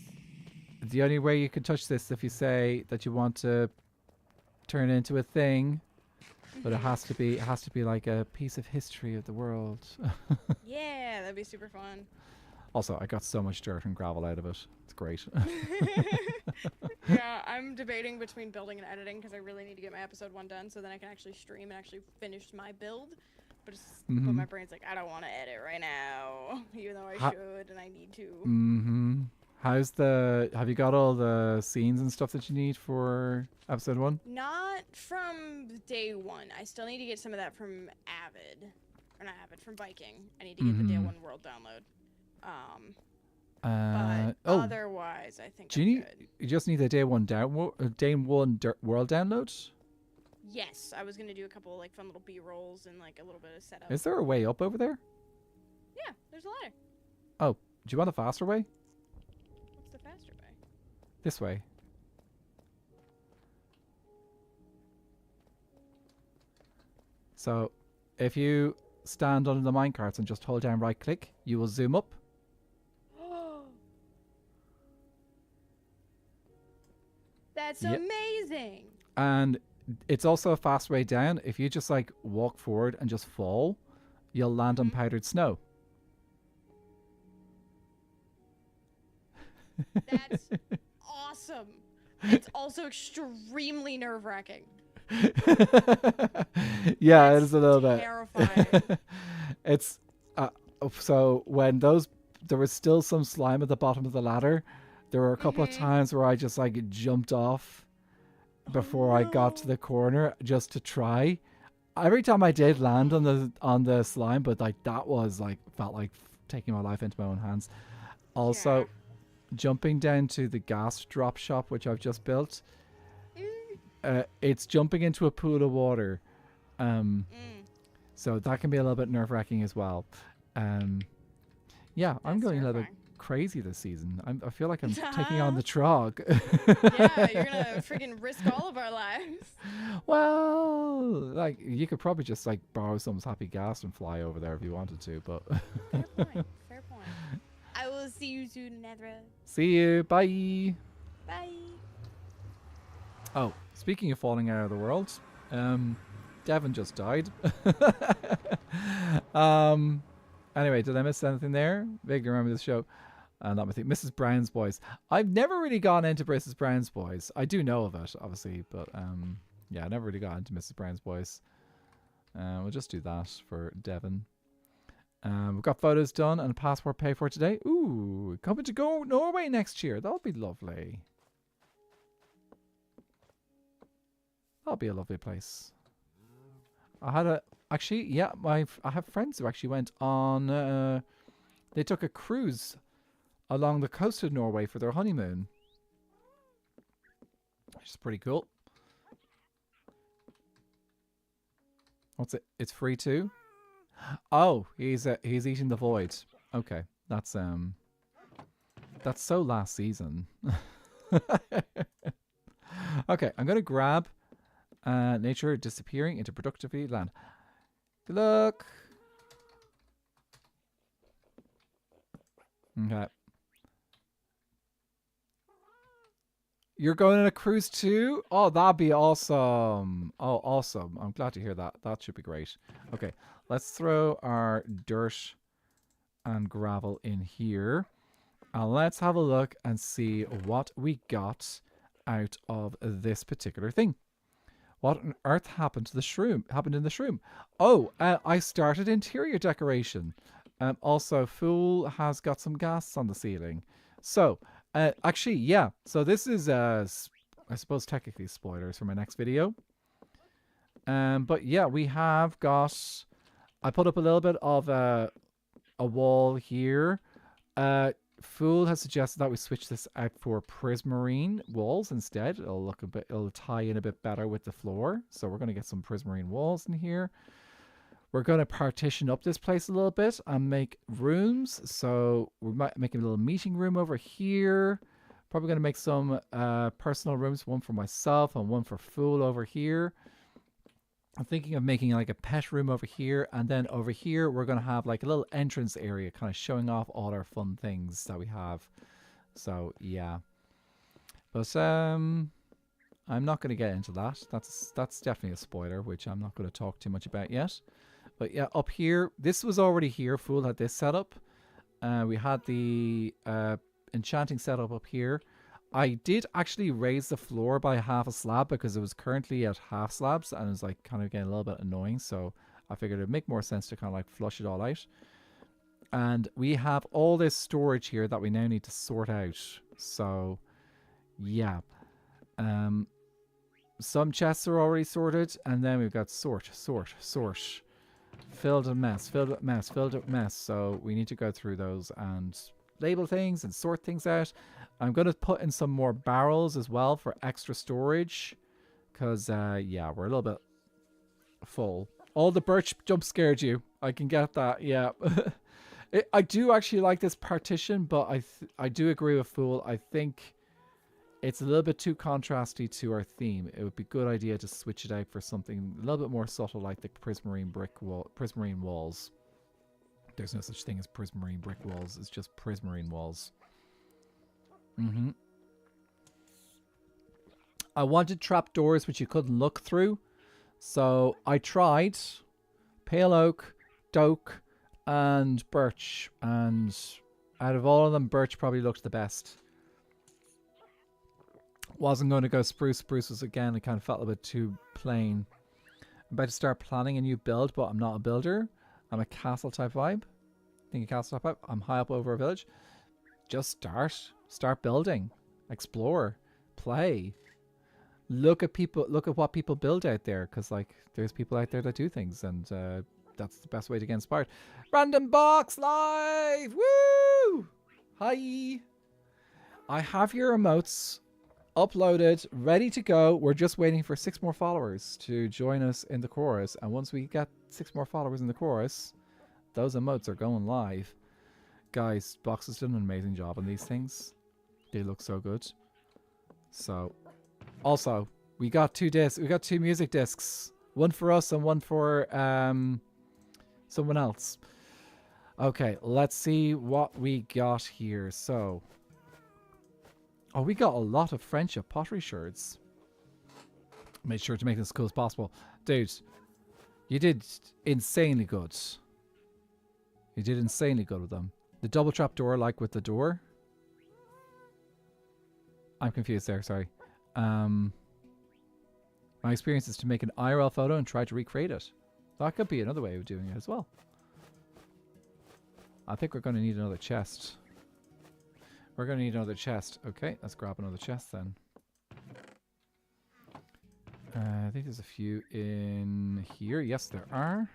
The only way you can touch this if you say that you want to turn it into a thing, but it has to be like a piece of history of the world. Yeah, that'd be super fun. Also, I got so much dirt and gravel out of it. It's great. Yeah, I'm debating between building and editing because I really need to get my episode 1 done so then I can actually stream and actually finish my build. But my brain's like, I don't want to edit right now, even though I should and I need to. Have you got all the scenes and stuff that you need for episode 1? Not from day 1. I still need to get some of that from Avid. Or not Avid, from Viking. I need to get the day 1 world download. But otherwise, I think I'm good. You just need the day 1 world download? Yes, I was gonna do a couple of, like fun little B-rolls and like a little bit of setup. Is there a way up over there? Yeah, there's a ladder. Oh, do you want a faster way? What's the faster way? This way. So, if you stand under the minecarts and just hold down right click, you will zoom up. That's amazing. And it's also a fast way down. If you just like walk forward and just fall, you'll land on powdered snow. That's awesome. It's also extremely nerve-wracking. Yeah, it is a little terrifying. bit. It's so when there was still some slime at the bottom of the ladder. There were a couple of times where I just like jumped off before I got to the corner just to try. Every time I did land on the slime, but like that was like felt like taking my life into my own hands. Also, jumping down to the gas drop shop, which I've just built. It's jumping into a pool of water, so that can be a little bit nerve-wracking as well. Yeah, I'm going a little bit crazy this season. I feel like I'm taking on the Trog. Yeah, you're gonna freaking risk all of our lives. Well, like you could probably just like borrow someone's happy gas and fly over there if you wanted to, but Fair point. I will see you soon, Nedra. See you. Bye. Bye. Oh, speaking of falling out of the world, Devon just died. Anyway, did I miss anything there? Vaguely remember this show. Not my thing. Mrs. Brown's Boys. I've never really gone into Mrs. Brown's Boys. I do know of it, obviously, but yeah, I never really got into Mrs. Brown's Boys. We'll just do that for Devon. We've got photos done and a passport paid for today. Ooh, coming to go Norway next year. That'll be lovely. That'll be a lovely place. I had I have friends who actually went on. They took a cruise along the coast of Norway for their honeymoon, which is pretty cool. What's it? It's free too. Oh, he's eating the void. Okay, that's That's so last season. Okay, I'm going to grab nature disappearing into productivity land. Good luck. Okay. You're going on a cruise too? Oh, that'd be awesome. Oh, awesome. I'm glad to hear that. That should be great. Okay, let's throw our dirt and gravel in here. And let's have a look and see what we got out of this particular thing. What on earth happened to the shroom? Happened in the shroom? Oh, I started interior decoration. Also, Fool has got some gas on the ceiling. So, actually, yeah. So this is, I suppose, technically spoilers for my next video. But yeah, we have got. I put up a little bit of a wall here. Fool has suggested that we switch this out for prismarine walls instead. It'll look a bit. It'll tie in a bit better with the floor. So we're going to get some prismarine walls in here. We're going to partition up this place a little bit and make rooms. So we might make a little meeting room over here. Probably going to make some personal rooms, one for myself and one for Fool over here. I'm thinking of making like a pet room over here, and then over here we're going to have like a little entrance area kind of showing off all our fun things that we have. So yeah, but I'm not going to get into that. That's definitely a spoiler, which I'm not going to talk too much about yet. But yeah, up here, this was already here. Fool had this set up. We had the enchanting setup up here. I did actually raise the floor by half a slab because it was currently at half slabs and it was like kind of getting a little bit annoying. So I figured it'd make more sense to kind of like flush it all out. And we have all this storage here that we now need to sort out. So yeah. Some chests are already sorted, and then we've got sort. Filled with mess, filled with mess, filled with mess. So we need to go through those and label things and sort things out. I'm going to put in some more barrels as well for extra storage. Because, yeah, we're a little bit full. All the birch jump scared you. I can get that, yeah. I do actually like this partition, but I do agree with Fool. I think it's a little bit too contrasty to our theme. It would be a good idea to switch it out for something a little bit more subtle, like the prismarine prismarine walls. There's no such thing as prismarine brick walls. It's just prismarine walls. I wanted trapdoors which you couldn't look through, so I tried pale oak, doke, and birch, and out of all of them, birch probably looked the best. Wasn't going to go spruce. Spruce was, again, it kind of felt a bit too plain. I'm about to start planning a new build, but I'm not a builder. I'm a castle type vibe. Think a castle type vibe. I'm high up over a village. Just start building, explore, play. Look at what people build out there, because like there's people out there that do things, and that's the best way to get inspired. Random box live, woo! Hi, I have your emotes uploaded, ready to go. We're just waiting for 6 more followers to join us in the chorus, and once we get 6 more followers in the chorus, those emotes are going live. Guys, Box has done an amazing job on these things. They look so good. So, also, we got 2 discs. We got 2 music discs. One for us and one for someone else. Okay, let's see what we got here. So, oh, we got a lot of friendship pottery shards. Made sure to make this as cool as possible. Dude, you did insanely good. You did insanely good with them. The double trap door, like with the door. I'm confused there, sorry. My experience is to make an IRL photo and try to recreate it. That could be another way of doing it as well. I think we're going to need another chest. We're going to need another chest. Okay, let's grab another chest then. I think there's a few in here. Yes, there are.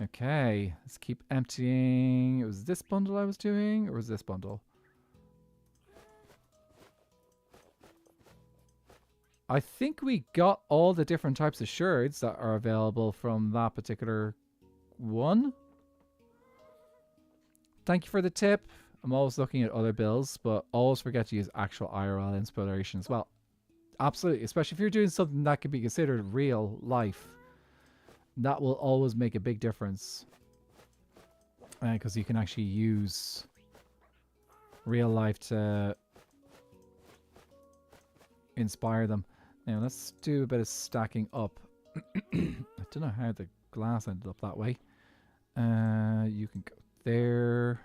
Okay, let's keep emptying. It was this bundle I was doing, or was this bundle? I think we got all the different types of shards that are available from that particular one. thank you for the tip. I'm always looking at other builds, but always forget to use actual IRL inspiration as well. Absolutely, especially if you're doing something that can be considered real life. That will always make a big difference. Because you can actually use real life to inspire them. Now let's do a bit of stacking up. I don't know how the glass ended up that way. You can go there.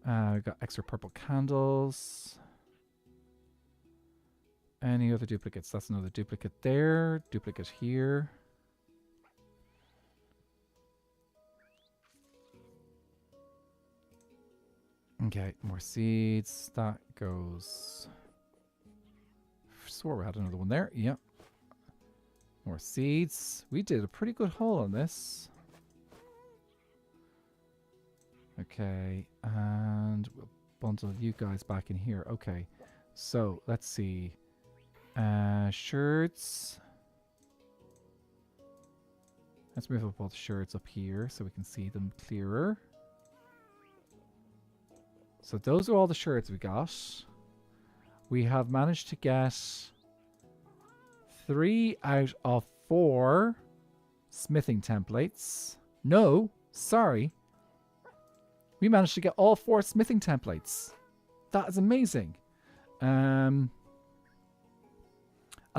We've got extra purple candles. Any other duplicates? That's another duplicate there. Duplicate here. Okay, more seeds. That goes... I swore we had another one there. Yep. More seeds. We did a pretty good haul on this. Okay, and we'll bundle you guys back in here. Okay, so let's see. Shirts. Let's move up all the shirts up here so we can see them clearer. So those are all the shirts we got. We have managed to get 3 out of 4 smithing templates. No, sorry. We managed to get all 4 smithing templates. That is amazing. At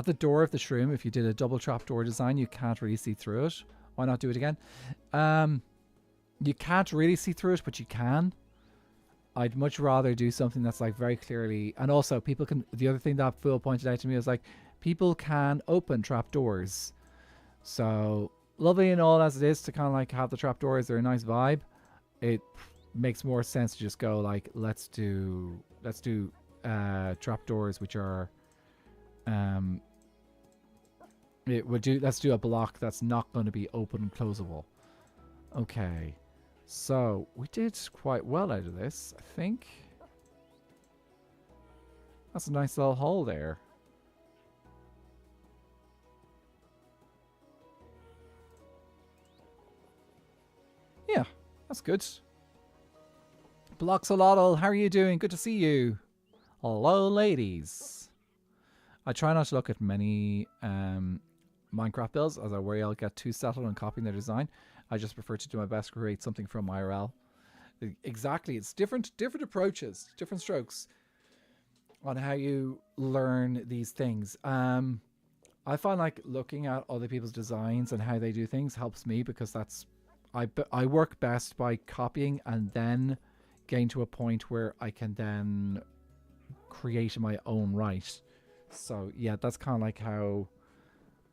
the door of the shroom, if you did a double trapdoor design, you can't really see through it. Why not do it again? You can't really see through it, but you can. I'd much rather do something that's like very clearly... And also, people can... The other thing that Phil pointed out to me was like, people can open trapdoors. So, lovely and all as it is to kind of like have the trapdoors, they're a nice vibe. It makes more sense to just go like, let's do trapdoors which are... let's do a block that's not going to be open and closable. Okay. So, we did quite well out of this, I think. That's a nice little hole there. Yeah, that's good. Bloxolotl, how are you doing? Good to see you. Hello, ladies. I try not to look at many Minecraft builds, as I worry I'll get too settled on copying their design. I just prefer to do my best to create something from IRL. Exactly, it's different approaches, different strokes on how you learn these things. I find like looking at other people's designs and how they do things helps me, because that's I work best by copying and then getting to a point where I can then create in my own right. So yeah, that's kind of like how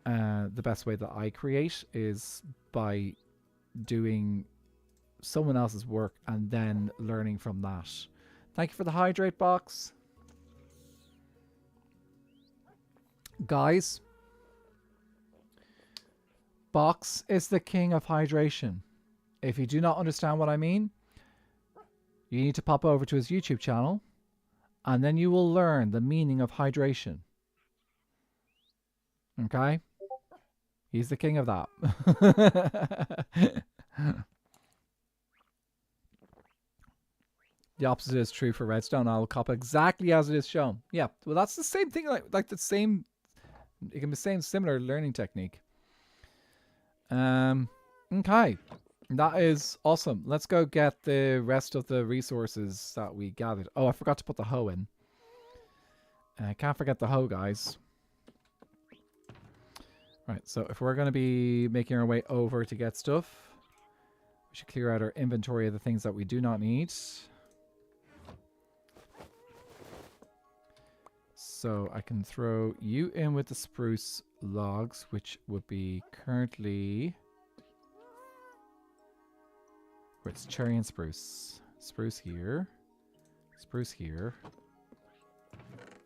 the best way that I create is by doing someone else's work and then learning from that. Thank you for the hydrate box. Guys, Box is the king of hydration. If you do not understand what I mean, you need to pop over to his YouTube channel and then you will learn the meaning of hydration. Okay? He's the king of that. The opposite is true for redstone. I'll copy exactly as it is shown. Yeah, well, that's the same thing. Like the same. It can be the same similar learning technique. Okay, that is awesome. Let's go get the rest of the resources that we gathered. Oh, I forgot to put the hoe in. Can't forget the hoe, guys. Right, so if we're going to be making our way over to get stuff, we should clear out our inventory of the things that we do not need. So I can throw you in with the spruce logs, which would be currently... Where it's cherry and spruce. Spruce here. Spruce here.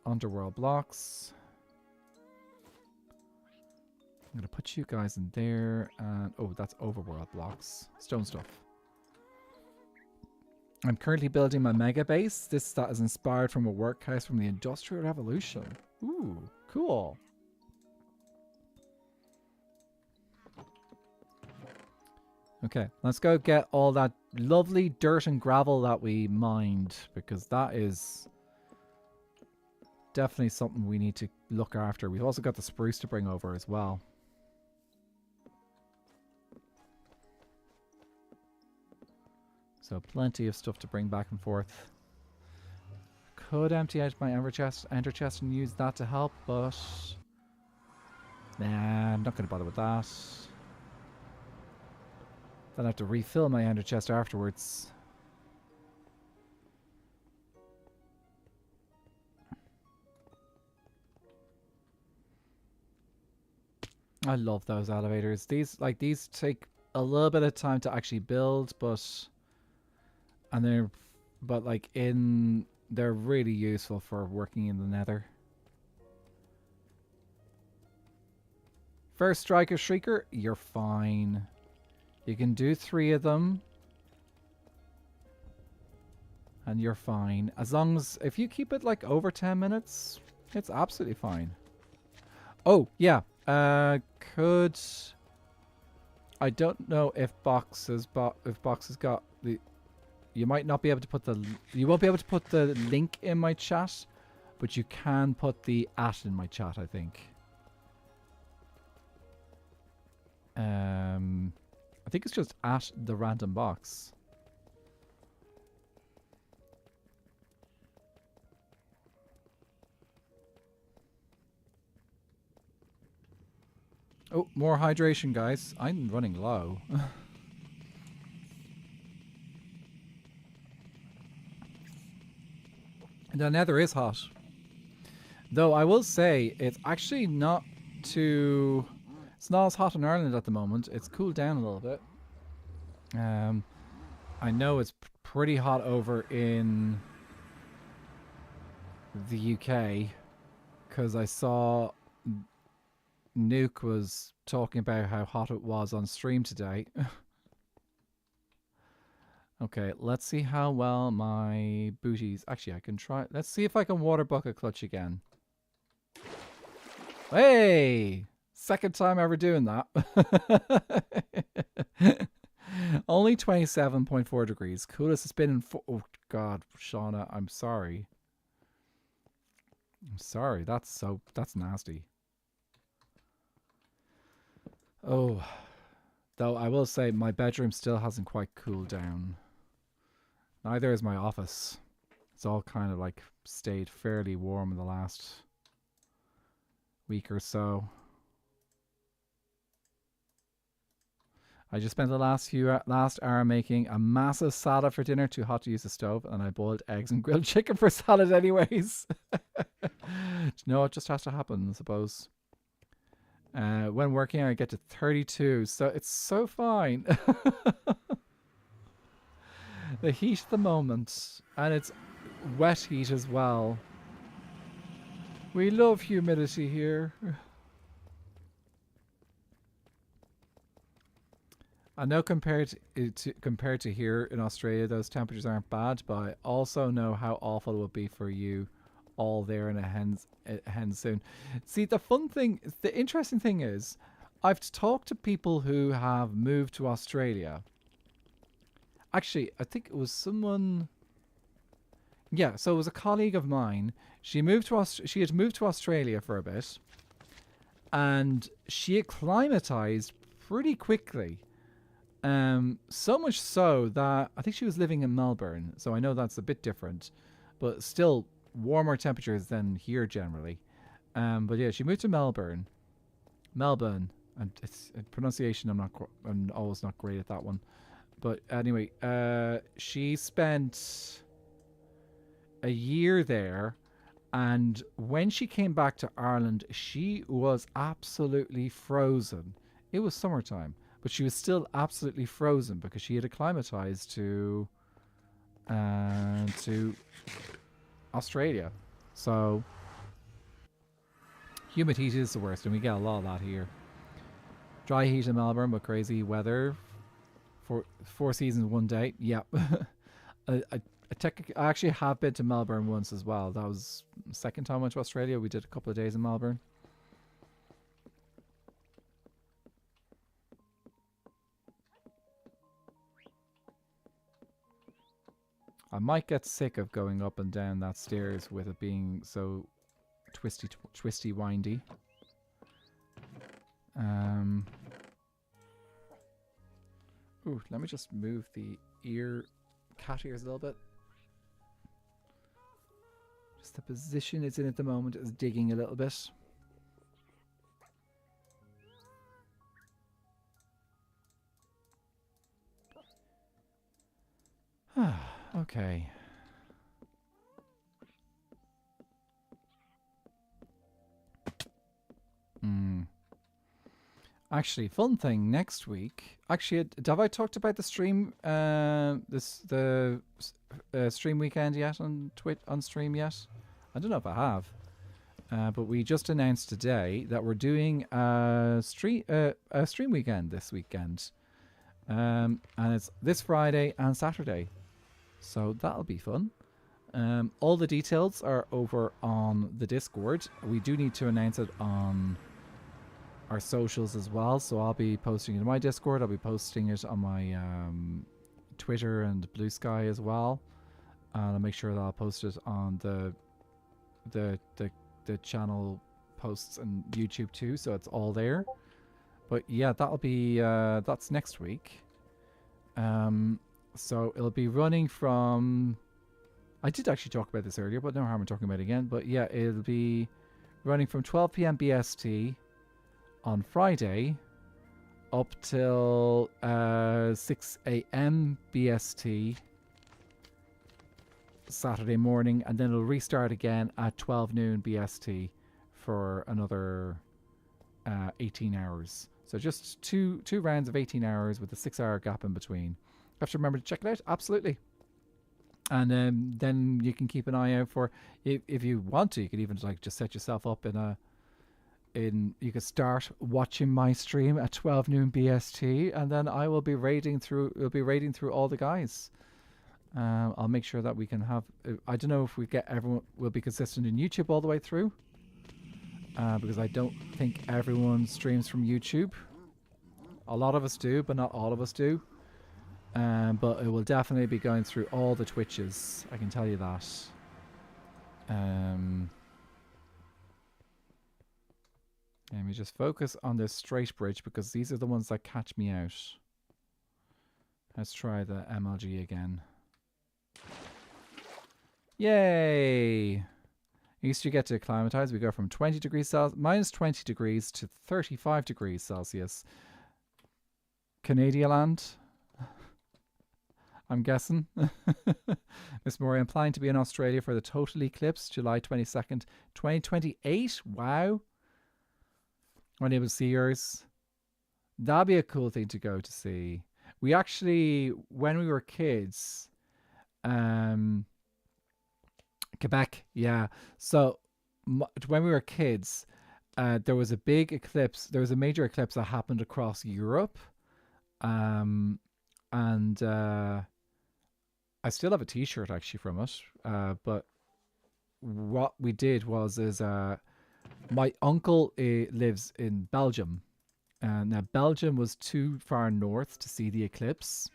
Underworld blocks. I'm going to put you guys in there. And oh, that's overworld blocks. Stone stuff. I'm currently building my mega base. That is inspired from a workhouse from the Industrial Revolution. Ooh, cool. Okay, let's go get all that lovely dirt and gravel that we mined, because that is definitely something we need to look after. We've also got the spruce to bring over as well. So plenty of stuff to bring back and forth. Could empty out my ender chest and use that to help, but nah, I'm not going to bother with that. Then I have to refill my ender chest afterwards. I love those elevators. These take a little bit of time to actually build, but they're really useful for working in the Nether. First Striker Shrieker, you're fine. You can do 3 of them. And you're fine. As long as, if you keep it like over 10 minutes, it's absolutely fine. Oh, yeah. I don't know if Box has got the... You might not be able to put the... You won't be able to put the link in my chat, but you can put the @ in my chat, I think. I think it's just @ the random box. Oh, more hydration, guys. I'm running low. The Nether is hot. Though I will say, it's actually not too... It's not as hot in Ireland at the moment. It's cooled down a little bit. I know it's pretty hot over in the UK, because I saw Nuke was talking about how hot it was on stream today. Okay, let's see how well my booties... Actually, I can try... Let's see if I can water bucket clutch again. Hey! Second time ever doing that. Only 27.4 degrees. Coolest it's been in... Oh, God, Shauna, I'm sorry. I'm sorry. That's nasty. Oh. Though I will say my bedroom still hasn't quite cooled down. Neither is my office. It's all kind of like stayed fairly warm in the last week or so. I just spent the last hour making a massive salad for dinner, too hot to use the stove, and I boiled eggs and grilled chicken for salad anyways. No, it just has to happen, I suppose. When working, I get to 32, so it's so fine. The heat at the moment, and it's wet heat as well. We love humidity here. I know compared to here in Australia, those temperatures aren't bad, but I also know how awful it would be for you all there in a hen soon. See, the interesting thing is, I've talked to people who have moved to Australia. Actually, I think it was someone... Yeah, so it was a colleague of mine. She had moved to Australia for a bit, and she acclimatized pretty quickly. So much so that I think she was living in Melbourne, so I know that's a bit different, but still warmer temperatures than here generally. But yeah, she moved to Melbourne, and it's pronunciation. I'm always not great at that one. But anyway, she spent a year there, and when she came back to Ireland, she was absolutely frozen. It was summertime, but she was still absolutely frozen because she had acclimatized to Australia. So humid heat is the worst, and we get a lot of that here. Dry heat in Melbourne, but crazy weather. Four seasons, one day. Yep. I actually have been to Melbourne once as well. That was the second time I went to Australia. We did a couple of days in Melbourne. I might get sick of going up and down that stairs with it being so twisty, windy. Ooh, let me just move the cat ears a little bit. Just the position it's in at the moment is digging a little bit. Okay. Actually, fun thing next week. Actually, have I talked about the stream? The stream weekend yet on stream yet? I don't know if I have. But we just announced today that we're doing a stream weekend this weekend, and it's this Friday and Saturday, so that'll be fun. All the details are over on the Discord. We do need to announce it on our socials as well, so I'll be posting it in my Discord. I'll be posting it on my Twitter and Blue Sky as well, and I'll make sure that I'll post it on the channel posts and YouTube too, so it's all there. But yeah, that'll be that's next week. So it'll be running from, I did actually talk about this earlier, but no harm in talking about it again. But yeah, it'll be running from 12 p.m. BST on Friday up till 6 a.m. BST Saturday morning, and then it'll restart again at 12 noon BST for another 18 hours. So just two rounds of 18 hours with a 6-hour gap in between. You have to remember to check it out, absolutely. And then you can keep an eye out for, if you want to, you could even like just set yourself up you could start watching my stream at 12 noon BST, and then I will be raiding through all the guys. I'll make sure that we can have, I don't know if we get everyone will be consistent in YouTube all the way through, because I don't think everyone streams from YouTube. A lot of us do, but not all of us do. But it will definitely be going through all the Twitches, I can tell you that. Let me just focus on this straight bridge, because these are the ones that catch me out. Let's try the MLG again. Yay! Used to get to acclimatize. We go from 20 degrees Celsius, minus 20 degrees to 35 degrees Celsius. Canadian land, I'm guessing. Miss Murray, I'm planning to be in Australia for the total eclipse, July 22nd, 2028. Wow. When able to see yours. That'd be a cool thing to go to see. We actually, when we were kids, Quebec, yeah. So when we were kids, there was a big eclipse. There was a major eclipse that happened across Europe. And I still have a T-shirt actually from it. But what we did was my uncle lives in Belgium. Now Belgium was too far north to see the eclipse,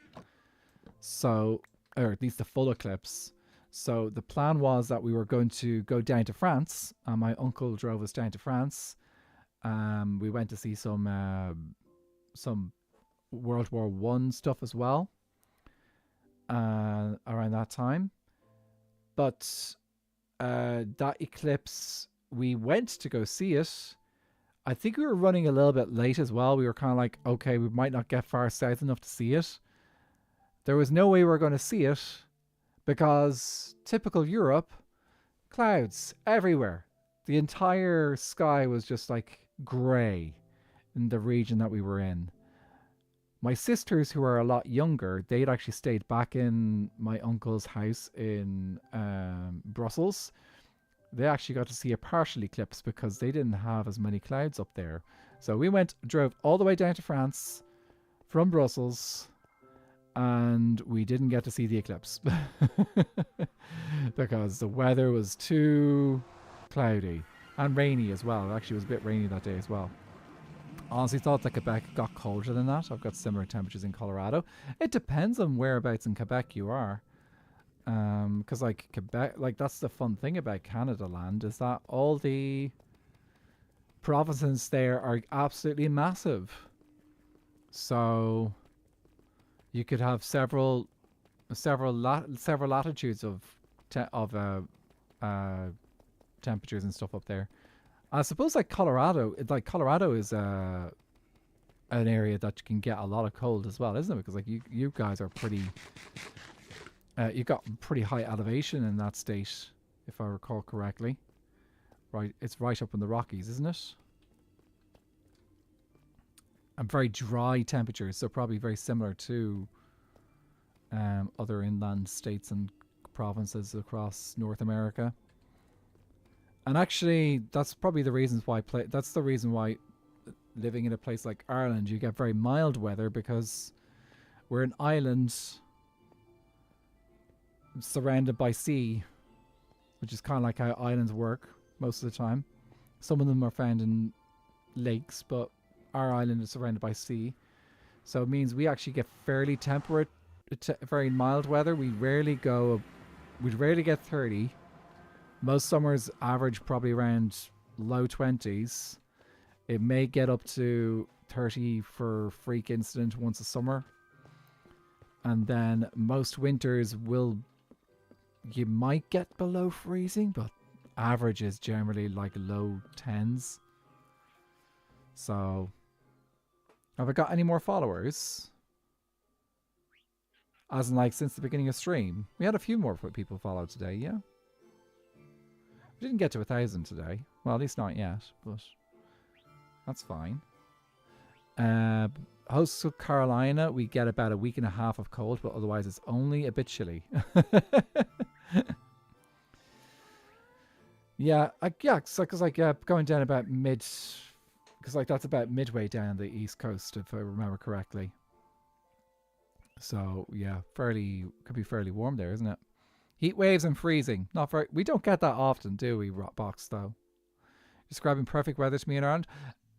so, or at least the full eclipse. So the plan was that we were going to go down to France, and my uncle drove us down to France. We went to see some World War I stuff as well around that time. But that eclipse, we went to go see it. I think we were running a little bit late as well. We were kind of like, okay, we might not get far south enough to see it. There was no way we were going to see it because typical Europe, clouds everywhere. The entire sky was just like grey in the region that we were in. My sisters, who are a lot younger, they'd actually stayed back in my uncle's house in Brussels. They actually got to see a partial eclipse because they didn't have as many clouds up there. So we drove all the way down to France from Brussels, and we didn't get to see the eclipse because the weather was too cloudy and rainy as well. It actually was a bit rainy that day as well. Honestly thought that Quebec got colder than that. I've got similar temperatures in Colorado. It depends on whereabouts in Quebec you are. Because like Quebec, like that's the fun thing about Canada land is that all the provinces there are absolutely massive. So you could have several latitudes of temperatures and stuff up there. I suppose like Colorado, Colorado is an area that can get a lot of cold as well, isn't it? Because like you guys are pretty, you got pretty high elevation in that state, if I recall correctly. Right, it's right up in the Rockies, isn't it? And very dry temperatures, so probably very similar to other inland states and provinces across North America. And actually, that's probably the reasons why. That's the reason why living in a place like Ireland, you get very mild weather because we're an island surrounded by sea, which is kind of like how islands work most of the time. Some of them are found in lakes, but our island is surrounded by sea, so it means we actually get fairly temperate, very mild weather. We'd rarely get 30. Most summers average probably around low 20s. It may get up to 30 for freak incident once a summer. And then most winters you might get below freezing, but average is generally like low 10s. So, have I got any more followers? As in like since the beginning of stream. We had a few more people follow today, yeah? We didn't get to 1,000 today. Well, at least not yet, but that's fine. Host of Carolina, we get about a week and a half of cold, but otherwise it's only a bit chilly. Yeah, because going down about because like that's about midway down the east coast, if I remember correctly. So yeah, could be fairly warm there, isn't it? Heat waves and freezing. Not very. We don't get that often, do we, Rockbox, though? Describing perfect weather to me in Ireland.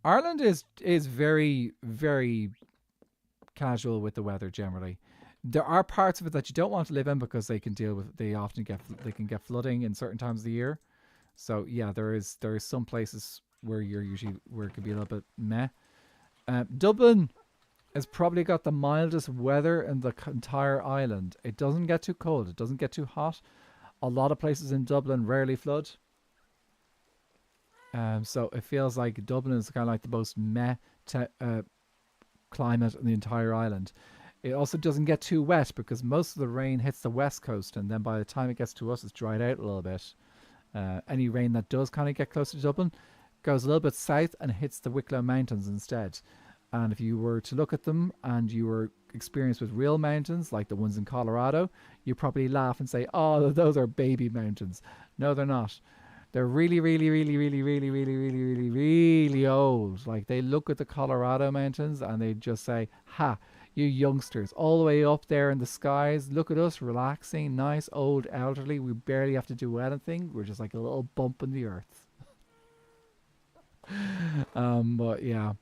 Ireland is very, very casual with the weather generally. There are parts of it that you don't want to live in because they can get flooding in certain times of the year. So yeah, there is some places where it could be a little bit meh. Dublin has probably got the mildest weather in the entire island. It doesn't get too cold. It doesn't get too hot. A lot of places in Dublin rarely flood. So it feels like Dublin is kind of like the most meh climate in the entire island. It also doesn't get too wet because most of the rain hits the west coast, and then by the time it gets to us, it's dried out a little bit. Any rain that does kind of get close to Dublin goes a little bit south and hits the Wicklow Mountains instead. And if you were to look at them and you were experienced with real mountains like the ones in Colorado, you probably laugh and say, oh, those are baby mountains. No, they're not. They're really, really, really, really, really, really, really, really, really old. Like they look at the Colorado mountains and they just say, ha, you youngsters, all the way up there in the skies. Look at us relaxing, nice, old, elderly. We barely have to do anything. We're just like a little bump in the earth. But yeah.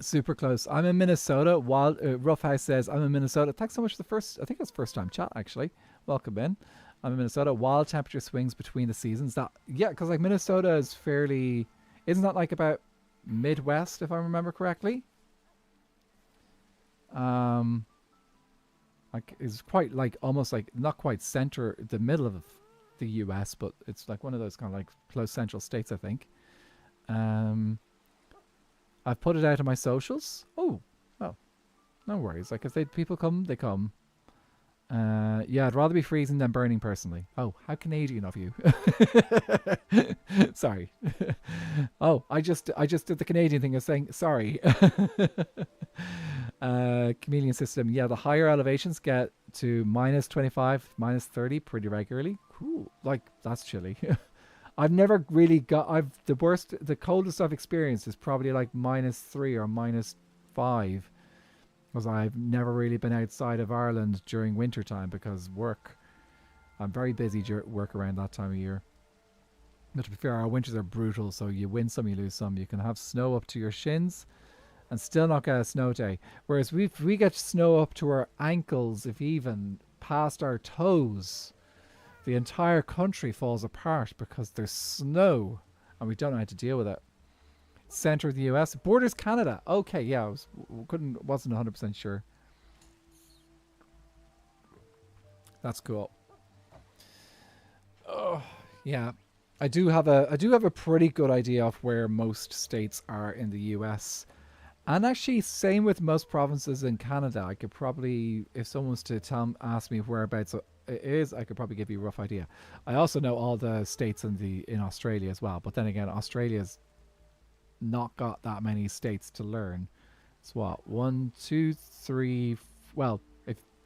Super close. I'm in Minnesota. While Roughhouse says, I'm in Minnesota. Thanks so much for I think it's first time chat actually. Welcome in. I'm in Minnesota. Wild temperature swings between the seasons. Because like Minnesota is isn't that like about Midwest, if I remember correctly? Like it's quite like almost like not quite the middle of the US, but it's like one of those kind of like close central states, I think. I've put it out on my socials. Oh, no worries. Like if people come, they come. Yeah, I'd rather be freezing than burning personally. Oh, how Canadian of you. Sorry. Oh, I just did the Canadian thing of saying sorry. Chameleon system. Yeah, the higher elevations get to minus 25, minus 30 pretty regularly. Cool. Like that's chilly. I've never really the coldest I've experienced is probably like -3 or -5. Because I've never really been outside of Ireland during winter time because work. I'm very busy work around that time of year. But to be fair, our winters are brutal, so you win some, you lose some. You can have snow up to your shins and still not get a snow day. Whereas we get snow up to our ankles, if even, past our toes. The entire country falls apart because there's snow and we don't know how to deal with it. Center of the US, borders Canada. Okay, yeah, wasn't 100% sure. That's cool. Oh, yeah. I do have a pretty good idea of where most states are in the US. And actually, same with most provinces in Canada. I could probably, if someone was to ask me whereabouts it is, I could probably give you a rough idea. I also know all the states in Australia as well. But then again, Australia's not got that many states to learn. It's what, 1, 2, 3. Well,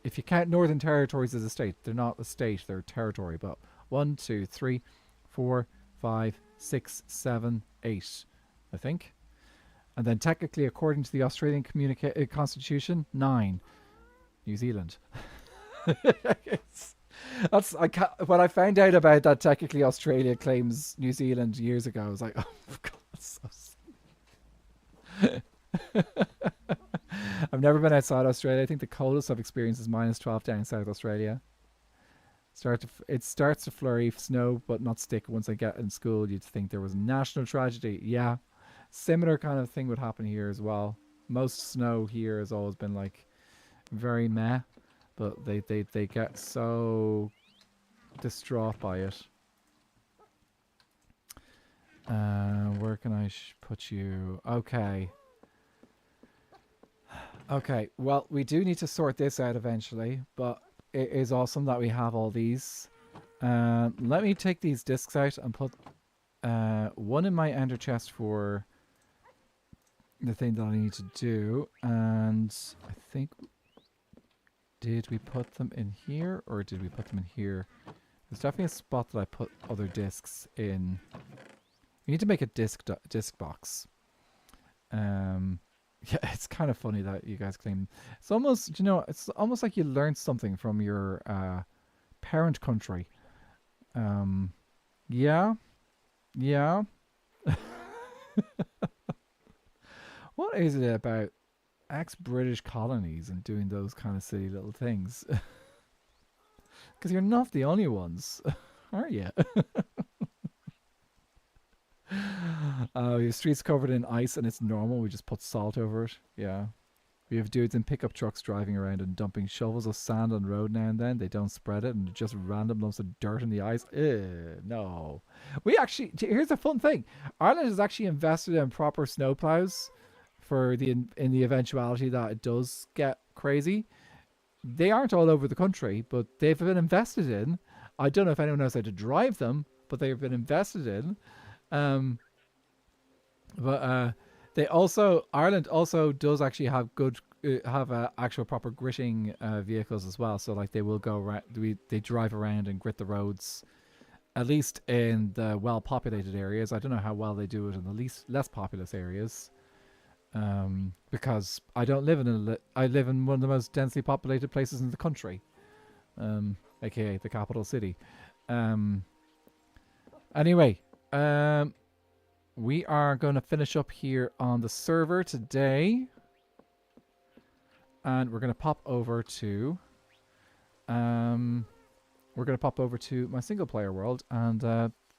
if you count Northern Territories as a state, they're not a state; they're a territory. But 1, 2, 3, 4, 5, 6, 7, 8, I think. And then technically, according to the Australian Constitution, 9. New Zealand. When I found out about that, technically Australia claims New Zealand years ago, I was like, oh God, that's so I've never been outside Australia. I think the coldest I've experienced is -12 down in South Australia. It starts to flurry snow, but not stick. Once I get in school, you'd think there was national tragedy. Yeah, similar kind of thing would happen here as well. Most snow here has always been like very meh, but they get so distraught by it. Where can I put you? Okay. Okay, well, we do need to sort this out eventually, but it is awesome that we have all these. Let me take these discs out and put one in my ender chest for the thing that I need to do. And I think, did we put them in here or did we put them in here? There's definitely a spot that I put other discs in. We need to make a disc box. Yeah, it's kind of funny that you guys claim. It's almost, it's almost like you learned something from your parent country. Yeah. What is it about ex-British colonies and doing those kind of silly little things? Because you're not the only ones, are you? Your streets covered in ice and it's normal. We just put salt over it. Yeah. We have dudes in pickup trucks driving around and dumping shovels of sand on the road now and then. They don't spread it and just random lumps of dirt in the ice. No. We actually, here's the fun thing. Ireland has actually invested in proper snowplows for in the eventuality that it does get crazy. They aren't all over the country, but they've been invested in. I don't know if anyone knows how to drive them, but they've been invested in. Ireland also does actually have actual proper gritting vehicles as well. So like they will go around, they drive around and grit the roads, at least in the well-populated areas. I don't know how well they do it in the less populous areas, because I don't live I live in one of the most densely populated places in the country, aka the capital city. Anyway. We are going to finish up here on the server today. And we're going to pop over to my single player world and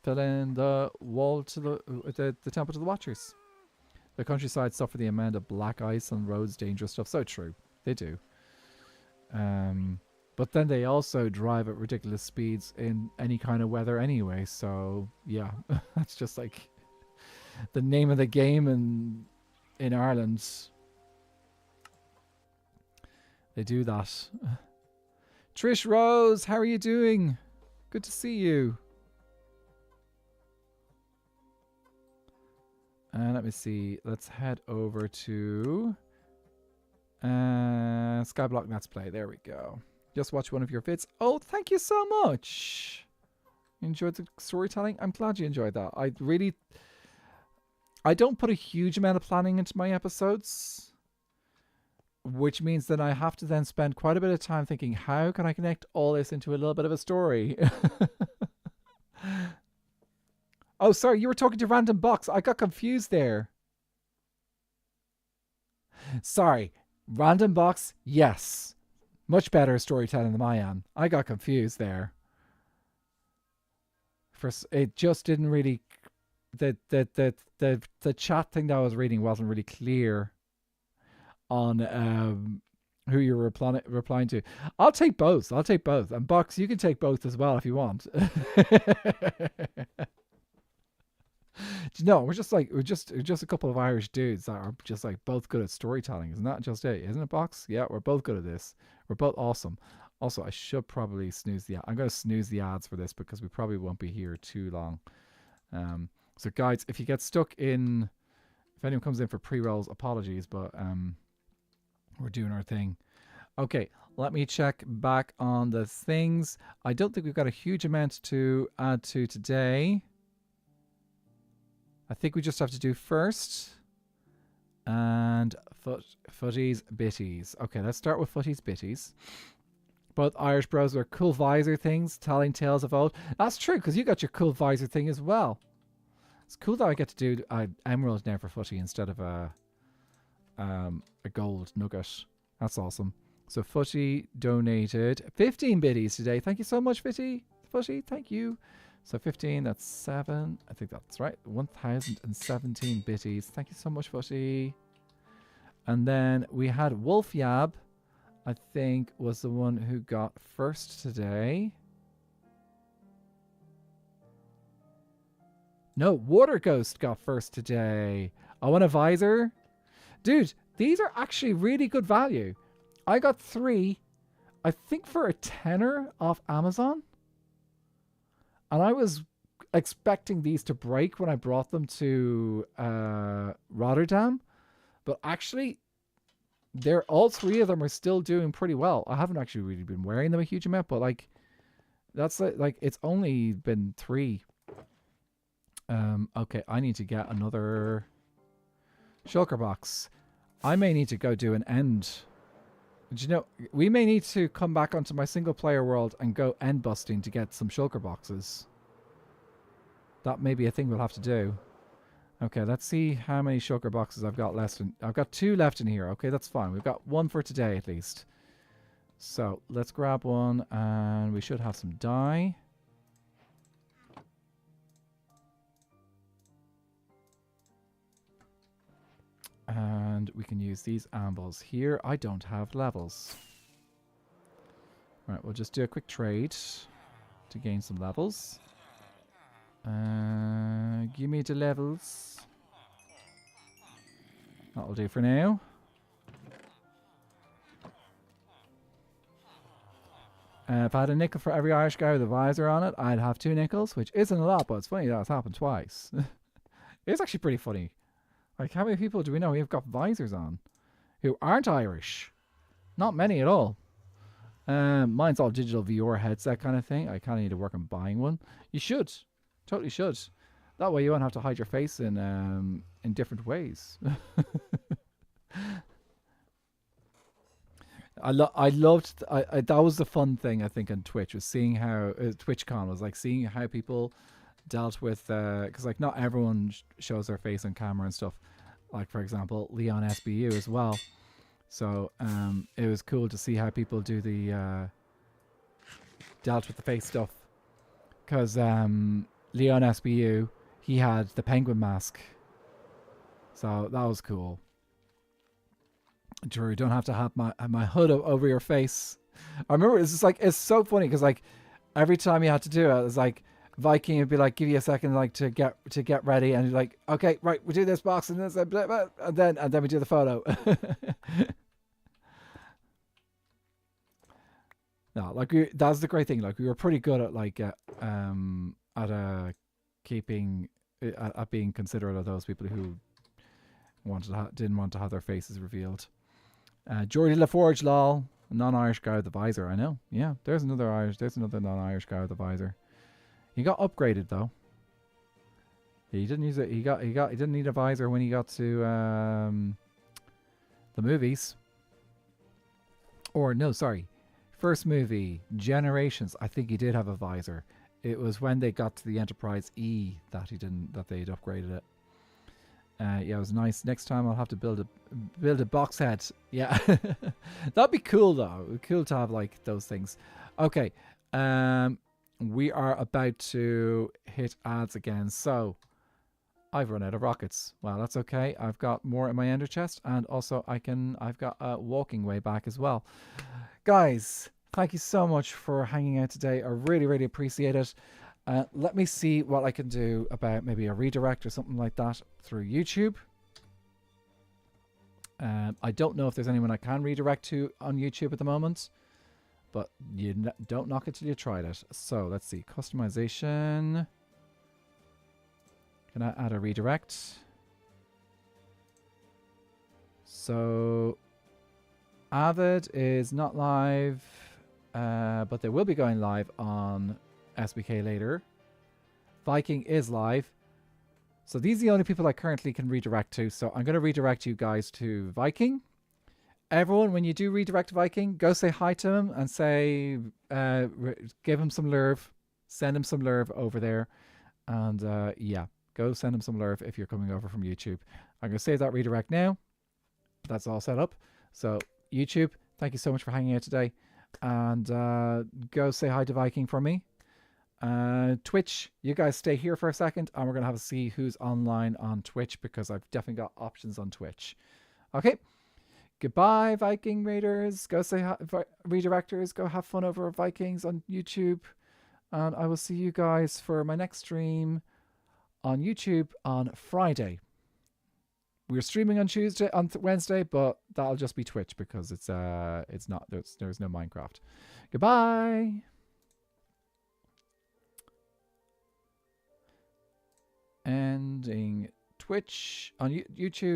fill in the wall to the temple to the Watchers. The countryside suffer the amount of black ice on roads, dangerous stuff. So true. They do. But then they also drive at ridiculous speeds in any kind of weather anyway. So yeah, that's just like the name of the game in Ireland. They do that. Trish Rose, how are you doing? Good to see you. And let me see. Let's head over to Skyblock Let's Play. There we go. Just watch one of your vids. Oh, thank you so much. You enjoyed the storytelling? I'm glad you enjoyed that. I don't put a huge amount of planning into my episodes, which means that I have to then spend quite a bit of time thinking, how can I connect all this into a little bit of a story? Oh, sorry, you were talking to Random Box. I got confused there. Sorry, Random Box, yes. Much better storytelling than I am. I got confused there. It just didn't really... The chat thing that I was reading wasn't really clear on who you were replying to. I'll take both. And Box, you can take both as well if you want. No, we're just a couple of Irish dudes that are just like both good at storytelling. Isn't that just it? Isn't it, Box? Yeah, we're both good at this. We're both awesome. Also, I should probably snooze the... I'm going to snooze the ads for this because we probably won't be here too long. So guys, if you get stuck in... If anyone comes in for pre-rolls, apologies, but we're doing our thing. Okay, let me check back on the things. I don't think we've got a huge amount to add to today. I think we just have to do first. And footies, bitties. Okay, let's start with footies, bitties. Both Irish bros are cool visor things, telling tales of old. That's true, because you got your cool visor thing as well. It's cool that I get to do emerald now for footy instead of a gold nugget. That's awesome. So footy donated 15 biddies today. Thank you so much, footy. Thank you. So 15, that's 7. I think that's right. 1,017 biddies. Thank you so much, footy. And then we had Wolf Yab, I think, was the one who got first today. No, Water Ghost got first today. I want a visor. Dude, these are actually really good value. I got 3, I think, for a tenner off Amazon. And I was expecting these to break when I brought them to Rotterdam. But actually, all 3 of them are still doing pretty well. I haven't actually really been wearing them a huge amount, but like, that's like it's only been 3. Okay, I need to get another shulker box. I may need to go do an end. Do you know, we may need to come back onto my single player world and go end busting to get some shulker boxes. That may be a thing we'll have to do. Okay, let's see how many shulker boxes I've got left. I've got 2 left in here. Okay, that's fine. We've got 1 for today at least. So let's grab one and we should have some dye. And we can use these ambles here. I don't have levels. Right, we'll just do a quick trade to gain some levels. Give me the levels. That'll do for now. If I had a nickel for every Irish guy with a visor on it, I'd have 2 nickels, which isn't a lot, but it's funny that it's happened twice. It's actually pretty funny. Like, how many people do we know who've got visors on who aren't Irish? Not many at all. Mine's all digital VR headset kind of thing. I kind of need to work on buying one. You should. Totally should. That way you won't have to hide your face in different ways. I loved... that was the fun thing, I think, on Twitch, was seeing how... TwitchCon was like seeing how people dealt with... Because, like, not everyone shows their face on camera and stuff. Like, for example, Leon SBU as well. So, it was cool to see how people do the... dealt with the face stuff. Because Leon SBU, he had the penguin mask. So, that was cool. Drew, don't have to have my hood over your face. I remember it's just like, it's so funny because like every time you had to do it, it's like Viking would be like, give you a second like to get ready, and you're like, okay, right, we do this box and this and then we do the photo. No, like that's the great thing. Like we were pretty good at like keeping at being considerate of those people who didn't want to have their faces revealed. Jordy LaForge, lol, non-Irish guy with the visor. I know. Yeah, there's another non-Irish guy with the visor. He got upgraded though. He didn't use it. He didn't need a visor when he got to the movies. Or no, sorry, first movie, Generations. I think he did have a visor. It was when they got to the Enterprise E that he didn't. That they'd upgraded it. Yeah, it was nice. Next time I'll have to build a box head. Yeah, that'd be cool though. Cool to have like those things. Okay, we are about to hit ads again. So I've run out of rockets. Well, that's okay. I've got more in my ender chest, and also I've got a walking way back as well. Guys, thank you so much for hanging out today. I really, really appreciate it. Let me see what I can do about maybe a redirect or something like that through YouTube. I don't know if there's anyone I can redirect to on YouTube at the moment, but you don't knock it till you tried it. So let's see. Customization. Can I add a redirect? So Avid is not live, but they will be going live on SBK later. Viking is live. So these are the only people I currently can redirect to. So I'm going to redirect you guys to Viking. Everyone, when you do redirect to Viking, go say hi to him and say, give him some lurv. Send him some lurv over there. And yeah, go send him some lurv if you're coming over from YouTube. I'm going to save that redirect now. That's all set up. So YouTube, thank you so much for hanging out today. And go say hi to Viking for me. Twitch, you guys stay here for a second and we're going to have a see who's online on Twitch because I've definitely got options on Twitch. Okay. Goodbye, Viking Raiders. Go say hi, redirectors. Go have fun over Vikings on YouTube. And I will see you guys for my next stream on YouTube on Friday. We're streaming on Tuesday, on Wednesday, but that'll just be Twitch because it's not, there's no Minecraft. Goodbye. Ending Twitch on YouTube.